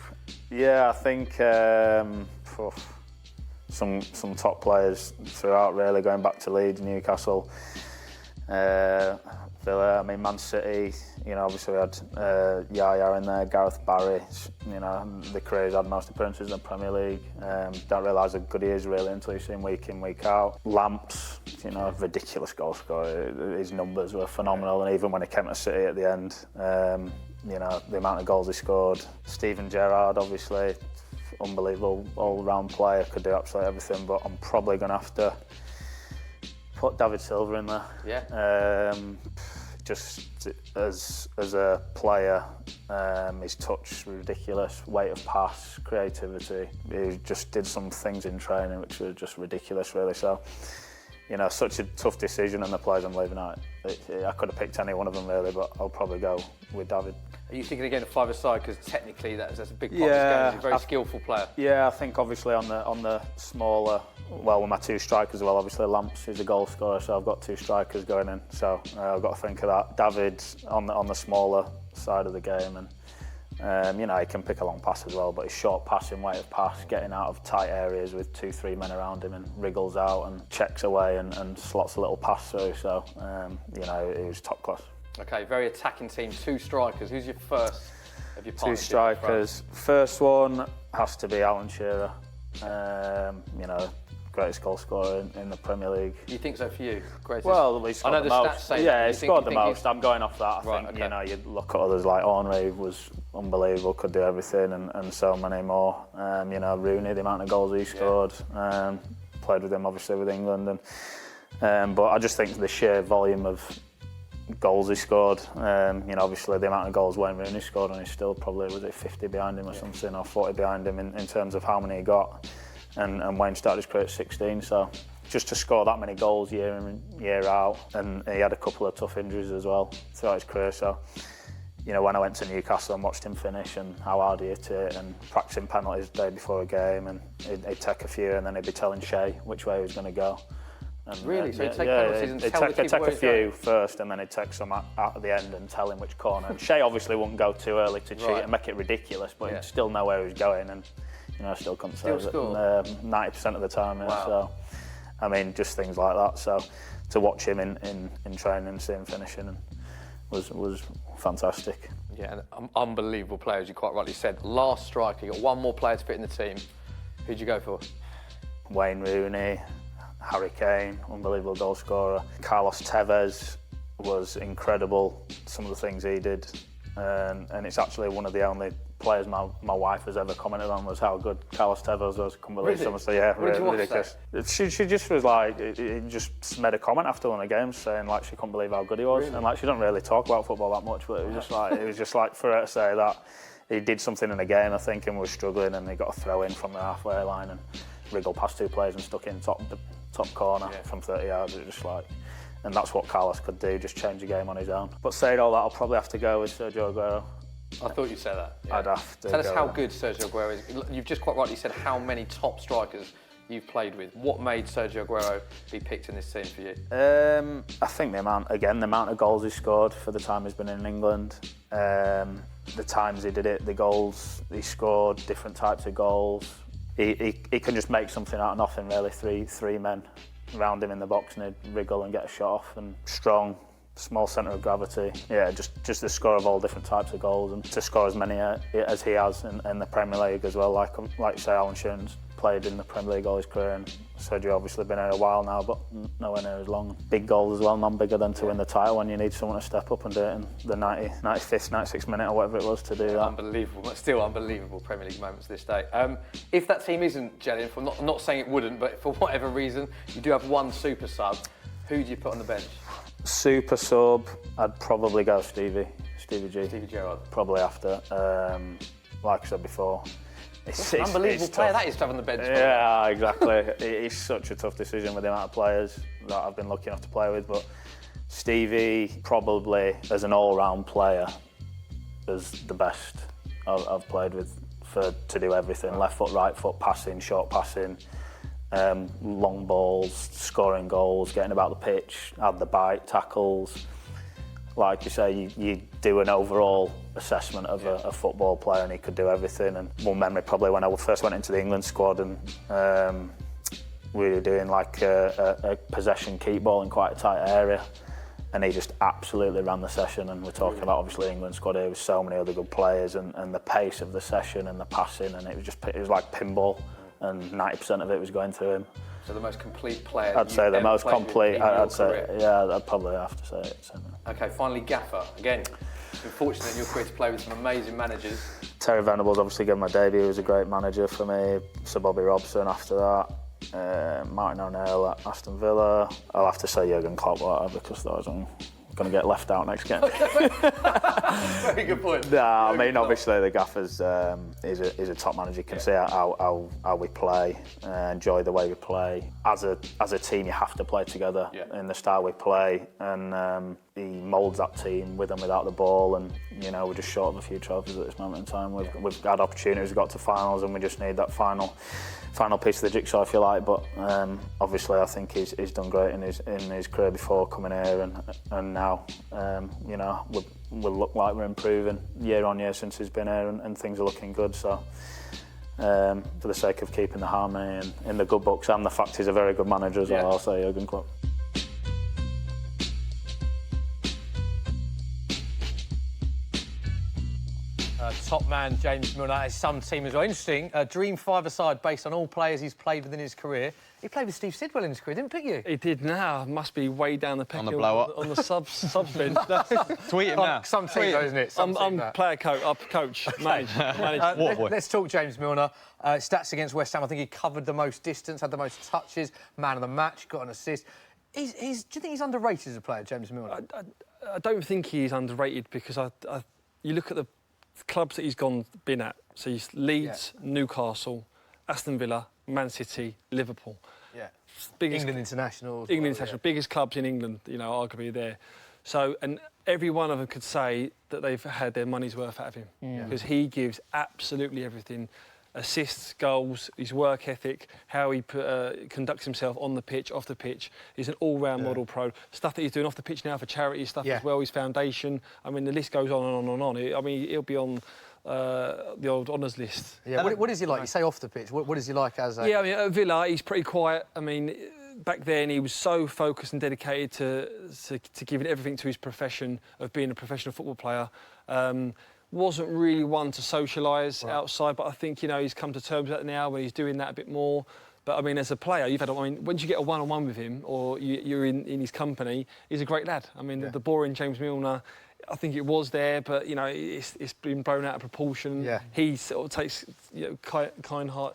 Yeah, I think some top players throughout, really, going back to Leeds, Newcastle, Villa, I mean, Man City, you know, obviously we had Yaya in there, Gareth Barry, you know, the career he's had most appearances in the Premier League. Don't realise how good he is, really, until you see him week in, week out. Lamps, you know, ridiculous goal scorer. His numbers were phenomenal, and even when he came to City at the end, you know, the amount of goals he scored. Steven Gerrard, obviously, unbelievable all-round player, could do absolutely everything, but I'm probably going to have to put David Silva in there. Yeah. Just as a player, his touch was ridiculous, weight of pass, creativity. He just did some things in training which were just ridiculous, really. So, you know, such a tough decision, and the players I'm leaving out. I could have picked any one of them, really, but I'll probably go with David. Are you thinking again of five-a-side, because technically that's a big part of this game? He's a very skillful player. Yeah, I think obviously on the smaller, well, with my two strikers as well, obviously Lamps is a goal scorer, so I've got two strikers going in, so I've got to think of that. David on the smaller side of the game, and you know, he can pick a long pass as well, but his short passing, weight of pass, getting out of tight areas with 2-3 men around him, and wriggles out and checks away and slots a little pass through, so you know, he was top class. Okay, very attacking team, two strikers. Who's your first of your partnership? Two strikers. First one has to be Alan Shearer. You know, greatest goal scorer in the Premier League. You think so for you? Greatest? Well, he scored the most. Stats say yeah, that. He scored the most. I'm going off that. I think, okay. you know, you look at others like Henry was unbelievable, could do everything, and so many more. You know, Rooney, the amount of goals he scored. Played with him, obviously, with England. But I just think the sheer volume of goals he scored, you know, obviously the amount of goals Wayne Rooney scored, and he's still probably, was it 50 behind him or something, or 40 behind him in terms of how many he got, and Wayne started his career at 16, so just to score that many goals year in, year out, and he had a couple of tough injuries as well throughout his career, so you know, when I went to Newcastle and watched him finish and how hard he hit it, and practicing penalties the day before a game, and he'd take a few and then he'd be telling Shea which way he was going to go. And, really? So he'd take penalties and tell the keeper take where a few first, and then he'd take some at the end and tell him which corner. And Shea obviously wouldn't go too early to cheat and make it ridiculous, but he'd still know where he was going, and you know, still couldn't save it. 90% of the time. Yeah, wow. So, I mean, just things like that. So, to watch him in training and see him finishing was fantastic. Yeah, and unbelievable player, as you quite rightly said. Last striker, you got one more player to fit in the team. Who'd you go for? Wayne Rooney. Harry Kane, unbelievable goal scorer. Carlos Tevez was incredible, some of the things he did. And it's actually one of the only players my wife has ever commented on, was how good Carlos Tevez was. Couldn't believe someone say, yeah, ridiculous. She just was like, he just made a comment after one of the games saying like she couldn't believe how good he was. Really? And like, she don't really talk about football that much, but it was just like for her to say that he did something in a game, I think, and was struggling, and he got a throw in from the halfway line and wriggled past two players and stuck in top corner from 30 yards. It was just like, and that's what Carlos could do, just change the game on his own. But saying all that, I'll probably have to go with Sergio Aguero. I thought you'd say that. Yeah. I'd have to Tell us go how there. good Sergio Aguero is. You've just quite rightly said how many top strikers you've played with. What made Sergio Aguero be picked in this team for you? I think the amount of goals he scored for the time he's been in England, the times he did it, the goals he scored, different types of goals. He can just make something out of nothing, really. Three men around him in the box and he'd wriggle and get a shot off. And strong, small centre of gravity. Yeah, just the score of all different types of goals, and to score as many as he has in the Premier League as well. Like you say, Alan Shearer's played in the Premier League all his career, and Sergio obviously been here a while now, but nowhere near as long. Big goals as well, none bigger than to win the title when you need someone to step up and do it in the 95th, 96th minute or whatever it was to do that. Unbelievable, but still unbelievable Premier League moments this day. If that team isn't gelling, I'm not saying it wouldn't, but for whatever reason, you do have one super sub. Who do you put on the bench? Super sub, I'd probably go Stevie G. Stevie Gerrard. Probably after. Like I said before, It's an unbelievable player tough. that is to have on the bench. Yeah, exactly. It's such a tough decision with the amount of players that I've been lucky enough to play with, but Stevie probably as an all-round player is the best I've played with to do everything. Left foot, right foot, passing, short passing, long balls, scoring goals, getting about the pitch, had the bite, tackles. Like you say, you do an overall assessment of a football player, and he could do everything. And one memory probably when I first went into the England squad, and we were doing like a possession keep ball in quite a tight area, and he just absolutely ran the session. And we're talking about obviously England squad here with so many other good players, and the pace of the session and the passing, and it was like pinball, and 90% of it was going through him. So the most complete player. I'd say the most complete. I'd say, career. yeah, I'd probably have to say it. So. Okay, finally Gaffer. Again, you've been fortunate in your career to play with some amazing managers. Terry Venables obviously gave my debut. He was a great manager for me. Sir Bobby Robson after that. Martin O'Neill at Aston Villa. I'll have to say Jurgen Klopp because those I'm going to get left out next game. Very good point. Nah, I mean obviously the Gaffer's is a top manager. You can see how we play, enjoy the way we play. As a team, you have to play together in the style we play, and he moulds that team with and without the ball. And you know we're just short of a few trophies at this moment in time. We've had opportunities, we've got to finals, and we just need that final piece of the jigsaw, if you like. But obviously, I think he's done great in his career before coming here, and now you know we'll look like we're improving year on year since he's been here, and things are looking good. So for the sake of keeping the harmony and in the good books, and the fact he's a very good manager as well, I'll say Jurgen Klopp. Top man James Milner has some team as well. Interesting, dream five-a-side based on all players he's played within his career. He played with Steve Sidwell in his career, didn't pick you? He did now. Must be way down the pecking On the blow-up. on the subs bench. Tweet him now. Some team, though, isn't it? I'm player coach, manager. Let's talk James Milner. Stats against West Ham, I think he covered the most distance, had the most touches, man of the match, got an assist. Do you think he's underrated as a player, James Milner? I don't think he's underrated because you look at the clubs that he's been at. So he's Leeds, Newcastle, Aston Villa, Man City, Liverpool. Yeah. England internationals. Biggest clubs in England, you know, arguably there. So, and every one of them could say that they've had their money's worth out of him because he gives absolutely everything. Assists, goals, his work ethic, how he conducts himself on the pitch, off the pitch. He's an all-round model pro. Stuff that he's doing off the pitch now for charity stuff as well, his foundation. I mean, the list goes on and on and on. I mean, he'll be on the old honours list. Yeah. What is he like? You say off the pitch. What is he like as a... Yeah, I mean, at Villa, he's pretty quiet. I mean, back then he was so focused and dedicated to giving everything to his profession of being a professional football player. Wasn't really one to socialise outside, but I think, you know, he's come to terms with that now when he's doing that a bit more. But, I mean, as a player, once you get a one-on-one with him or you're in his company, he's a great lad. I mean, the boring James Milner, I think it was there, but, you know, it's been blown out of proportion. Yeah. He sort of takes kind heart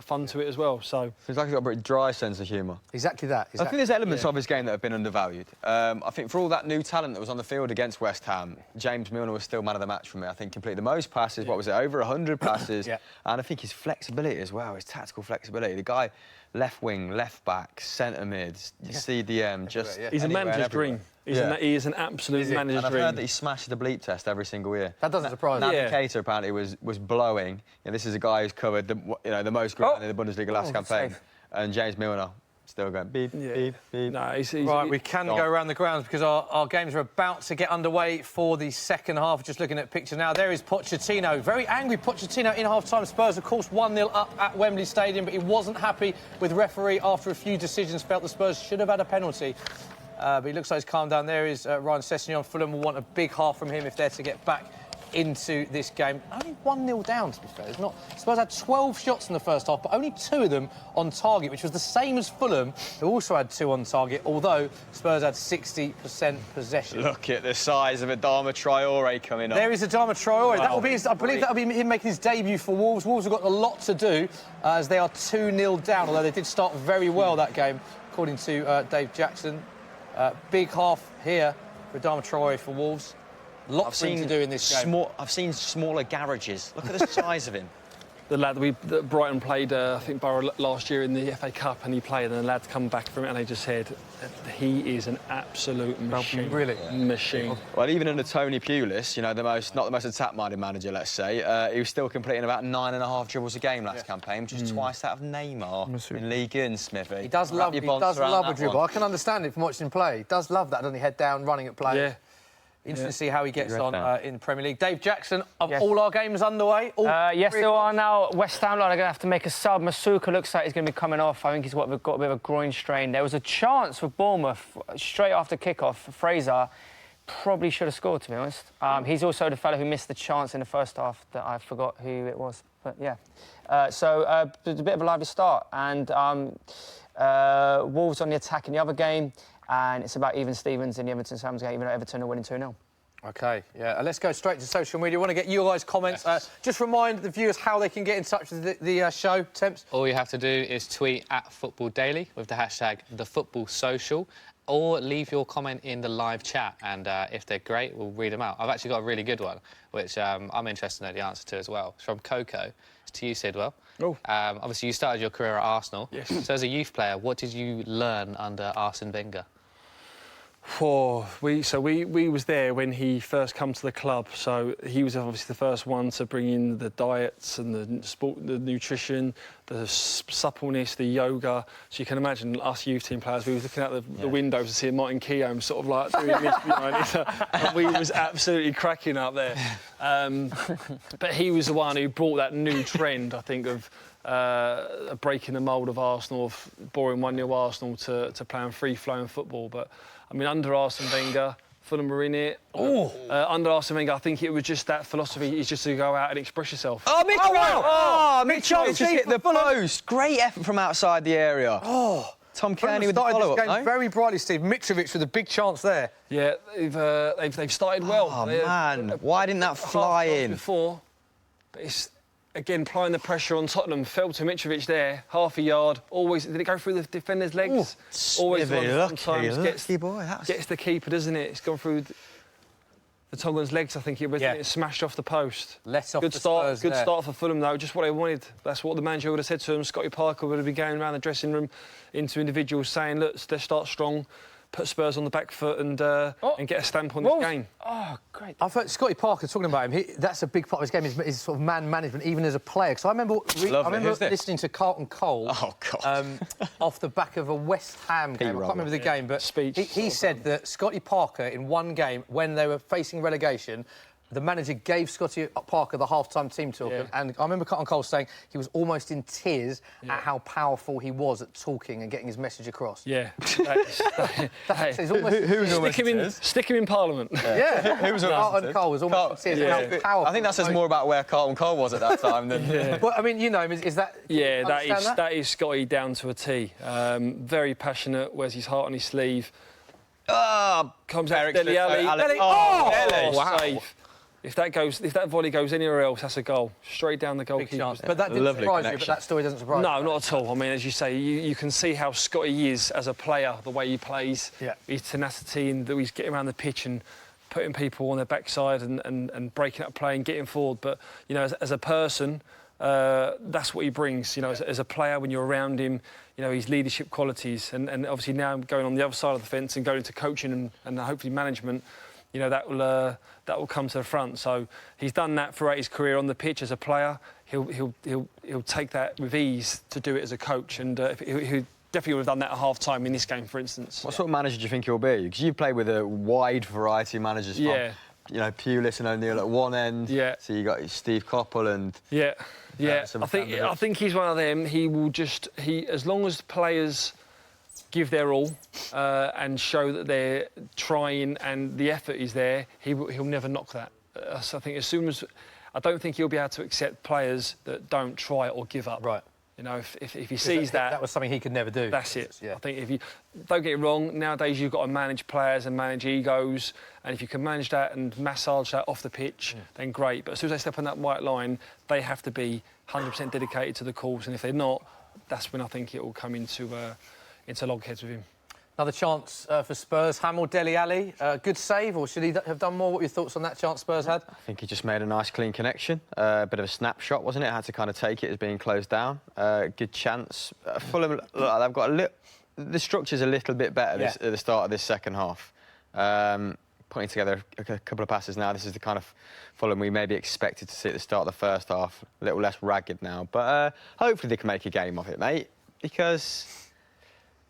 fun to it as well. So He's like he's got a very dry sense of humour. Exactly that. I think there's elements of his game that have been undervalued. I think for all that new talent that was on the field against West Ham, James Milner was still man of the match for me. I think completed the most passes, what was it, over 100 passes. And I think his flexibility as well, his tactical flexibility. The guy left wing, left back, centre mid, CDM, just He's a manager's dream. He is an absolute manager's and I've dream. heard that he smashes the bleep test every single year. That doesn't surprise me. Navigator apparently was blowing. This is a guy who's covered the most ground in the Bundesliga last campaign. Safe. And James Milner still going beep, beep, beep. No, Right, we can go around the grounds because our games are about to get underway for the second half. Just looking at picture now, there is Pochettino. Very angry Pochettino in half-time. Spurs, of course, 1-0 up at Wembley Stadium, but he wasn't happy with referee after a few decisions. Felt the Spurs should have had a penalty. But he looks like he's calmed down. There is Ryan Sessegnon. Fulham will want a big half from him if they're to get back into this game. Only 1-0 down, to be fair. It's not. Spurs had 12 shots in the first half, but only 2 of them on target, which was the same as Fulham, who also had 2 on target, although Spurs had 60% possession. Look at the size of Adama Traore coming up. There is Adama Traore. Wow. That will be I believe that will be him making his debut for Wolves. Wolves have got a lot to do as they are 2-0 down, although they did start very well that game, according to Dave Jackson. Big half here for Adama Traore for Wolves. Lots to do in this game. I've seen smaller garages. Look at the size of him. The lad that Brighton played, I think, Borough last year in the FA Cup, and he played, and the lad come back from it, and they just said he is an absolute machine. Really? Machine. Well, even under Tony Pulis, not the most attack-minded manager, let's say, he was still completing about 9.5 dribbles a game last campaign, which is twice that of Neymar in League 1, Smithy. He does love a dribble. I can understand it from watching him play. He does love that, doesn't he? Head down, running at play. Yeah. Interesting to see how he gets on in the Premier League. Dave Jackson, all our games underway? Yes, they are now. West Ham are going to have to make a sub. Masuka looks like he's going to be coming off. I think he's got a bit of a groin strain. There was a chance for Bournemouth straight after kickoff. Fraser probably should have scored, to be honest. He's also the fellow who missed the chance in the first half that I forgot who it was. But, yeah. So a bit of a lively start. And Wolves on the attack in the other game. And it's about even Stevens in the Everton-Southampton game, even though Everton are winning 2-0. OK, yeah. Let's go straight to social media. I want to get you guys' comments. Yes. Just remind the viewers how they can get in touch with the show, Temps. All you have to do is tweet at Football Daily with the hashtag #TheFootballSocial, or leave your comment in the live chat, and if they're great, we'll read them out. I've actually got a really good one, which I'm interested to know the answer to as well. It's from Coco. It's to you, Sidwell. Oh. Obviously, you started your career at Arsenal. Yes. So as a youth player, what did you learn under Arsene Wenger? We was there when he first come to the club, so he was obviously the first one to bring in the diets and the nutrition, the suppleness, the yoga. So you can imagine us youth team players, we was looking out the windows to see Martin Keown sort of like doing this behind it, and we was absolutely cracking up there. But he was the one who brought that new trend, I think, of breaking the mould of Arsenal, of boring 1-0 Arsenal to playing free-flowing football. But I mean, under Arsene Wenger, Fulham were in it. Under Arsene Wenger, I think it was just that philosophy is just to go out and express yourself. Oh, Mitchell! Mitchell just hit the post. Great effort from outside the area. Tom Kearney with the follow-up, this game very brightly, Steve. Mitrovic with a big chance there. Yeah, they've started well. Oh, man. Why didn't that fly in? Before, but it's... Again, applying the pressure on Tottenham, fell to Mitrovic there, half a yard. Always, did it go through the defender's legs? Always lucky boy. Gets the keeper, doesn't it? It's gone through the Tottenham's legs, I think it was. Yeah. It smashed off the post. Good start for Fulham, though. Just what they wanted. That's what the manager would have said to them. Scotty Parker would have been going around the dressing room into individuals saying, look, let's start strong, put Spurs on the back foot and get a stamp on this game. Oh, great. I've heard Scotty Parker talking about him. That's a big part of his game, is sort of man management, even as a player. Because I remember listening to Carlton Cole off the back of a West Ham game. I can't remember the game, but he said that Scotty Parker, in one game, when they were facing relegation, the manager gave Scotty Parker the half-time team talk, and I remember Carlton Cole saying he was almost in tears at how powerful he was at talking and getting his message across. Yeah. Stick him in Parliament. Yeah. Who was Carlton Cole was almost in tears. How powerful. I think that says more about where Carlton Cole was at that time than... Well, I mean, you know him, is that... Yeah, that is Scotty down to a T. Very passionate, wears his heart on his sleeve. Comes out Dele Alli. Wow. Safe. If that volley goes anywhere else, that's a goal. Straight down the goalkeeper. But that didn't surprise you, but that story doesn't surprise you. No, not at all. I mean, as you say, you can see how Scotty is as a player, the way he plays, his tenacity, and that he's getting around the pitch and putting people on their backside and breaking up play and getting forward. But, you know, as a person, that's what he brings, you know, as a player when you're around him, you know, his leadership qualities. And obviously now going on the other side of the fence and going into coaching and hopefully management, you know, that will come to the front. So he's done that throughout his career on the pitch as a player. He'll take that with ease to do it as a coach, and he'll definitely would have done that at half-time in this game, for instance. What sort of manager do you think he'll be? Because you've played with a wide variety of managers. Yeah. From, you know, Pulis and O'Neill at one end. Yeah. So you got Steve Coppell and. Yeah. I think he's one of them. He will just as long as players give their all and show that they're trying and the effort is there, he'll never knock that. So I think as soon as I don't think he'll be able to accept players that don't try or give up. Right. You know, if he sees that was something he could never do. That's it. Yeah. I think if you don't get it wrong, nowadays you've got to manage players and manage egos, and if you can manage that and massage that off the pitch, then great. But as soon as they step on that white line, they have to be 100% dedicated to the cause, and if they're not, that's when I think it will come into loggerheads with him. Another chance for Spurs. Hamill, Dele Alli, good save, or should he have done more? What were your thoughts on that chance Spurs had? I think he just made a nice, clean connection. A bit of a snapshot, wasn't it? Had to kind of take it as being closed down. Good chance. Fulham, look, they've got the structure's a little bit better at the start of this second half. Putting together a couple of passes now. This is the kind of Fulham we maybe expected to see at the start of the first half. A little less ragged now, but hopefully they can make a game of it, mate. Because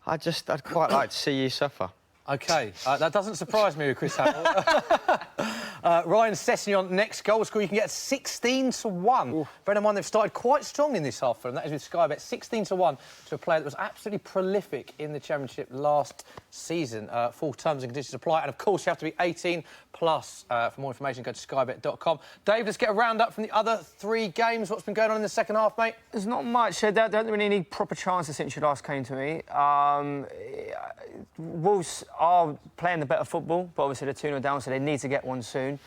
I'd quite like to see you suffer. OK, that doesn't surprise me with Chris Hamill. Ryan Sessegnon, next goal scorer, you can get 16-1. Bear in mind, they've started quite strong in this half for them. That is with Sky Bet, 16-1 to a player that was absolutely prolific in the Championship last season. Full terms and conditions apply. And, of course, you have to be 18+. For more information, go to skybet.com. Dave, let's get a round-up from the other 3 games. What's been going on in the second half, mate? There's not much. They don't really need proper chances since you last came to me. Wolves are playing the better football, but obviously they're 2-0 down, so they need to get one soon.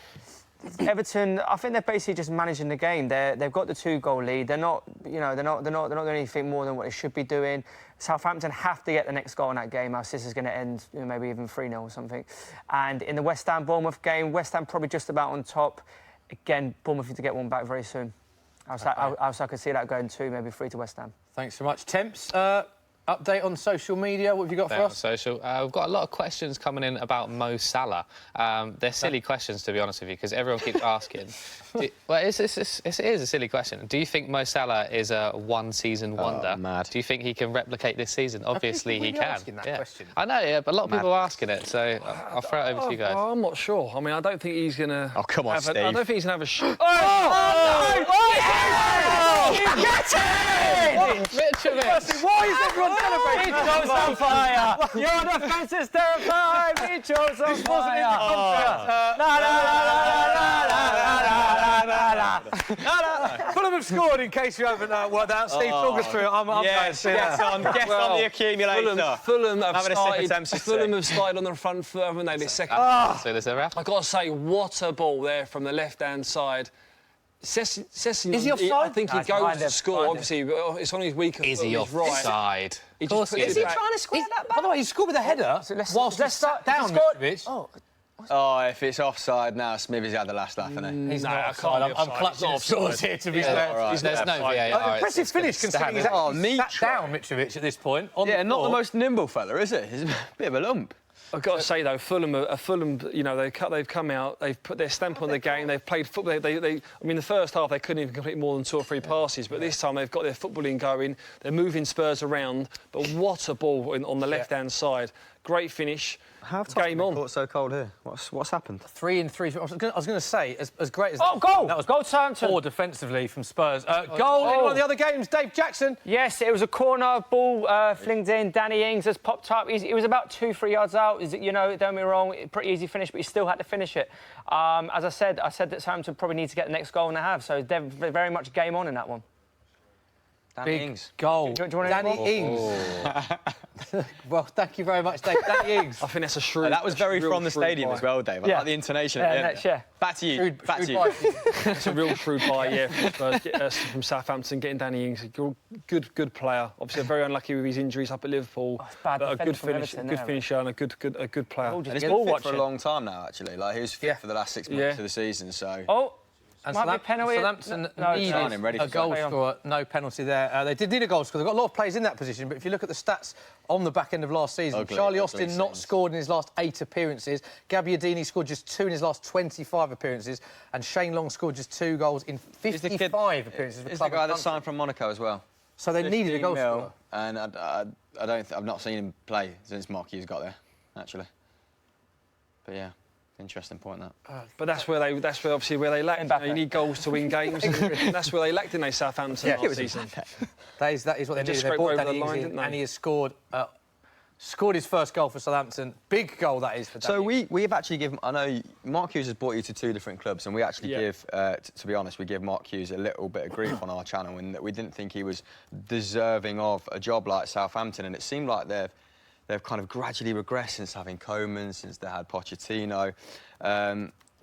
Everton, I think they're basically just managing the game. They've got the 2-goal lead. They're not doing anything more than what they should be doing. Southampton have to get the next goal in that game. Our this is going to end, maybe even 3-0 or something. And in the West Ham Bournemouth game, West Ham probably just about on top. Again, Bournemouth need to get one back very soon. I could see that going 2, maybe 3 to West Ham. Thanks so much, Temps. Update on social media. What have you got for us? Social. We've got a lot of questions coming in about Mo Salah. They're silly questions, to be honest with you, because everyone keeps asking. It is a silly question. Do you think Mo Salah is a one-season wonder? Mad. Do you think he can replicate this season? Obviously, he can. Asking that question? I know, yeah, but a lot of people are asking it, so I'll throw it over to you guys. I'm not sure. I mean, I don't think he's going to... Oh, come on, Steve. I don't think he's going to have a shot. Get it! Mitrovic! Why is everyone celebrating? Mitchell's on fire! Your defence is terrifying! Mitchell's on fire! Fulham have scored, in case you haven't worked out. Steve, talk us through it. I'm going to see Get on the accumulator. Fulham have started on the front foot, haven't they, this second? So there's a wrap. I've got to say, what a ball there from the left-hand side. Sessegnon, is he offside? I think he goes to score, obviously. It's on his weaker Is foot, he his right. offside? Is he trying to square that back? By the way, he scored with a header whilst he sat down, Mitrovic. Oh, if it's offside now, Smithy's had the last laugh, hasn't he? He's not offside. I'm clutching at straws here, to be fair. There's no VAR. Impressive finish, considering he's actually sat down, Mitrovic, at this point. Yeah, not the most nimble fella, is he? He's a bit of a lump. I've got to say though, Fulham, you know, they've come out, they've put their stamp on the game, they've played football. I mean, the first half they couldn't even complete more than 2 or 3 passes, but this time they've got their footballing going. They're moving Spurs around, but what a ball on the left-hand side! Great finish. How have game on? Caught so cold here? What's happened? 3 in 3. I was going to say, as great as goal! That was goal Southampton. 4 defensively from Spurs. Goal in one of the other games. Dave Jackson. Yes, it was a corner ball flinged in. Danny Ings has popped up. It was about 2-3 yards out. You know, don't get me wrong, pretty easy finish, but he still had to finish it. As I said that Southampton probably need to get the next goal, and they have. So they're very much game on in that one. Danny Ings. Goal. Do you want Danny Ings. Well, thank you very much, Dave. Danny Ings. I think that's a shrewd. That was very from the stadium as well, Dave. I like the intonation at the end. Back to you. Back to you. It's a real shrewd buy, from Southampton, getting Danny Ings. Good player. Obviously, very unlucky with his injuries up at Liverpool. But a good finisher and a good player. And he's been fit for a long time now, actually. Like, he was fit for the last 6 months of the season, so... And Might be a penalty. Southampton No, needed a goal scorer, no penalty there. They did need a goal scorer. They've got a lot of players in that position, but if you look at the stats on the back end of last season, Charlie Austin not scored in his last 8 appearances. Gabbiadini scored just 2 in his last 25 appearances, and Shane Long scored just 2 goals in 55 appearances. Is the guy that signed from Monaco as well? So they needed a goal scorer. And I've not seen him play since Mark Hughes got there, actually. But yeah. Interesting point, that. But that's where obviously where they lacked. You need goals to win games. And that's where they lacked in Southampton last season. That is what they needed. They brought Danny Ings in, and he has scored his first goal for Southampton. Big goal that is for Danny. So we have actually given. I know Mark Hughes has brought you to 2 different clubs, and we actually give. To be honest, we give Mark Hughes a little bit of grief on our channel in that we didn't think he was deserving of a job like Southampton, and it seemed like they've kind of gradually regressed since having Koeman, since they had Pochettino.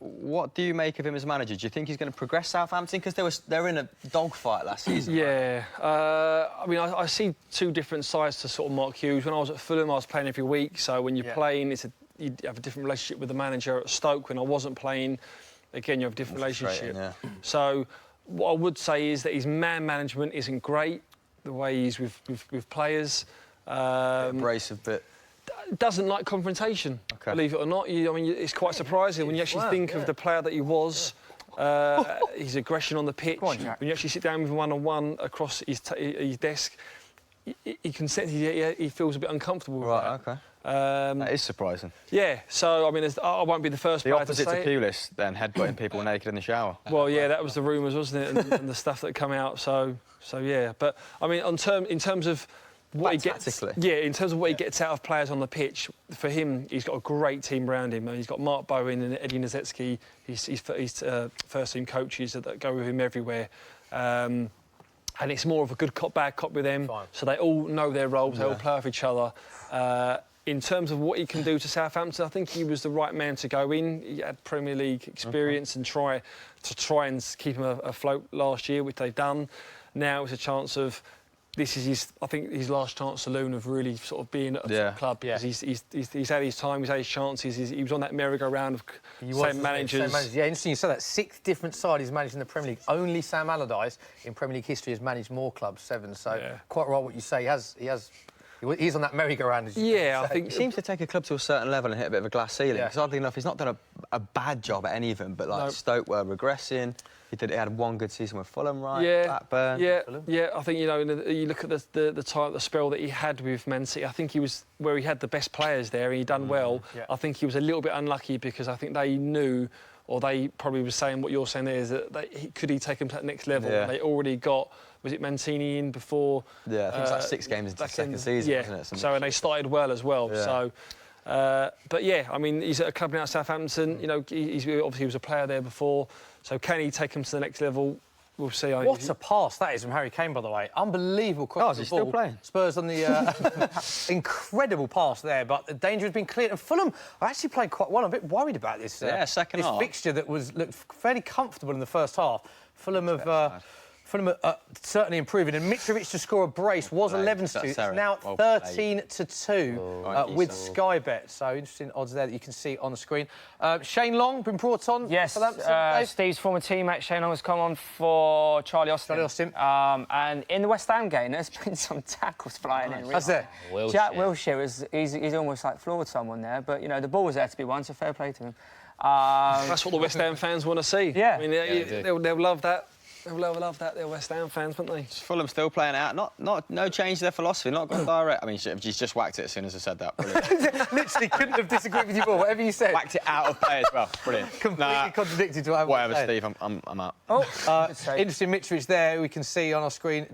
What do you make of him as manager? Do you think he's going to progress Southampton? Because they were in a dogfight last season. Yeah. Right? I mean, I see 2 different sides to sort of Mark Hughes. When I was at Fulham, I was playing every week. So when you're playing, you have a different relationship with the manager. At Stoke, when I wasn't playing, again, you have a different relationship. Yeah. So what I would say is that his man management isn't great, the way he's with players. Abrasive bit. Doesn't like confrontation, believe it or not. I mean, it's quite surprising when you actually think of the player that he was, his aggression on the pitch. When you actually sit down with him one-on-one across his desk, he can sense he feels a bit uncomfortable with that. Okay. That is surprising. Yeah, so, I mean, I won't be the first player to say the opposite to Pulis, then, headbutting people naked in the shower. Well, yeah, that was the rumours, wasn't it, and the stuff that come out, so yeah. But, I mean, in terms of what he gets, in terms of what he gets out of players on the pitch, for him, he's got a great team around him. He's got Mark Bowen and Eddie Niedzecki, his first-team coaches that go with him everywhere. And it's more of a good cop, bad cop with them. So they all know their roles, they all play off each other. In terms of what he can do to Southampton, I think he was the right man to go in. He had Premier League experience and try and keep him afloat last year, which they've done. Now it's a chance of... This is his last chance saloon of really sort of being at a club. Because he's had his time, he's had his chances. He was on that merry-go-round of same managers. Yeah, interesting you said that. 6th different side he's managed in the Premier League. Only Sam Allardyce in Premier League history has managed more clubs, 7. So quite right what you say. He's on that merry-go-round. I think he seems to take a club to a certain level and hit a bit of a glass ceiling. Because oddly enough, he's not done a bad job at any of them. But like Stoke were regressing. He had 1 good season with Fulham, right? Blackburn. Yeah. I think you look at the spell that he had with Man City. I think he was where he had the best players there, and he done well. I think he was a little bit unlucky because I think they knew, or they probably were saying what you're saying there is that could he take him to that next level? They already got. Was it Mancini in before? Yeah, I think it's like 6 games into the second season, wasn't it? And they started well as well. So. But yeah, I mean, he's at a club now at Southampton. You know, he was a player there before. So can he take him to the next level? We'll see. What a pass that is from Harry Kane, by the way. Unbelievable cross. Oh, is he still playing? Spurs on the incredible pass there, but the danger has been cleared. And Fulham are actually playing quite well. I'm a bit worried about this. Second half. This fixture that looked fairly comfortable in the first half. Fulham have. Fulham are certainly improving, and Mitrovic to score a brace was 11-2. It's now 13-2 with Sky Bet. So interesting odds there that you can see on the screen. Shane Long been brought on. Yes, Steve's former teammate Shane Long has come on for Charlie Austin. And in the West Ham game, there's been some tackles flying in. That's it. Jack Wilshere he's almost like floored someone there, but you know the ball was there to be won, so fair play to him. That's what the West Ham fans want to see. Yeah, I mean they'll love that. They'll love that. They're West Ham fans, won't they? Fulham still playing out. No change to their philosophy. Not gone direct. I mean, she's just whacked it as soon as I said that. Brilliant. Literally couldn't have disagreed with you more. Whatever you said. Whacked it out of play as well. Brilliant. Completely contradicted to what I said. Steve. I'm out. Interesting Mitrovic there. We can see on our screen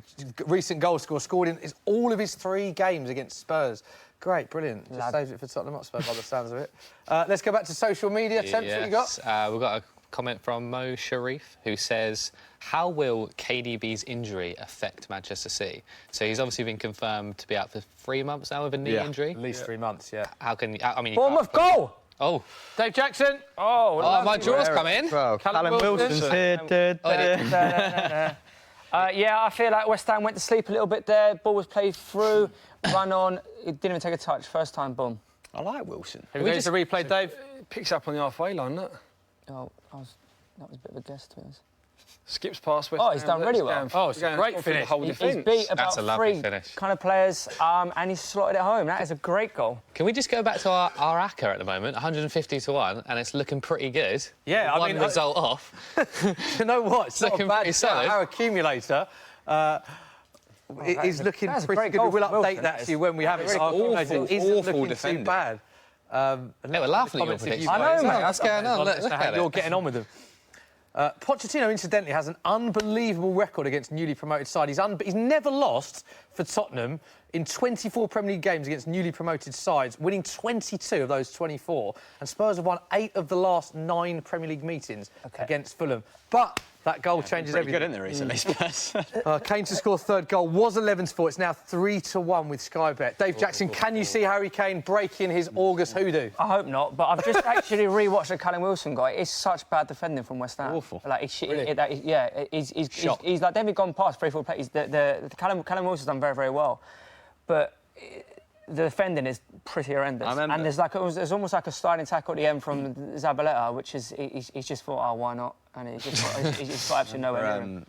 recent goal scored in all of his 3 games against Spurs. Great, brilliant. Just saves it for Tottenham Hotspur by the sounds of it. Let's go back to social media. Temps, what you got? We've got a comment from Mo Sharif who says, how will KDB's injury affect Manchester City? So he's obviously been confirmed to be out for 3 months now with a knee injury. At least 3 months, How can I mean, Bournemouth goal! Oh. Dave Jackson. My draw's come in. Callum Wilson's here. I feel like West Ham went to sleep a little bit there. Ball was played through, run on. It didn't even take a touch. First time, boom. I like Wilson. Have we just replay, Dave? Picks up on the halfway line, look. Oh, that was a bit of a guess to us. skips past West Ham. Oh, he's done really well. Oh, it's a great finish. He's beat about a lovely 3 finish. kind of players, and he's slotted it home. That is a great goal. Can we just go back to our ACCA at the moment? 150 to 1, and it's looking pretty good. Yeah, One result off. You know what? It's not a looking bad pretty stat. solid. Our accumulator is looking that's a pretty great good. goal We'll for update Wilson, that that to you is. when we have it. Really Our awful, accumulator isn't awful looking defending. too bad. They were laughing at your Comments if prediction. you I know, guys- mate. What's going on? Let us know Look how at you're it. getting on with them. Pochettino, incidentally, has an unbelievable record against newly promoted side. He's never lost for Tottenham in 24 Premier League games against newly promoted sides, winning 22 of those 24. And Spurs have won 8 of the last 9 Premier League meetings against Fulham. But that goal changes everything. Good, isn't there, recently, Spurs? Kane to score third goal was 11-4. It's now 3-1 with Sky Bet. Dave Jackson, can you see Harry Kane breaking his August hoodoo? I hope not, but I've just actually rewatched the Callum Wilson guy. It's such bad defending from West Ham. Awful. Like, he's like, they've gone past 3-4 plays. The Callum Wilson's done very, very well, but the defending is pretty horrendous. And there's almost like a sliding tackle at the end from Zabaleta, which is he's just thought, oh, why not? And he's got absolutely nowhere near him.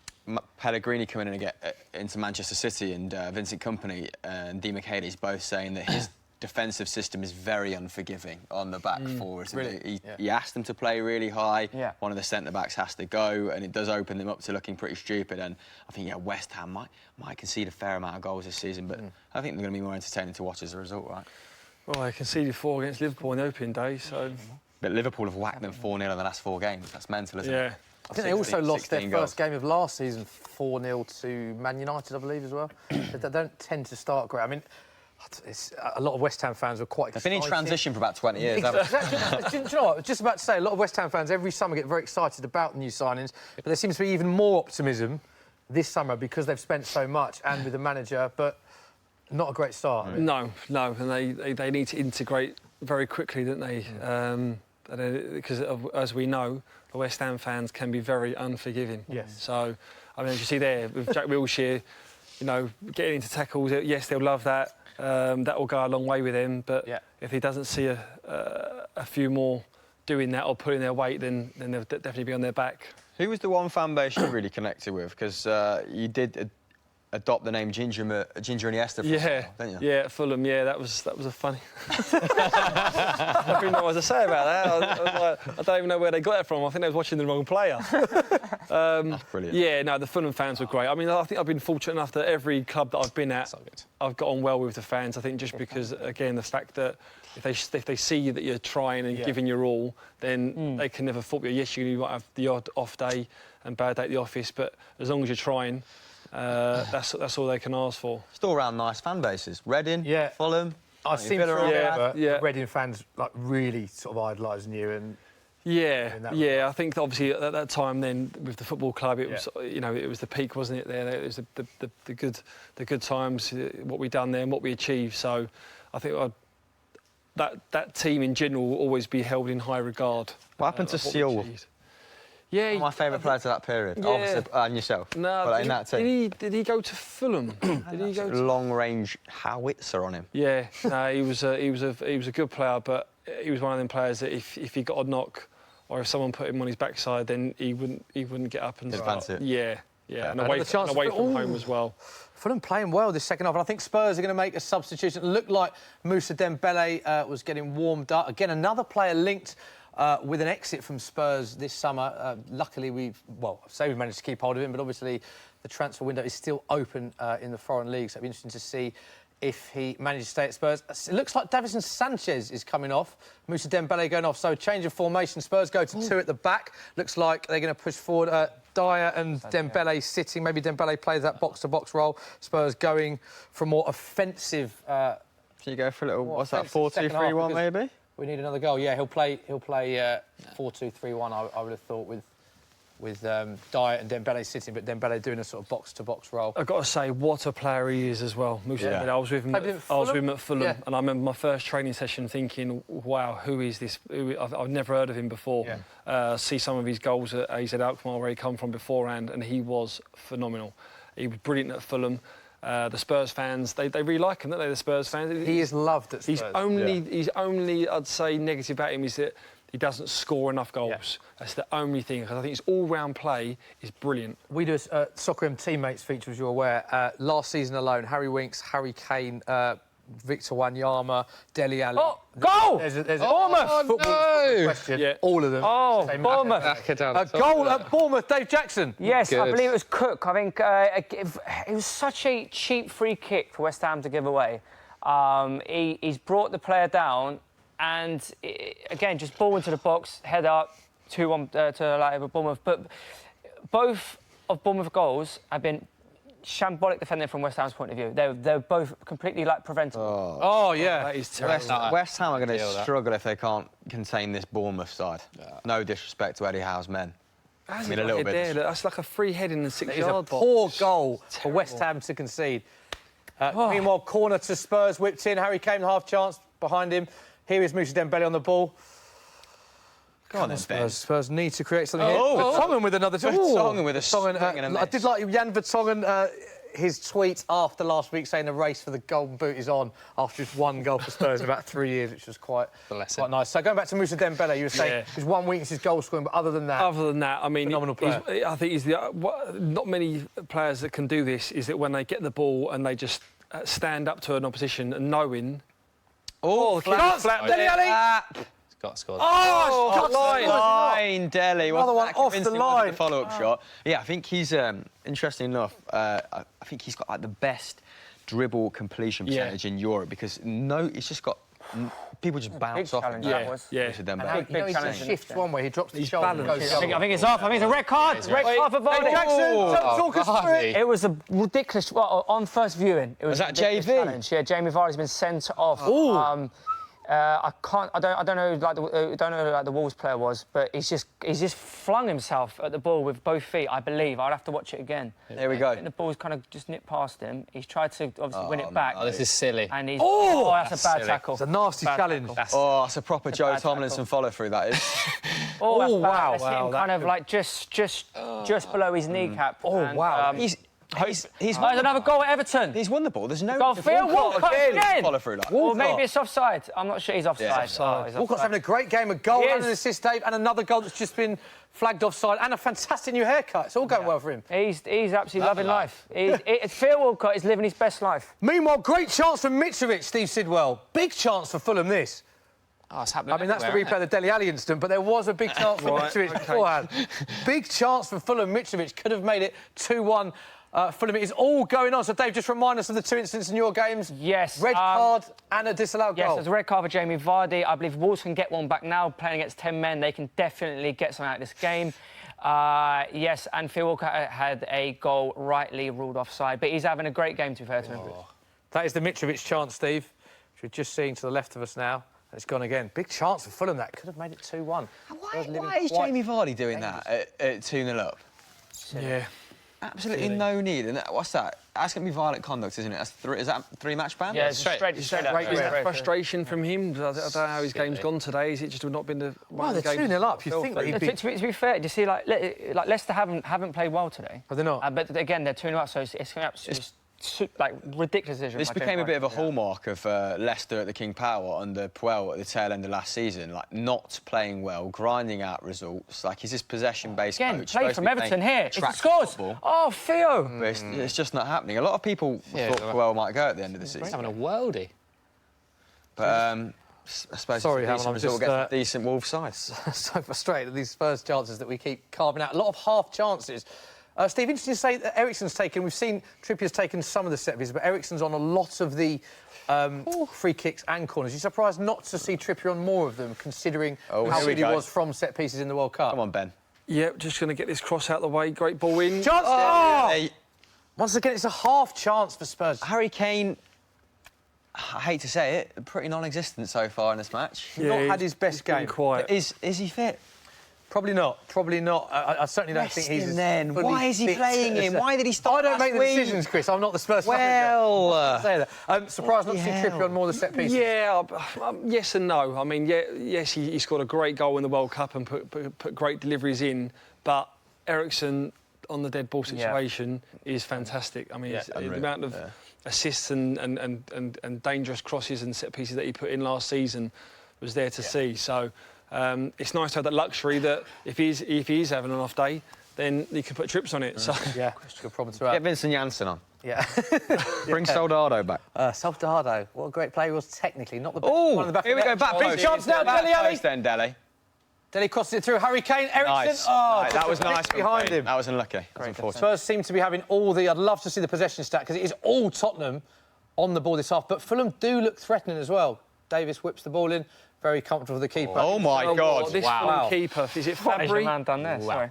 Pellegrini coming in and get into Manchester City, and Vincent Kompany and Di Michele's both saying that his defensive system is very unforgiving on the back forwards. Really? He asked them to play really high. Yeah. One of the centre-backs has to go, and it does open them up to looking pretty stupid. And I think, West Ham might concede a fair amount of goals this season, but I think they're going to be more entertaining to watch as a result, right? Well, they conceded 4 against Liverpool in the opening day, so... But Liverpool have whacked them 4-0 in the last 4 games. That's mental, isn't it? Yeah. I think they also lost their 16 first game of last season 4-0 to Man United, I believe, as well. They don't tend to start great. I mean, a lot of West Ham fans were quite excited. They've been in transition for about 20 years, haven't they? Exactly. Do you know what? I was just about to say, a lot of West Ham fans every summer get very excited about new signings, but there seems to be even more optimism this summer because they've spent so much and with the manager, but not a great start. No, and they need to integrate very quickly, don't they? Because as we know, the West Ham fans can be very unforgiving. Yes. So, I mean, as you see there with Jack Wilshere, getting into tackles, yes, they'll love that. That will go a long way with him. But if he doesn't see a few more doing that or pulling their weight, then they'll definitely be on their back. Who was the one fan base you really connected with? Because you did adopt the name Ginger and Iniesta for a while, didn't you? Yeah, at Fulham, that was a funny... I don't know what to say about that. I don't even know where they got that from. I think they was watching the wrong player. That's brilliant. Yeah, no, the Fulham fans were great. I mean, I think I've been fortunate enough that every club that I've been at, So good. I've got on well with the fans. I think just because, again, the fact that if they see that you're trying and giving your all, then they can never fault you. Yes, you might have the odd off day and bad day at the office, but as long as you're trying, that's all they can ask for. Still around nice fan bases. Reading, Fulham. I've seen Reading fans like really sort of idolising you and. I think obviously at that time then with the football club it was it was the peak, wasn't it? There it was the good times, what we done there and what we achieved. So I think that team in general will always be held in high regard. What happened to Seal? Yeah, one of my favourite players of that period. Yeah. Obviously, and yourself. No, but in that team. Did he go to Fulham? Did he go to long-range howitzer on him? Yeah, no, he was a good player, but he was one of them players that if he got a knock or if someone put him on his backside, then he wouldn't get up and advance it. Yeah, and away from home as well. Fulham playing well this second half, and I think Spurs are going to make a substitution. It looked like Moussa Dembele was getting warmed up. Again, another player linked with an exit from Spurs this summer. Luckily, we've managed to keep hold of him, but obviously the transfer window is still open in the foreign league, so it'll be interesting to see if he manages to stay at Spurs. It looks like Davinson Sanchez is coming off, Moussa Dembele going off, so change of formation. Spurs go to 2 at the back. Looks like they're going to push forward Dyer and Dembele sitting. Maybe Dembele plays that box-to-box role. Spurs going for more offensive... Should you go for a little, what's that, 4-2-3-1 maybe? We need another goal. Yeah, he'll play 4-2-3-1, I would have thought, with Dyer and Dembele sitting, but Dembele doing a sort of box-to-box role. I've got to say, what a player he is as well. Moussa Dembele. I was with him at Fulham, and I remember my first training session thinking, wow, who is this? I've never heard of him before. See some of his goals at AZ Alkmaar, where he come from beforehand, and he was phenomenal. He was brilliant at Fulham. The Spurs fans, they really like him, don't they, the Spurs fans? He is loved at Spurs. He's only, I'd say, negative about him is that he doesn't score enough goals. Yeah. That's the only thing, because I think his all-round play is brilliant. We do a Soccer M teammates feature, as you're aware. Last season alone, Harry Winks, Harry Kane, Victor Wanyama, Dele Alli. Oh, goal! There's a Bournemouth! football question. Yeah. All of them. Oh, Bournemouth. A goal at Bournemouth, Dave Jackson. Yes, I Good. believe it was Cook. I think it was such a cheap free kick for West Ham to give away. He's brought the player down, and again, just ball into the box, head up, 2-1 to Bournemouth. But both of Bournemouth goals have been shambolic defending from West Ham's point of view. They're both completely preventable. Oh, yeah. That is terrible. West Ham are going to struggle if they can't contain this Bournemouth side. No disrespect to Eddie Howe's men. How's I mean, he a got little it bit. there? That's like a free head in the 6-yard It is a box. poor goal for Terrible. West Ham to concede. Meanwhile, corner to Spurs, whipped in. Harry Kane, half chance behind him. Here is Moussa Dembele on the ball. Go on then, Ben. Spurs need to create something Oh. here. Vertonghen with another... Vertonghen with a Vertonghen, swing and a I miss. did like Jan Vertonghen, his tweet after last week saying the race for the golden boot is on after just one goal for Spurs in about 3 years, which was quite nice. So going back to Moussa Dembele, you were saying his one weakness is goal scoring, but other than that... I mean, phenomenal player. I think he's not many players that can do this, is that when they get the ball and they just stand up to an opposition and knowing... flat. Dele Alli! Got scored. Oh, Line, Dele. Another one off the line. The follow-up shot. Yeah, I think he's interesting enough. I think he's got the best dribble completion percentage in Europe because he's just got people just bounce off him. That was. He shifts one way, he drops the shoulder. And goes I think it's off. I think it's a red card. Red card for Vardy. Jackson, talk us through it. It was a ridiculous. Well, on first viewing, it was that a ridiculous JV? challenge. Yeah, Jamie Vardy's been sent off. I don't know like the Wolves player was, but he's just flung himself at the ball with both feet. I believe I'd have to watch it again. There we go. I think the ball's kind of just nipped past him. He's tried to obviously win it back. Oh, this is silly. And he's that's a bad silly. tackle. It's a nasty challenge. It's a proper Joe Tomlinson follow-through, that is. That's wow, bad. That's wow, him that kind of could- like just below his kneecap. And, wow. He's there's another goal at Everton. He's won the ball. There's no Goal, Phil Walcott again. follow through like that. Or maybe it's offside. I'm not sure he's offside. Yeah, offside. Walcott's having a great game, a goal He and is. an assist, Dave, and another goal that's just been flagged offside, and a fantastic new haircut. It's all going well for him. He's absolutely loving life. Phil Walcott is living his best life. Meanwhile, great chance for Mitrovic, Steve Sidwell. Big chance for Fulham, this. Oh, it's happening. I mean, that's the everywhere, replay of the Dele Alli incident, but there was a big chance for Mitrovic beforehand. Big chance for Fulham. Mitrovic could have made it 2-1. Fulham, it is all going on. So, Dave, just remind us of the two incidents in your games. Yes. Red card and a disallowed Yes, goal. there's a red card for Jamie Vardy. I believe Wolves can get one back now. Playing against 10 men, they can definitely get something out of this game. Yes, and Phil Walcott had a goal rightly ruled offside, but he's having a great game, to be fair to him. That is the Mitrovic chance, Steve, which we're just seeing to the left of us now. And it's gone again. Big chance for Fulham, that. Could have made it 2-1. Why is Jamie Vardy doing that at 2-0 up? Yeah. Absolutely no need. And what's that? That's going to be violent conduct, isn't it? Is that 3-match ban? Yeah, it's straight straight Is up. that frustration from him? I don't know how his game's gone today. Is it just not been the... Well, they're 2-0 up. You think that he'd be... To be fair, do you see, like Leicester haven't played well today. Are they not? But again, they're 2-0 up, so it's coming up like ridiculous decision. This became a bit of a hallmark of Leicester at the King Power under Puel at the tail end of last season, like not playing well, grinding out results. Like, he's this possession-based Again, coach. play from Everton here. If he scores. Oh, Theo. But it's just not happening. A lot of people thought Puel might go at the end of the He's season. having a worldie. But I suppose Sorry, it's a Hamill, decent I'm result just, against a decent Wolves side. So frustrated at these first chances that we keep carving out. A lot of half chances. Steve, interesting to say that Eriksen's taken... We've seen Trippier's taken some of the set pieces, but Eriksen's on a lot of the free kicks and corners. Are you surprised not to see Trippier on more of them, considering how good he was from set pieces in the World Cup? Come on, Ben. Yeah, just going to get this cross out the way. Great ball in. Chance! Hey, Once again, it's a half chance for Spurs. Harry Kane, I hate to say it, pretty non-existent so far in this match. Not had his best game. Quiet. Is he fit? Probably not. Probably not. I certainly don't think he's... Rest him then. fully Why is he fit playing him? Why did he stop I don't last make the week? decisions, Chris. I'm not the Spurs manager. Well... Say that. Surprised not to see Bloody Trippier on more of the set pieces. Yeah, yes and no. I mean, yes, he scored a great goal in the World Cup and put great deliveries in, but Eriksen on the dead ball situation is fantastic. I mean, the amount of assists and dangerous crosses and set pieces that he put in last season was there to see. So It's nice to have that luxury that if he is having an off day, then he can put trips on it. So Yeah, good problem to have. Get Vincent Janssen on. Yeah. Bring Soldado back. Soldado, what a great player he was technically, not the best. Oh, One of the back here we go, back Big post. chance now, Back Dele Alli. post then, Dele. Dele crosses it through. Harry Kane, Eriksen. Nice. Oh, Nice. That was nice behind him. That was unlucky. That was unfortunate. Spurs seem to be having all the... I'd love to see the possession stat because it is all Tottenham on the ball this half. But Fulham do look threatening as well. Davis whips the ball in. Very comfortable with the keeper. Oh, my God. This Fulham keeper, is it What has your Fabry? man done there? Sorry.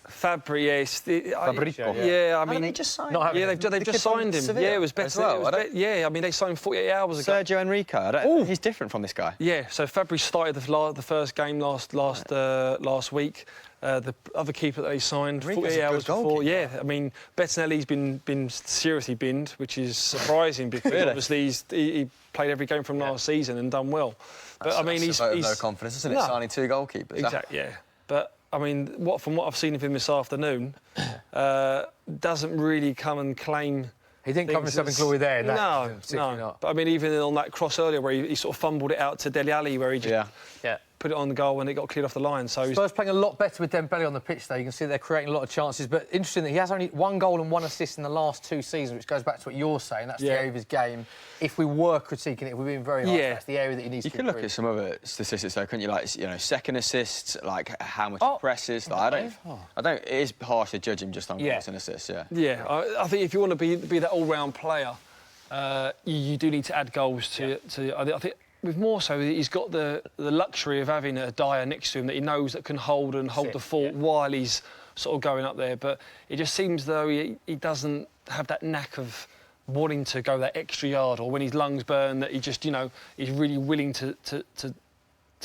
Fabry, yes. Fabricio. Yeah, I mean... Haven't they just signed Not him? having Yeah, they've The just kid from signed him. Sevilla Yeah, it was better. as well, I mean, they signed 48 hours ago. Sergio Enrique. He's different from this guy. Yeah, so Fabry started the first game last week. The other keeper that they signed, Enrique's 48 a good hours before. goalkeeper. Yeah, I mean, Bettinelli's been seriously binned, which is surprising because Really? obviously he played every game from last season and done well. But I mean, That's he's a vote of no confidence, isn't it? No. Signing 2 goalkeepers. exactly, yeah. But I mean, from what I've seen of him this afternoon, doesn't really come and claim. He didn't cover himself in glory there. No. Not. But I mean, even on that cross earlier where he sort of fumbled it out to Dele Alli, where he just Yeah. put it on the goal and it got cleared off the line. So Spurs playing a lot better with Dembele on the pitch, though. You can see they're creating a lot of chances. But interesting that he has only 1 goal and 1 assist in the last 2 seasons, which goes back to what you're saying. That's the area of his game. If we were critiquing it, if we're being very harsh, that's the area that he needs to You could look improve. at some other statistics, though, couldn't you? Like, second assists, like how much he presses. Like, I don't. It is harsh to judge him just on goals and assists. Yeah. I think if you want to be that all-round player, you do need to add goals to. I think with more so, he's got the luxury of having a Dyer next to him that he knows that can hold the fort while he's sort of going up there. But it just seems though he doesn't have that knack of wanting to go that extra yard, or when his lungs burn, that he just he's really willing to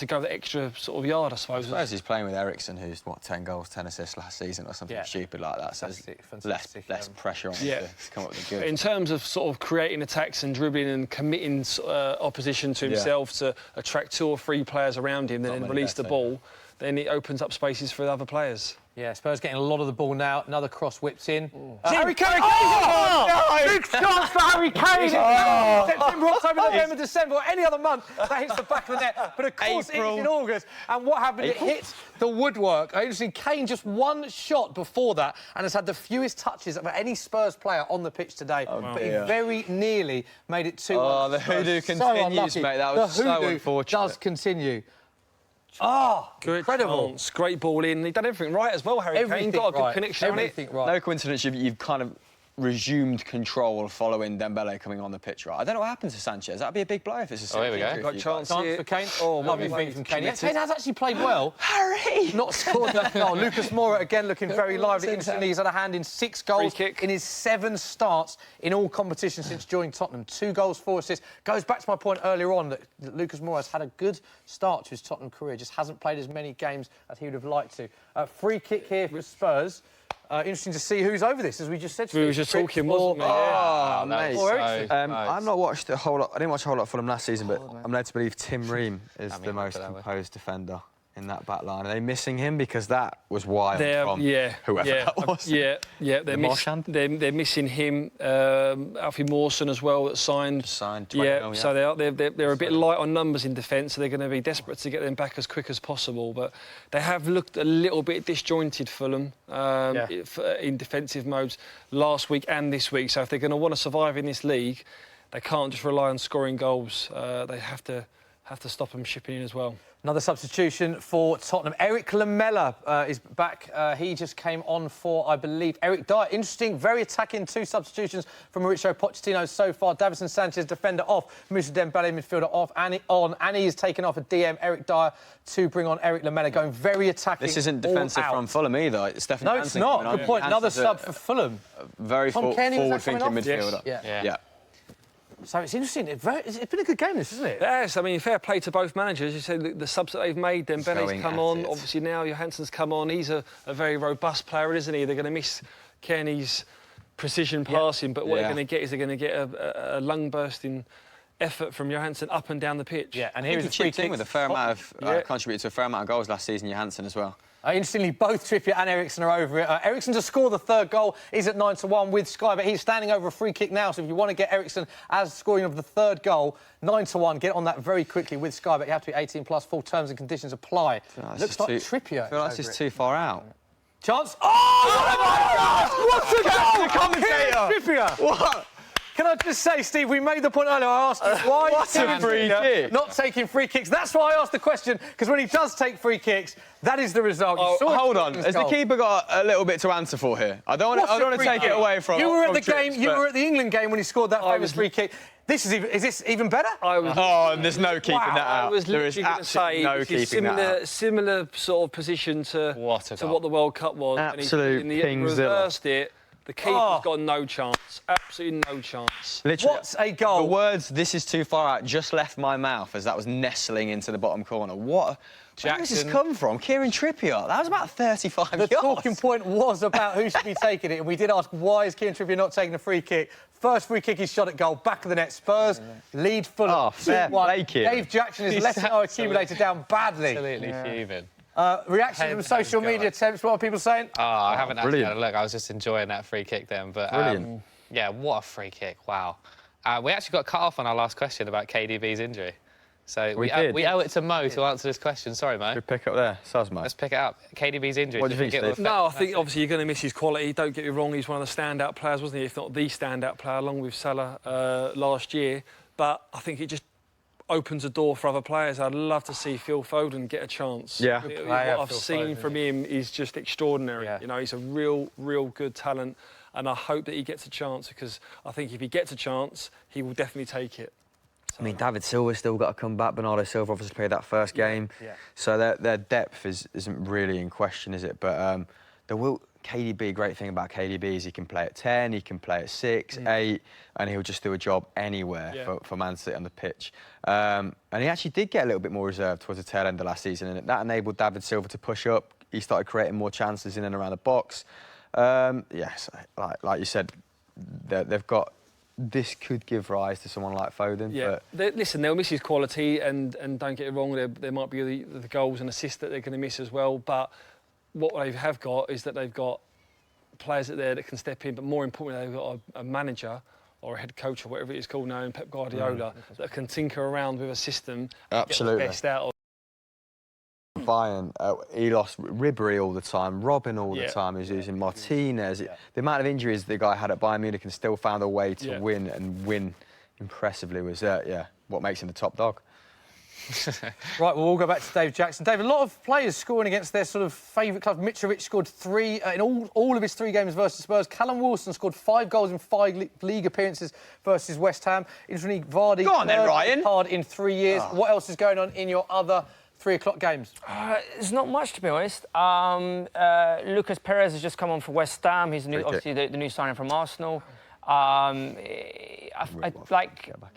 go the extra sort of yard, I suppose. I suppose he's playing with Eriksen, who's 10 goals, 10 assists last season, or something stupid like that. So Fantastic. less pressure on him to come up with the good. In terms of sort of creating attacks and dribbling and committing opposition to himself to attract 2 or 3 players around him, then release the ball, then it opens up spaces for other players. Yeah, Spurs getting a lot of the ball now. Another cross whipped in. Harry Kane! Oh, no! Big chance for Harry Kane! September, October, November, December, or any other month, that hits the back of the net. But of course, it's in August. And what happened? It hit the woodwork. Interesting, Kane just 1 shot before that and has had the fewest touches of any Spurs player on the pitch today. But he very nearly made it 2-1. Oh, the hoodoo continues, mate. That was so unfortunate. Does continue. Good incredible. Chance. Great ball in. He done everything right as well, Harry Kane. Got a good connection on it. Right. No coincidence you've kind of resumed control following Dembele coming on the pitch, right? I don't know what happens to Sanchez. That'd be a big blow if it's a here we go. Got chance for Kane. Oh, lovely feed from Kane. Yeah, Kane has actually played well. Harry! Not scored that goal. Lucas Moura again looking very lively. Instantly, he's had a hand in 6 goals in his 7 starts in all competitions since joining Tottenham. 2 goals, 4 assists. Goes back to my point earlier on that Lucas Moura has had a good start to his Tottenham career. Just hasn't played as many games as he would have liked to. Free kick here for Spurs. Interesting to see who's over this, as we just said. We were just talking, wasn't we? Oh, mate. I've not watched a whole lot. I didn't watch a whole lot of Fulham last season, but I'm led to believe Tim Ream is the most composed defender in that back line. Are they missing him? Because that was wild from whoever that was. They're missing him. Alfie Mawson as well, that signed. So they're a bit light on numbers in defence, so they're going to be desperate to get them back as quick as possible. But they have looked a little bit disjointed, Fulham, in defensive modes last week and this week. So if they're going to want to survive in this league, they can't just rely on scoring goals. They have to stop them shipping in as well. Another substitution for Tottenham. Eric Lamela is back. He just came on for, I believe, Eric Dyer. Interesting, very attacking. 2 substitutions from Mauricio Pochettino so far. Davison Sanchez, defender off. Moussa Dembele, midfielder off. Annie is taken off a DM. Eric Dyer to bring on Eric Lamela, going very attacking. This isn't defensive from Fulham either. It's Stefan No, it's not. Good point. Another sub for Fulham. Very forward-thinking midfielder. Yeah. So it's interesting. It's been a good game, this, isn't it? Yes, I mean, fair play to both managers. You said the subs that they've made, Dembele's come on. Obviously now Johansson's come on. He's a very robust player, isn't he? They're going to miss Kenny's precision passing, but what they're going to get is they're going to get a lung-bursting effort from Johansson up and down the pitch. Yeah, and he chipped in with a fair amount of contributed to a fair amount of goals last season, Johansson as well. Interestingly, both Trippier and Eriksen are over it. Eriksen to score the third goal is at 9-1 with Sky, but he's standing over a free kick now. So if you want to get Eriksen as scoring of the third goal, 9-1, get on that very quickly with Sky, but you have to be 18 plus. Full terms and conditions apply. Looks like Trippier. I feel like this is too far out. Chance. Oh my God! What's the commentator? Trippier. What? Can I just say, Steve, we made the point earlier. I asked you why What a free kick. not taking free kicks. That's why I asked the question, because when he does take free kicks, that is the result. Hold on. Has the keeper got a little bit to answer for here? I don't want to take it away from. You were at the game. You were at the England game when he scored that famous free kick. Is this even better? There's no keeping that out. I was literally going to say no keeping that out. Similar sort of position to what the World Cup was. Absolute and he reversed it. The keeper's got no chance. Absolutely no chance. Literally, what a goal. The words, "this is too far out," just left my mouth as that was nestling into the bottom corner. Where does this come from? Kieran Trippier. That was about 35 yards. The talking point was about who should be taking it, and we did ask, why is Kieran Trippier not taking a free kick? First free kick, he's shot at goal, back of the net. Spurs lead Fulham 2-1. Dave Jackson is letting our accumulator down badly. Absolutely fuming. Reaction from social media, Temps, what are people saying? I haven't actually had a look. I was just enjoying that free kick then. But brilliant. Yeah, what a free kick. Wow. We actually got cut off on our last question about KDB's injury. So we owe it to Mo to answer this question. Sorry, Mo. Should we pick up there? Mo. Let's pick it up. KDB's injury. What do you think, Steve? No, I think obviously you're going to miss his quality. Don't get me wrong, he's one of the standout players, wasn't he? If not the standout player, along with Salah last year. But I think it just opens a door for other players. I'd love to see Phil Foden get a chance. Yeah. What I've seen from him is just extraordinary. Yeah. You know, he's a real good talent, and I hope that he gets a chance, because I think if he gets a chance, he will definitely take it. I mean, David Silva's still got to come back. Bernardo Silva obviously played that first game. Yeah. So their depth isn't really in question, is it? But KDB, great thing about KDB is he can play at 10, he can play at 6, 8, and he'll just do a job anywhere for Man City on the pitch. And he actually did get a little bit more reserved towards the tail end of last season, and that enabled David Silva to push up. He started creating more chances in and around the box. Yes, like you said, they've got... This could give rise to someone like Foden. Yeah, listen, they'll miss his quality, and don't get it wrong, there might be the goals and assists that they're going to miss as well, but what they have got is that they've got players there that can step in, but more importantly, they've got a manager or a head coach or whatever it is called now in Pep Guardiola that can tinker around with a system and get the best out of it. Bayern, he lost Ribery all the time, Robin all the time, he was using Martinez. The amount of injuries the guy had at Bayern Munich and still found a way to win impressively was, what makes him the top dog. Right, well, we'll go back to Dave Jackson. Dave, a lot of players scoring against their sort of favourite clubs. Mitrovic scored 3 in all of his 3 games versus Spurs. Callum Wilson scored 5 goals in 5 league appearances versus West Ham. Interestingly, Vardy... Go on then, Ryan. ...hard in 3 years. What else is going on in your other 3 o'clock games? There's not much, to be honest. Lucas Perez has just come on for West Ham. He's obviously the new signing from Arsenal. The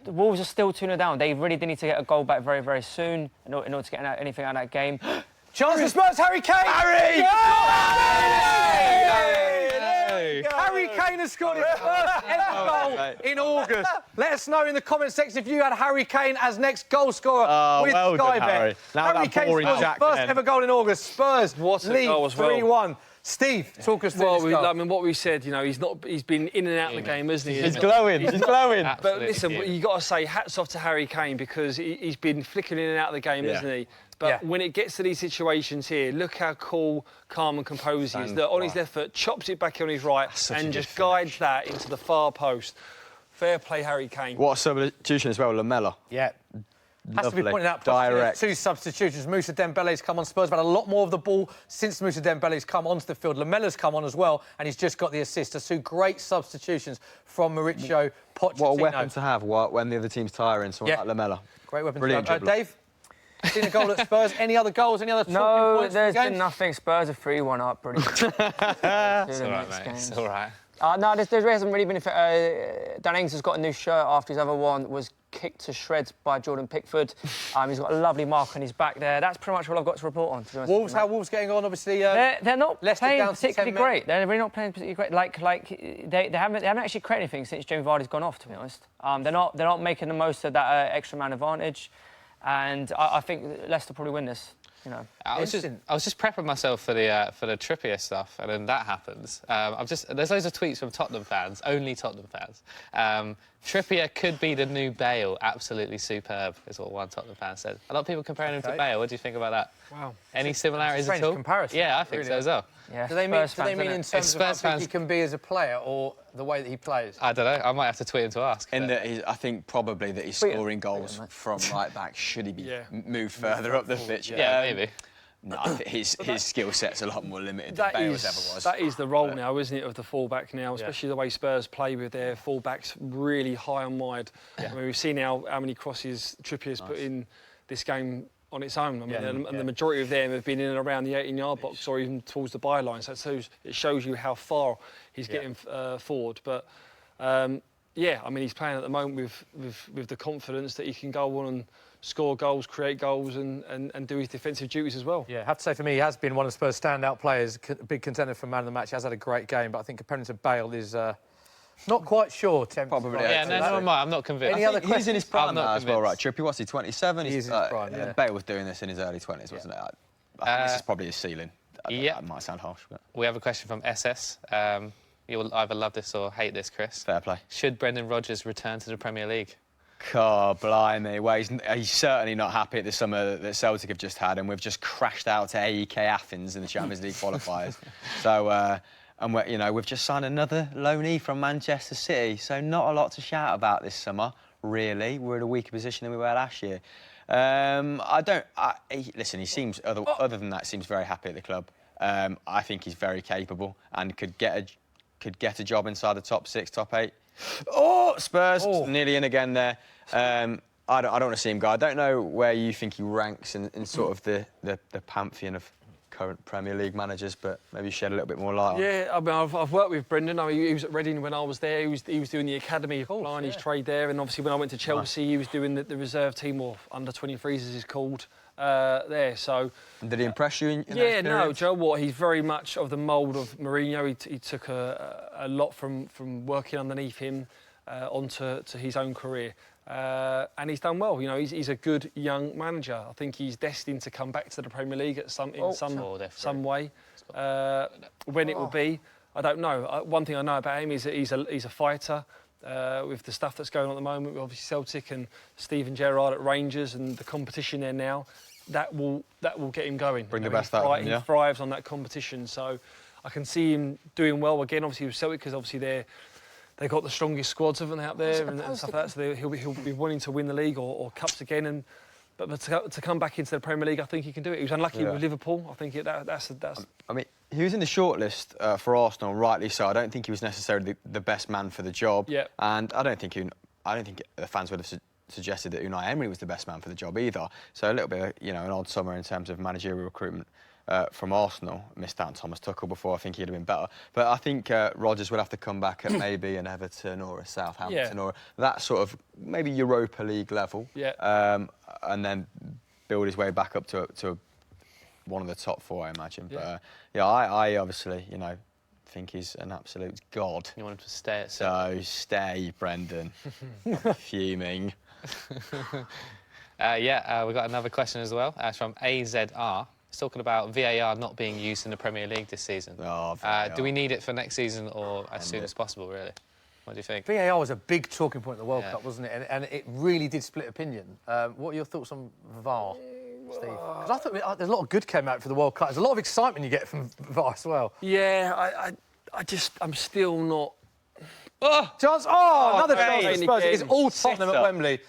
Wolves are still 2-0 down. They really do need to get a goal back very, very soon in order to get anything out of that game. Chance for Spurs, Harry Kane! Harry! Harry Kane has scored his first ever goal in August. Let us know in the comment section if you had Harry Kane as next goal scorer with Sky Bet. Harry Kane scored his first ever goal in August. Spurs lead 3-1. Steve, talk us through this goal. I mean, what we said, you know, he's been in and out of the game, hasn't he? He's glowing. He's glowing. But listen, you've got to say hats off to Harry Kane, because he's been flickering in and out of the game, hasn't he? But when it gets to these situations here, look how cool, calm and composed he is. That on his left foot, chops it back on his right and just guides that into the far post. Fair play, Harry Kane. What a substitution as well, Lamela. Yeah. Has to be pointed out, direct. 2 substitutions. Moussa Dembele's come on. Spurs have had a lot more of the ball since Moussa Dembele's come onto the field. Lamela's come on as well, and he's just got the assist. 2 great substitutions from Mauricio Pochettino. What a weapon to have when the other team's tiring, someone like Lamela. Great weapon. Brilliant. Dave, seen a goal at Spurs? Any other goals? Any other talking points? No, there's been nothing. Spurs are 3-1 up, pretty much. It's all right, mate. It's all right. No, there hasn't really been... Dan Ings has got a new shirt after his other one was kicked to shreds by Jordan Pickford. He's got a lovely mark on his back there. That's pretty much all I've got to report on, to be honest. Wolves, how Wolves getting on? Obviously, they're not playing particularly great. They're really not playing particularly great. They haven't actually created anything since Jamie Vardy's gone off, to be honest. They're not making the most of that extra man advantage, and I think Leicester probably win this. you know. I was just prepping myself for the Trippier stuff, and then that happens. There's loads of tweets from Tottenham fans, only Tottenham fans. Trippier could be the new Bale, absolutely superb, is what one Tottenham fan said. A lot of people comparing him to Bale. What do you think about that? Wow. Any similarities at all? Strange comparison. Yeah, I think so as well. Yeah, Do they mean in terms of how Spurs big he can be as a player, or the way that he plays? I don't know. I might have to tweet him to ask. In that, I think probably that he's scoring goals from right back. Should he be moved further up the pitch? Yeah, maybe. No, I think his skill set's a lot more limited than Bale's ever was. That is the role now, isn't it, of the fullback now, especially the way Spurs play with their fullbacks really high and wide. I mean, we've seen how many crosses Trippier's put in this game on its own. I mean, and the majority of them have been in and around the 18-yard box or even towards the byline. So it shows you how far he's getting forward. But yeah, I mean, he's playing at the moment with the confidence that he can go on and score goals, create goals, and do his defensive duties as well. Yeah, I have to say, for me, he has been one of Spurs' standout players, big contender for man of the match. He has had a great game, but I think comparing to Bale is not quite sure. Probably. Yeah, no, I'm not convinced. Any other questions? He's in his prime now as well, right? Trippy, what's he, 27? He is in his prime, yeah. Bale was doing this in his early 20s, wasn't it? I think this is probably his ceiling. That might sound harsh, but... We have a question from SS. You'll either love this or hate this, Chris. Fair play. Should Brendan Rodgers return to the Premier League? God, blimey. Well, he's certainly not happy at the summer that Celtic have just had, and we've just crashed out to AEK Athens in the Champions League qualifiers. So, and we've just signed another loanee from Manchester City, so not a lot to shout about this summer, really. We're in a weaker position than we were last year. Listen, he seems, other than that, seems very happy at the club. I think he's very capable and could get a job inside the top 6, top 8. Oh, Spurs, nearly in again there. I don't want to see him go. I don't know where you think he ranks in sort of the pantheon of current Premier League managers, but maybe shed a little bit more light on. Yeah, I mean, I've worked with Brendan. I mean, he was at Reading when I was there. He was doing the academy, applying his trade there, and obviously when I went to Chelsea, he was doing the reserve team, or under 23s as it's called, there. So. And did he impress you in Yeah, no, Joe. What he's very much of the mould of Mourinho. He took a lot from working underneath him onto his own career. And he's done well. You know, he's a good young manager. I think he's destined to come back to the Premier League at some way. When it will be, I don't know. One thing I know about him is that he's a fighter. With the stuff that's going on at the moment, with obviously Celtic and Steven Gerrard at Rangers and the competition there now, that will get him going. Bring the best out of him, He thrives on that competition. So I can see him doing well again. Obviously with Celtic, because obviously they've got the strongest squads, haven't they, out there and stuff like that. So he'll be wanting to win the league or cups again. But to come back into the Premier League, I think he can do it. He was unlucky with Liverpool. I think that's. I mean, he was in the shortlist for Arsenal, rightly so. I don't think he was necessarily the best man for the job. Yeah. And I don't think the fans would have suggested that Unai Emery was the best man for the job either. So a little bit, an odd summer in terms of managerial recruitment from Arsenal. Missed out on Thomas Tuchel before. I think he'd have been better. But I think Rodgers will have to come back at maybe an Everton or a Southampton or that sort of maybe Europa League level. Yeah. And then build his way back up to one of the top 4, I imagine. Yeah. But I obviously, think he's an absolute god. You want him to stay at So stay, Brendan. Fuming. We've got another question as well. It's from AZR. It's talking about VAR not being used in the Premier League this season. Oh, do we need it for next season or as soon as possible, really? What do you think? VAR was a big talking point at the World Cup, wasn't it? And it really did split opinion. What are your thoughts on VAR, Steve? Because I thought there's a lot of good came out for the World Cup. There's a lot of excitement you get from VAR as well. Yeah, I'm still not. Chance! Another chance for Spurs. It's all Tottenham at Wembley.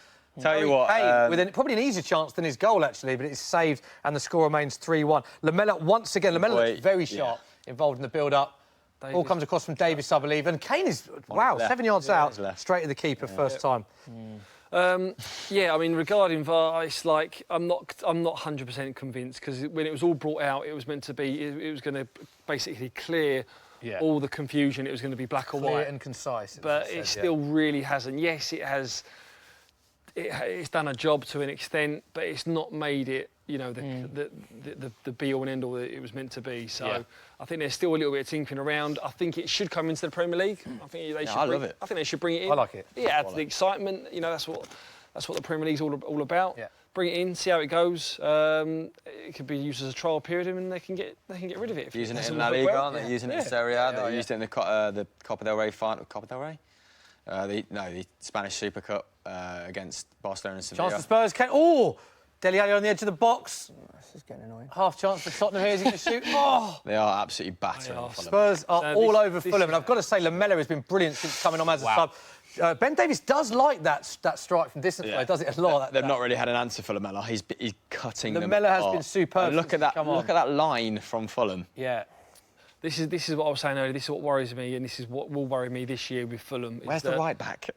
Tell you what, Kane, with probably an easier chance than his goal, actually, but it's saved and the score remains 3-1. Lamella, once again, looks very sharp, involved in the build-up. All comes across from Davis, I believe. And Kane is, 7 yards out, straight to the keeper, first time. I mean, regarding VAR, it's like I'm not 100% convinced, because when it was all brought out, it was meant to be, it was going to basically clear all the confusion. It was going to be black or white. Clear and concise. But it still really hasn't. Yes, it has. It's done a job to an extent, but it's not made it, the be all and end all that it was meant to be. So I think there's still a little bit of tinkering around. I think it should come into the Premier League. I think they should. I love it. I think they should bring it in. I like it. Yeah, add to the excitement. That's what the Premier League's all about. Yeah. bring it in, see how it goes. It could be used as a trial period, and they can get rid of it. Using it in La Liga, aren't they? Using it in Serie A. They used it in the Copa del Rey final. Copa del Rey? The Spanish Super Cup against Barcelona and Sevilla. Chance for Spurs. Oh! Dele Alli on the edge of the box. This is getting annoying. Half chance for Tottenham here. Is he going to shoot? Oh! They are absolutely battering Fulham. Spurs are all over Fulham, and I've got to say, Lamela has been brilliant since coming on as a sub. Ben Davies does like that strike from distance play, does it a lot? They've not really had an answer for Lamela. He's cutting them. Lamela has been superb. And look at that line from Fulham. Yeah. This is what I was saying earlier. This is what worries me, and this is what will worry me this year with Fulham. Where's the right back?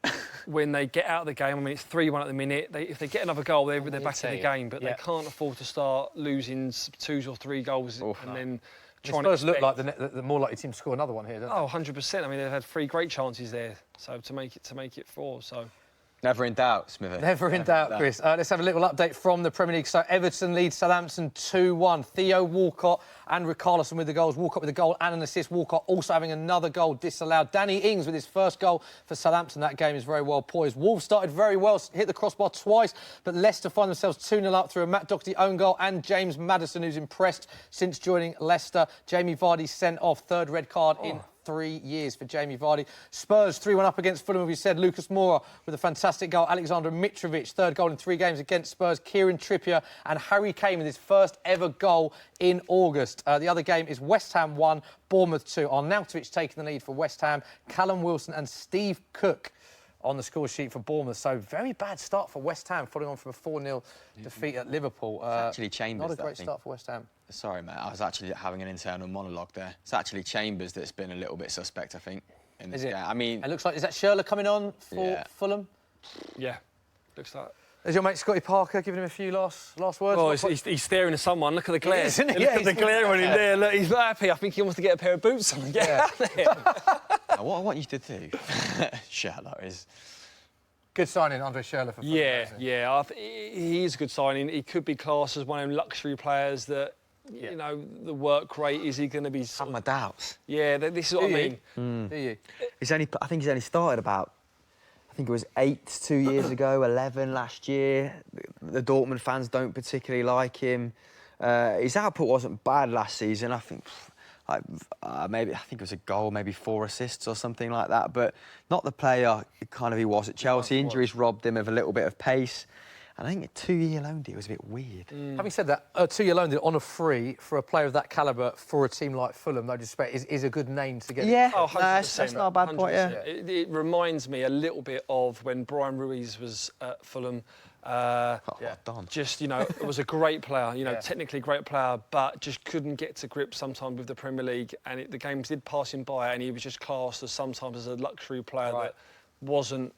When they get out of the game, I mean, it's 3-1 at the minute. If they get another goal, they're back in the game. But they can't afford to start losing 2 or 3 goals and then trying to. Spurs look like the more likely team to score another one here, don't they? Oh, 100%. I mean, they've had 3 great chances there, so to make it 4. So. Never in doubt, Smithy. Never in doubt, Chris. Let's have a little update from the Premier League. So Everton lead Southampton 2-1. Theo Walcott and Richarlison with the goals. Walcott with a goal and an assist. Walcott also having another goal disallowed. Danny Ings with his first goal for Southampton. That game is very well poised. Wolves started very well, hit the crossbar twice, but Leicester find themselves 2-0 up through a Matt Doherty own goal and James Maddison, who's impressed since joining Leicester. Jamie Vardy sent off, 3rd red card in 3 years for Jamie Vardy. Spurs 3-1 up against Fulham, as we said. Lucas Moura with a fantastic goal. Alexander Mitrovic, 3rd goal in 3 games against Spurs. Kieran Trippier and Harry Kane with his first ever goal in August. The other game is West Ham 1, Bournemouth 2. Arnautovic taking the lead for West Ham. Callum Wilson and Steve Cook on the score sheet for Bournemouth. So very bad start for West Ham, following on from a 4-0 defeat at Liverpool. Actually, Chambers. Not a great start for West Ham. Sorry, mate. I was actually having an internal monologue there. It's actually Chambers that's been a little bit suspect, I think, in this game. I mean, it looks like, is that Schürrle coming on for Fulham? Yeah, looks like. Is your mate Scotty Parker giving him a few last words? Oh, he's staring at someone. Look at the glare. Isn't he? Look at the glare on him there. Look, he's not happy. I think he wants to get a pair of boots on and get out there. What I want you to do, Schürrle, is... Good signing, Andre Schürrle for Fulham. Yeah. He is a good signing. He could be classed as one of them luxury players that, you know, the work rate, is he going to be... I have my doubts. Yeah, this is what I mean. Do you? I think he's only started about... I think it was 8 2 years ago, 11 last year. The Dortmund fans don't particularly like him. His output wasn't bad last season. I think... I think it was a goal, maybe 4 assists or something like that, but not the player he was at Chelsea. Injuries robbed him of a little bit of pace. And I think a 2-year loan deal was a bit weird. Having said that, a 2-year loan deal on a free for a player of that calibre for a team like Fulham, no disrespect, is a good name to get. Yeah, oh, that's not a bad point, yeah. It reminds me a little bit of when Brian Ruiz was at Fulham. Just, you know, it was a great player, you know, technically great player, but just couldn't get to grips sometimes with the Premier League, and the games did pass him by, and he was just classed as sometimes as a luxury player that wasn't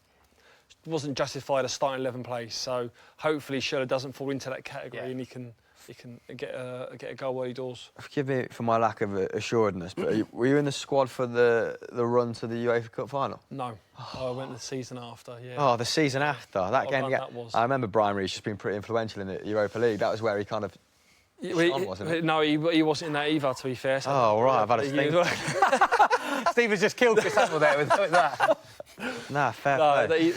justified a starting 11 place. So hopefully Schürrle doesn't fall into that category and he can get a goal early doors. Forgive me for my lack of assuredness, but were you in the squad for the run to the UEFA Cup final? No, I went the season after. Yeah. Oh, the season after that game. That was. I remember Brian Rees just being pretty influential in the Europa League. That was where he kind of. Wasn't it? No, he wasn't in that either, to be fair. So all right, I've had a think. Steve has just killed Chris Hamill there with that. Nah, fair play.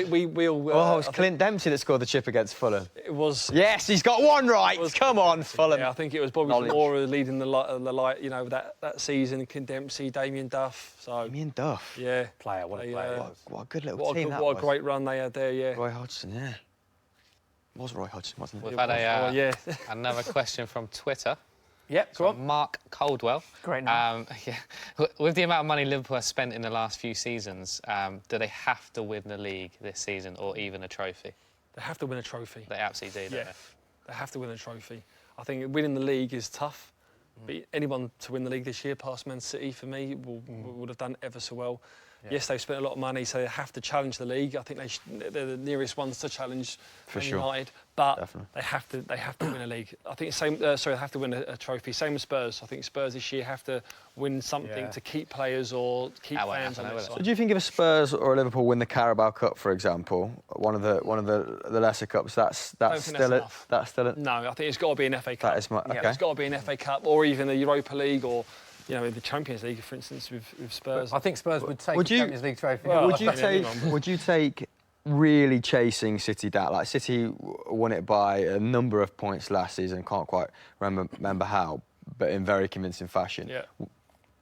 We all... it was Clint Dempsey that scored the chip against Fulham. It was... Yes, he's got one right. Come on, Fulham. Yeah, I think it was Bobby Moore leading the light, you know, that season. Clint Dempsey, Damien Duff. Damien Duff? Yeah. Player, what a player. What a good little team that was. What a great run they had there, yeah. Roy Hodgson, yeah. It was Roy Hodgson, wasn't it? We've had another question from Twitter. Yep, go on. Mark Coldwell. Great name. With the amount of money Liverpool has spent in the last few seasons, do they have to win the league this season or even a trophy? They have to win a trophy. They absolutely do, don't they? They have to win a trophy. I think winning the league is tough. But anyone to win the league this year, past Man City, for me, would have done ever so well. Yeah. Yes, they've spent a lot of money, so they have to challenge the league. I think they're the nearest ones to challenge United, but they have to win a league. I think they have to win a trophy. Same with Spurs. I think Spurs this year have to win something to keep players or keep fans on their side. So do you think if a Spurs or a Liverpool win the Carabao Cup, for example, one of the lesser cups, that's still it? No, I think it's got to be an FA Cup. That is it's got to be an FA Cup or even the Europa League or. You know, in the Champions League, for instance, with Spurs. I think Spurs would take the Champions League trophy. Would you take really chasing City down. Like, City won it by a number of points last season. Can't quite remember how, but in very convincing fashion. Yeah.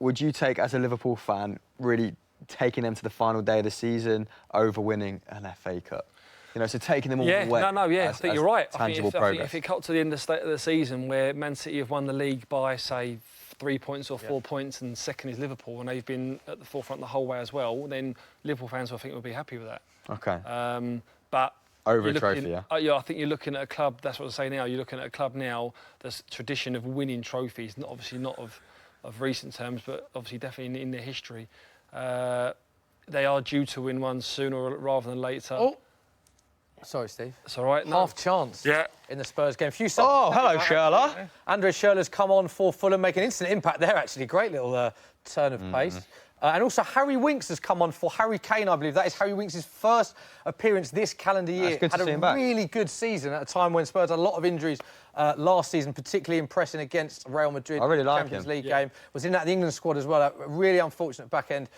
Would you take, as a Liverpool fan, really taking them to the final day of the season over winning an FA Cup? You know, so taking them all the way. I think you're right. Tangible I progress. think if it got to the end of the season where Man City have won the league by, say, 3 points or 4 points, and second is Liverpool, and they've been at the forefront the whole way as well, then Liverpool fans, I think, would be happy with that. Okay. But over a trophy, yeah. I think you're looking at a club. That's what I say now. You're looking at a club now that's a tradition of winning trophies. Obviously not of recent terms, but obviously definitely in their history. They are due to win one sooner rather than later. Oh. Sorry, Steve. It's all right. Half chance in the Spurs game. Hello, Schürrle. Andre Schürrle's come on for Fulham, making an instant impact there, actually. Great little turn of pace. And also Harry Winks has come on for Harry Kane, I believe. That is Harry Winks' first appearance this calendar year. Good to had see a him back. really good season at a time when Spurs had a lot of injuries last season, particularly impressing against Real Madrid. I really like Champions him. League game. Was in that the England squad as well. A really unfortunate back end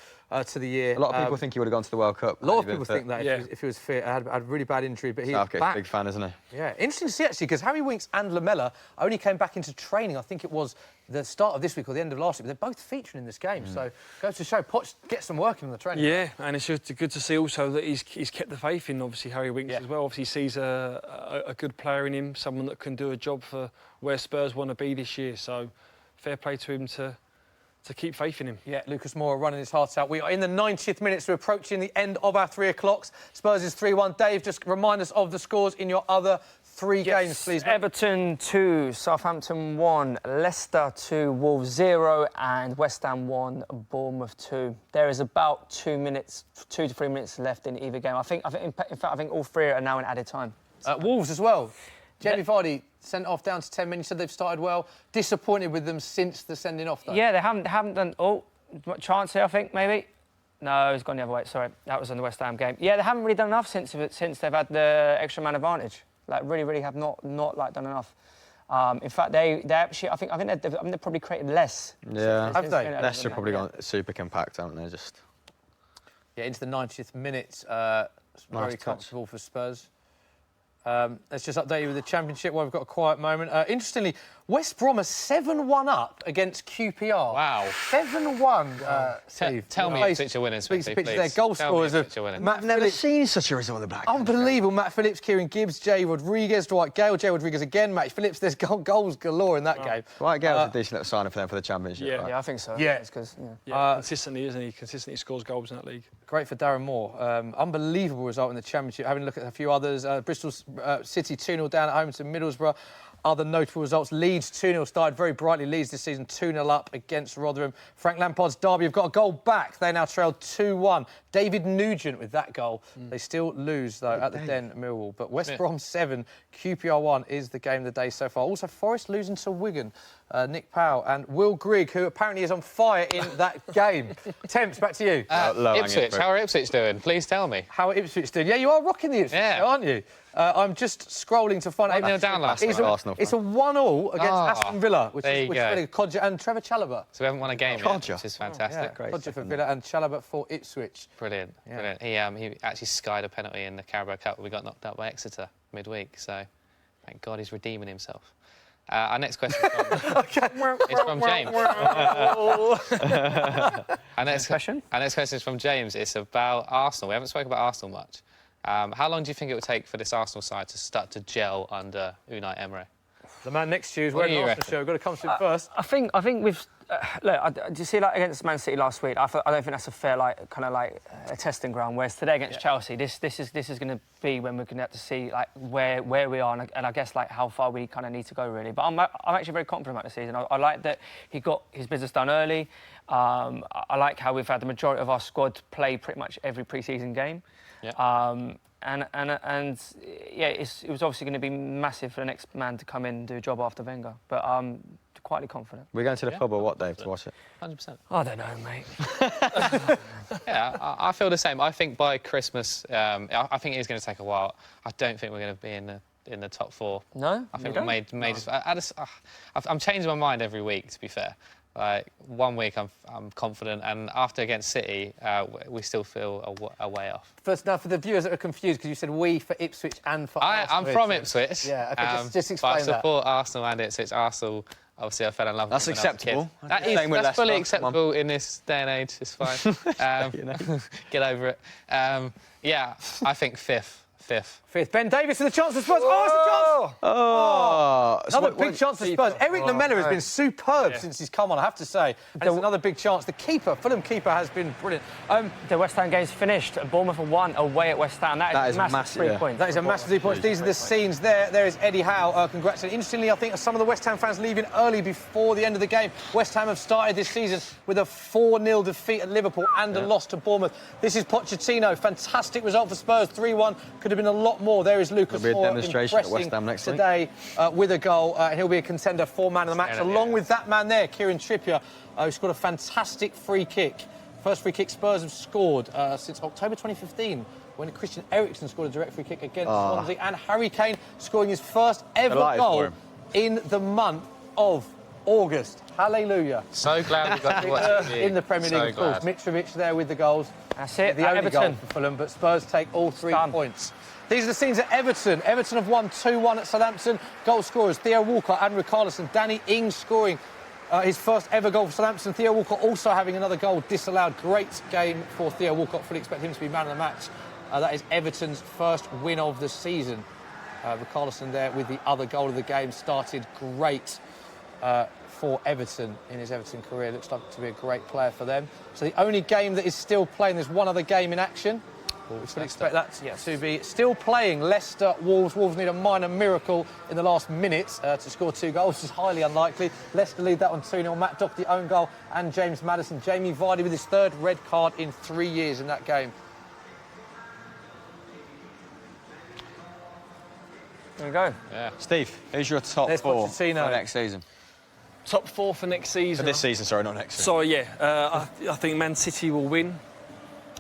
to the year. A lot of people think he would have gone to the World Cup. A lot of people think that if he was fit. Had a really bad injury, but he's Southgate's back. a big fan, isn't he? Yeah, interesting to see, actually, because Harry Winks and Lamela only came back into training, I think it was the start of this week or the end of last week, but they're both featuring in this game. So goes to show Poch gets some work in the training. Yeah, and it's just good to see also that he's kept the faith in, obviously, Harry Winks as well. Obviously, he sees a good player in him, someone that can do a job for where Spurs want to be this year. So fair play to him to keep faith in him. Yeah, Lucas Moura running his heart out. We are in the 90th minute, so we're approaching the end of our 3 o'clocks. Spurs is 3-1. Dave, just remind us of the scores in your other 3 games, please. Mate. Everton 2, Southampton 1, Leicester 2, Wolves 0, and West Ham 1, Bournemouth 2. There is about 2 to 3 minutes left in either game. I think in fact all 3 are now in added time. Wolves as well. Jamie Vardy sent off down to 10 men. You said they've started well. Disappointed with them since the sending off, though. Yeah, they haven't done. Oh, chance here, I think maybe. No, it's gone the other way. Sorry, that was in the West Ham game. Yeah, they haven't really done enough since they've had the extra man advantage. Like really have not like done enough. In fact, they actually I think they've probably created less. Yeah, have they? Leicester probably gone super compact, haven't they? Just into the 90th minute. Very comfortable for Spurs. Let's just update you with the Championship while we've got a quiet moment. Interestingly, West Brom are 7-1 up against QPR. Wow. 7-1, Steve. Tell me Ipswich are winning, Smithy, please. Their goal scorers are I've never seen such a result in the Black. unbelievable. Matt Phillips, Kieran Gibbs, Jay Rodriguez, Dwight Gale, Jay Rodriguez again, Matt Phillips. There's goals galore in that game. Dwight Gale's a decent little signing for them for the Championship. Yeah. right? Yeah, I think so. Yeah. It's 'cause, Consistently, isn't he? Consistently scores goals in that league. Great for Darren Moore. Unbelievable result in the Championship. Having a look at a few others. Bristol City 2-0 down at home to Middlesbrough. Other notable results. Leeds 2-0 started very brightly. Leeds this season 2-0 up against Rotherham. Frank Lampard's Derby have got a goal back. They now trail 2-1. David Nugent with that goal. They still lose, though, at the Den at Millwall. But West Brom 7, QPR 1 is the game of the day so far. Also, Forest losing to Wigan. Nick Powell and Will Grigg, who apparently is on fire in that game. Temps, back to you. Ipswich, how are Ipswich doing? Please tell me. How are Ipswich doing? Yeah, you are rocking the Ipswich, aren't you? I'm just scrolling to find out. 8-0 down last night. It's a 1-1 against Aston Villa, which is really Kodja and Trevor Chalobah. So we haven't won a game yet, which is fantastic. Yeah, Kodja for Villa and Chalobah for Ipswich. Brilliant. He actually skied a penalty in the Carabao Cup. We got knocked out by Exeter midweek, so thank God he's redeeming himself. Our next question is from James. Our next question is from James. It's about Arsenal. We haven't spoken about Arsenal much. How long do you think it would take for this Arsenal side to start to gel under Unai Emery? The man next to you is wearing the Arsenal shirt. We've got to come to him first. I think we've look. Do you see like against Man City last week? I don't think that's a fair a testing ground. Whereas today against Chelsea, this is going to be when we're going to have to see like where we are and I guess like how far we kind of need to go really. But I'm actually very confident about the season. I like that he got his business done early. I like how we've had the majority of our squad play pretty much every pre-season game. Yeah. And it was obviously going to be massive for the next man to come in and do a job after Wenger. But I'm quietly confident. We're going to the pub or what, Dave, to watch it? 100%. I don't know, mate. Yeah, I feel the same. I think by Christmas, I think it is going to take a while. I don't think we're going to be in the top 4. No? I think we may just... I'm changing my mind every week, to be fair. Like 1 week, I'm confident, and after against City, we still feel a way off. First, now for the viewers that are confused, because you said we for Ipswich and for Arsenal. I'm from Ipswich. Yeah, okay, just explain that. But I support Arsenal and Ipswich. Arsenal, obviously, I fell in love with them. That's acceptable. That's fully acceptable in this day and age. It's fine. Get over it. Yeah, I think fifth. Ben Davies with a chance for Spurs. Oh, it's a chance! Oh! Another big chance for Spurs. Eric Lamela has been superb since he's come on, I have to say. And it's another big chance. The keeper, Fulham keeper, has been brilliant. The West Ham game's finished. Bournemouth have won away at West Ham. That is a massive 3 points. That is a massive 3 points. These are the scenes there. There is Eddie Howe. Congrats. And interestingly, I think some of the West Ham fans leaving early before the end of the game. West Ham have started this season with a 4-0 defeat at Liverpool and a loss to Bournemouth. This is Pochettino. Fantastic result for Spurs. 3-1. Could have been a lot more. There is Lucas Moore impressing at West Ham next today with a goal. And he'll be a contender for man of the match, along with that man there, Kieran Trippier, who scored a fantastic free kick. First free kick Spurs have scored since October 2015, when Christian Eriksen scored a direct free kick against Swansea, and Harry Kane scoring his first ever goal in the month of August. Hallelujah. So glad we got to watch in the Premier League, of course. Mitrovic there with the goals. That's it. The only goal for Fulham, but Spurs take all 3 points. These are the scenes at Everton. Everton have won 2-1 at Southampton. Goal scorers, Theo Walcott and Richarlison. Danny Ings scoring his first ever goal for Southampton. Theo Walcott also having another goal disallowed. Great game for Theo Walcott. Fully expect him to be man of the match. That is Everton's first win of the season. Richarlison there with the other goal of the game. Started great for Everton in his Everton career. Looks like to be a great player for them. So the only game that is still playing, there's one other game in action. We should expect that to be still playing. Leicester, Wolves. Wolves need a minor miracle in the last minute to score 2 goals, which is highly unlikely. Leicester lead that on 2-0. Matt Doherty own goal and James Maddison. Jamie Vardy with his 3rd red card in 3 years in that game. There we go. Yeah. Steve, who's your top 4 for next season? Top 4 for next season. For this season, sorry, not next season. Sorry, yeah. I think Man City will win.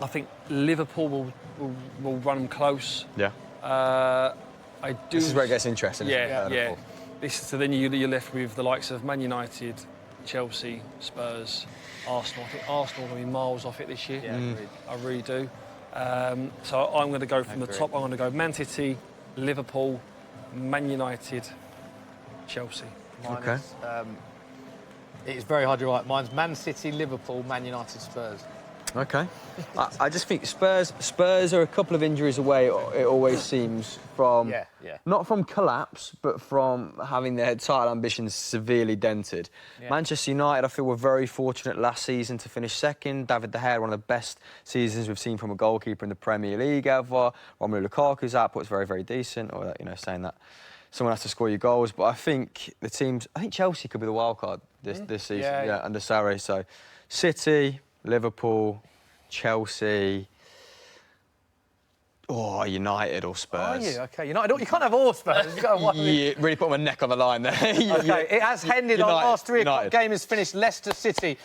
I think Liverpool will run them close. Yeah. I do. This is where it gets interesting. Yeah. So then you're left with the likes of Man United, Chelsea, Spurs, Arsenal. I think Arsenal are going to be miles off it this year. Yeah, I really do. So I'm going to go from the top. I'm going to go Man City, Liverpool, Man United, Chelsea. Mine is, it's very hard to write. Mine's Man City, Liverpool, Man United, Spurs. OK. I just think Spurs are a couple of injuries away, it always seems, from... Not from collapse, but from having their title ambitions severely dented. Yeah. Manchester United, I feel, were very fortunate last season to finish 2nd. David De Gea, one of the best seasons we've seen from a goalkeeper in the Premier League ever. Romelu Lukaku's output's very, very decent, or, saying that someone has to score your goals. But I think the teams... I think Chelsea could be the wild card this season, under Sarri. So City... Liverpool, Chelsea, United or Spurs. Are you? OK, United. You can't have all Spurs. You've got to really put my neck on the line there. OK, it has ended. Our last 3 o'clock game is finished. Leicester City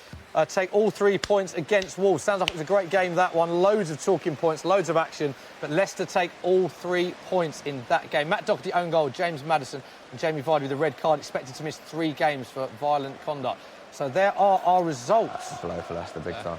take all 3 points against Wolves. Sounds like it was a great game, that one. Loads of talking points, loads of action. But Leicester take all 3 points in that game. Matt Doherty own goal, James Maddison and Jamie Vardy with a red card, expected to miss 3 games for violent conduct. So there are our results. Blow for Leicester, big time.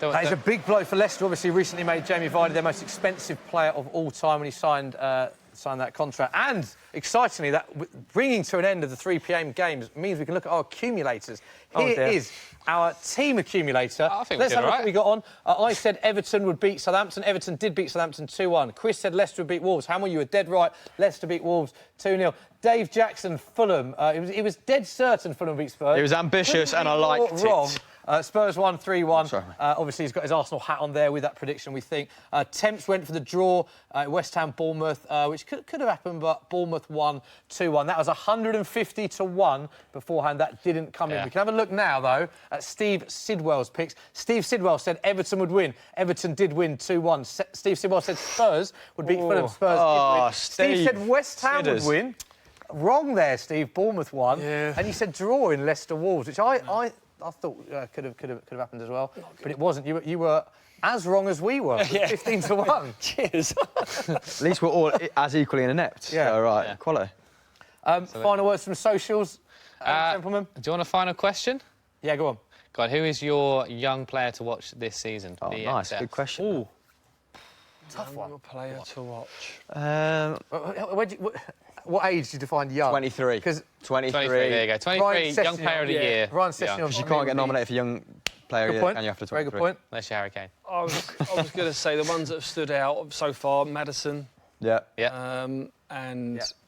That is a big blow for Leicester. Obviously, recently made Jamie Vardy their most expensive player of all time when he signed that contract. And, excitingly, that bringing to an end of the 3 p.m. games means we can look at our accumulators. Here is our team accumulator. Let's have a look what we got on. I said Everton would beat Southampton. Everton did beat Southampton 2-1. Chris said Leicester would beat Wolves. Hamill, you were dead right. Leicester beat Wolves 2-0. Dave Jackson, Fulham. It was dead certain Fulham beat Spurs. It was ambitious and I liked it. Spurs won 3-1. Obviously, he's got his Arsenal hat on there with that prediction, we think. Temps went for the draw. West Ham, Bournemouth, which could have happened, but Bournemouth won 2-1. That was 150-1 beforehand. That didn't come in. We can have a look now, though, at Steve Sidwell's picks. Steve Sidwell said Everton would win. Everton did win 2-1. Steve Sidwell said Spurs would beat Fulham. Spurs did win. Steve said West Ham would win. Wrong there, Steve. Bournemouth won. And you said draw in Leicester Wolves, which I thought could have happened as well, but it wasn't. You were as wrong as we were, 15-1. Cheers. At least we're all as equally inept. Yeah, right. Quality. Final words from socials, gentlemen. Do you want a final question? Yeah, go on. God, who is your young player to watch this season? Oh, The nice. XF? Good question. Ooh. Tough Young one. player to watch. What age do you define young? 23. Because 23. There you go. 23, young player of the year. Ryan Sessegnon. Because you can't get nominated for young player of the year, can you, after 23? Very good point. Unless you're Harry Kane. I was going to say the ones that have stood out so far, Madison. Yeah. And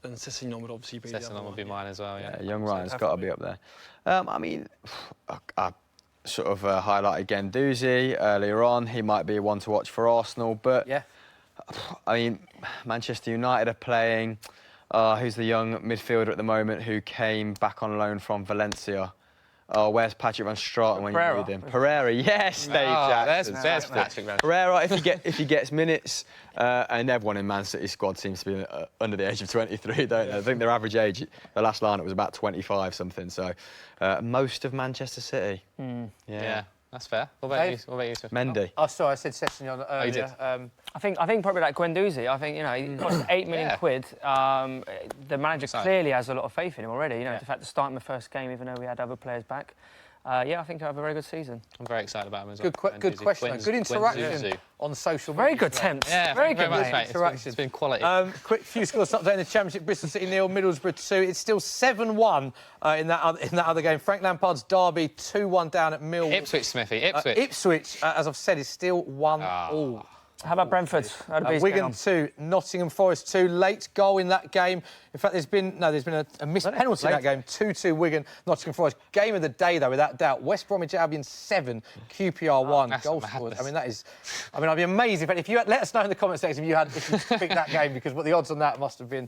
Sessegnon would obviously be the other Sessegnon would be one. mine as well, yeah. Young Ryan's got to be up there. I mean, I sort of highlighted Guendouzi earlier on. He might be one to watch for Arsenal, but I mean, Manchester United are playing. Who's the young midfielder at the moment who came back on loan from Valencia? Oh, where's Patrick Van Straten when you need him? Pereira, yes, Dave Jackson. There's Patrick Van Straten. Pereira, if he gets minutes, and everyone in Man City's squad seems to be under the age of 23, don't they? I think their average age, the last lineup was about 25 something. So most of Manchester City. Yeah, that's fair. What about you? What about you, Sir? Mendy. Oh, sorry, I said Sessegnon earlier. you did. I think probably like Guendouzi. I think, you know, he cost 8 million quid. The manager clearly has a lot of faith in him already. You know, the fact to start in the first game, even though we had other players back. I think he'll have a very good season. I'm very excited about him as well. Good question. Good interaction on social media. Very good Temps. Yeah, very thank you good very much, mate. interaction. It's been quality. Quick few scores update in the Championship. Bristol City 0, Middlesbrough 2. It's still 7-1 in that other game. Frank Lampard's derby 2-1 down at Mill. Ipswich, Smithy. Ipswich. Ipswich, as I've said, is still 1-all. How about Brentford? Wigan 2, Nottingham Forest 2. Late goal in that game. In fact, there's been a missed penalty in that game. 2-2 Wigan, Nottingham Forest. Game of the day, though, without doubt. West Bromwich Albion 7, QPR 1. Goal scored. I mean, that is. I mean, I'd be amazed if you had, let us know in the comment section if you picked that game, because what the odds on that must have been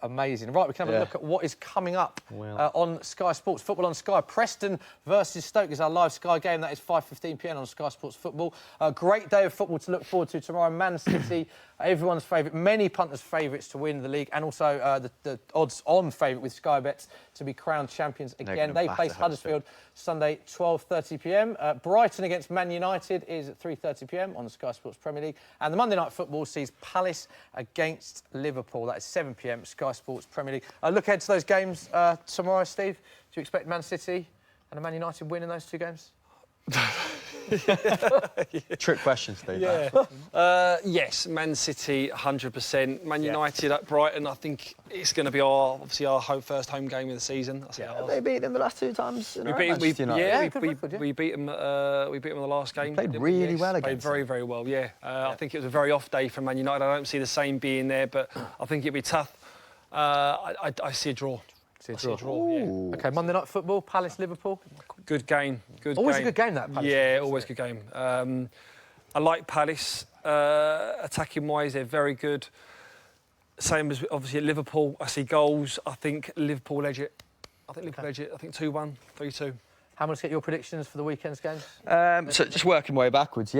amazing. Right, we can have a look at what is coming up on Sky Sports Football on Sky. Preston versus Stoke is our live Sky game. That is 5:15 p.m. on Sky Sports Football. A great day of football to look forward to tomorrow. Man City, everyone's favourite, many punters' favourites to win the league, and also the odds-on favourite with Sky Bets to be crowned champions again. They face Huddersfield Sunday, 12:30 p.m. Brighton against Man United is at 3:30 p.m. on the Sky Sports Premier League, and the Monday night football sees Palace against Liverpool. That is 7 p.m. Sky Sports Premier League. Look ahead to those games tomorrow, Steve. Do you expect Man City and a Man United win in those two games? Trick question, Steve. Yes, Man City 100%. Man United at Brighton. I think it's going to be our first home game of the season. They beat them the last 2 times. We beat them in the last game. Played really well against them. Played very, very well. I think it was a very off day for Man United. I don't see the same being there, but I think it'd be tough. I see a draw. Okay, Monday night football, Palace Liverpool. Good game. Always a good game, that Palace. Yeah, always a good game. I like Palace. Attacking wise, they're very good. Same as obviously at Liverpool. I see goals. I think Liverpool edge it. I think 2-1, 3-2. How much get your predictions for the weekend's games? So just working way backwards,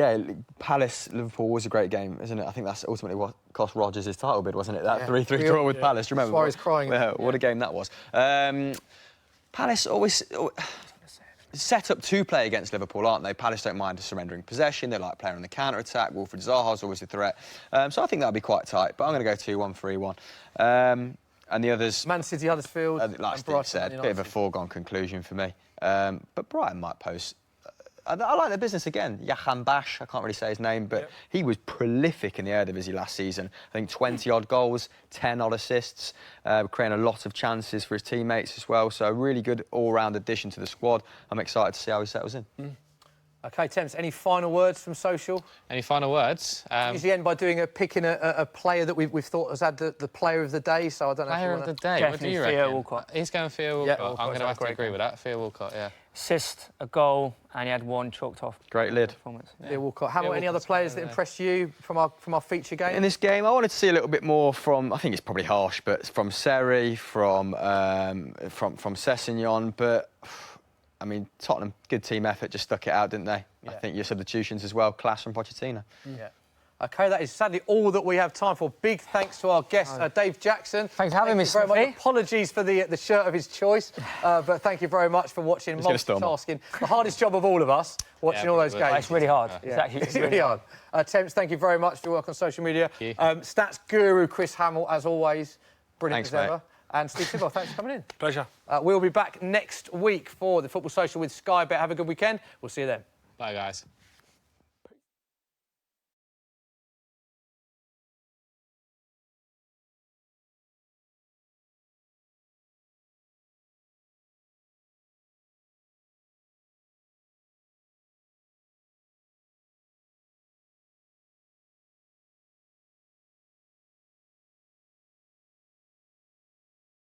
Palace Liverpool was a great game, isn't it? I think that's ultimately what cost Rodgers his title bid, wasn't it? That 3-3 draw with Palace. Do you remember? Suarez crying. What a game that was. Palace always set up to play against Liverpool, aren't they? Palace don't mind surrendering possession. They like playing on the counter-attack. Wilfried Zaha's always a threat. So I think that'll be quite tight. But I'm going to go 2-1, 3-1. And the others... Man City, Huddersfield, like Steve said, bit of a foregone conclusion for me. But Brighton might post. I like their business again. Jahan Bash, I can't really say his name, but he was prolific in the Eredivisie last season. I think 20-odd goals, 10-odd assists, creating a lot of chances for his teammates as well. So a really good all-round addition to the squad. I'm excited to see how he settles in. OK, Temps, any final words from social? Any final words? Usually end by picking a player that we've thought has had the player of the day, so I don't know. Player of the day, what do you reckon? Theo Walcott. He's going Theo Walcott. I'm going to have to agree with that. Theo Walcott, Assist, a goal, and he had one chalked off. Great lid. Performance. Theo Walcott. Hamill, any other players that impressed you from our feature game? In this game, I wanted to see a little bit more from, I think it's probably harsh, but from Seri, from Sessegnon, but... I mean, Tottenham, good team effort, just stuck it out, didn't they? I think your substitutions as well, class from Pochettino. OK, that is sadly all that we have time for. Big thanks to our guest, Dave Jackson. Thanks for having me, very much. Smithy. Apologies for the shirt of his choice, but thank you very much for watching. Multitasking. The hardest job of all of us, watching all those games. It's really hard. It's really hard. Temps, thank you very much for your work on social media. Stats guru Chris Hamill, as always, brilliant as ever. And Steve Sidwell, thanks for coming in. Pleasure. We'll be back next week for the Football Social with Sky Bet. Have a good weekend. We'll see you then. Bye, guys.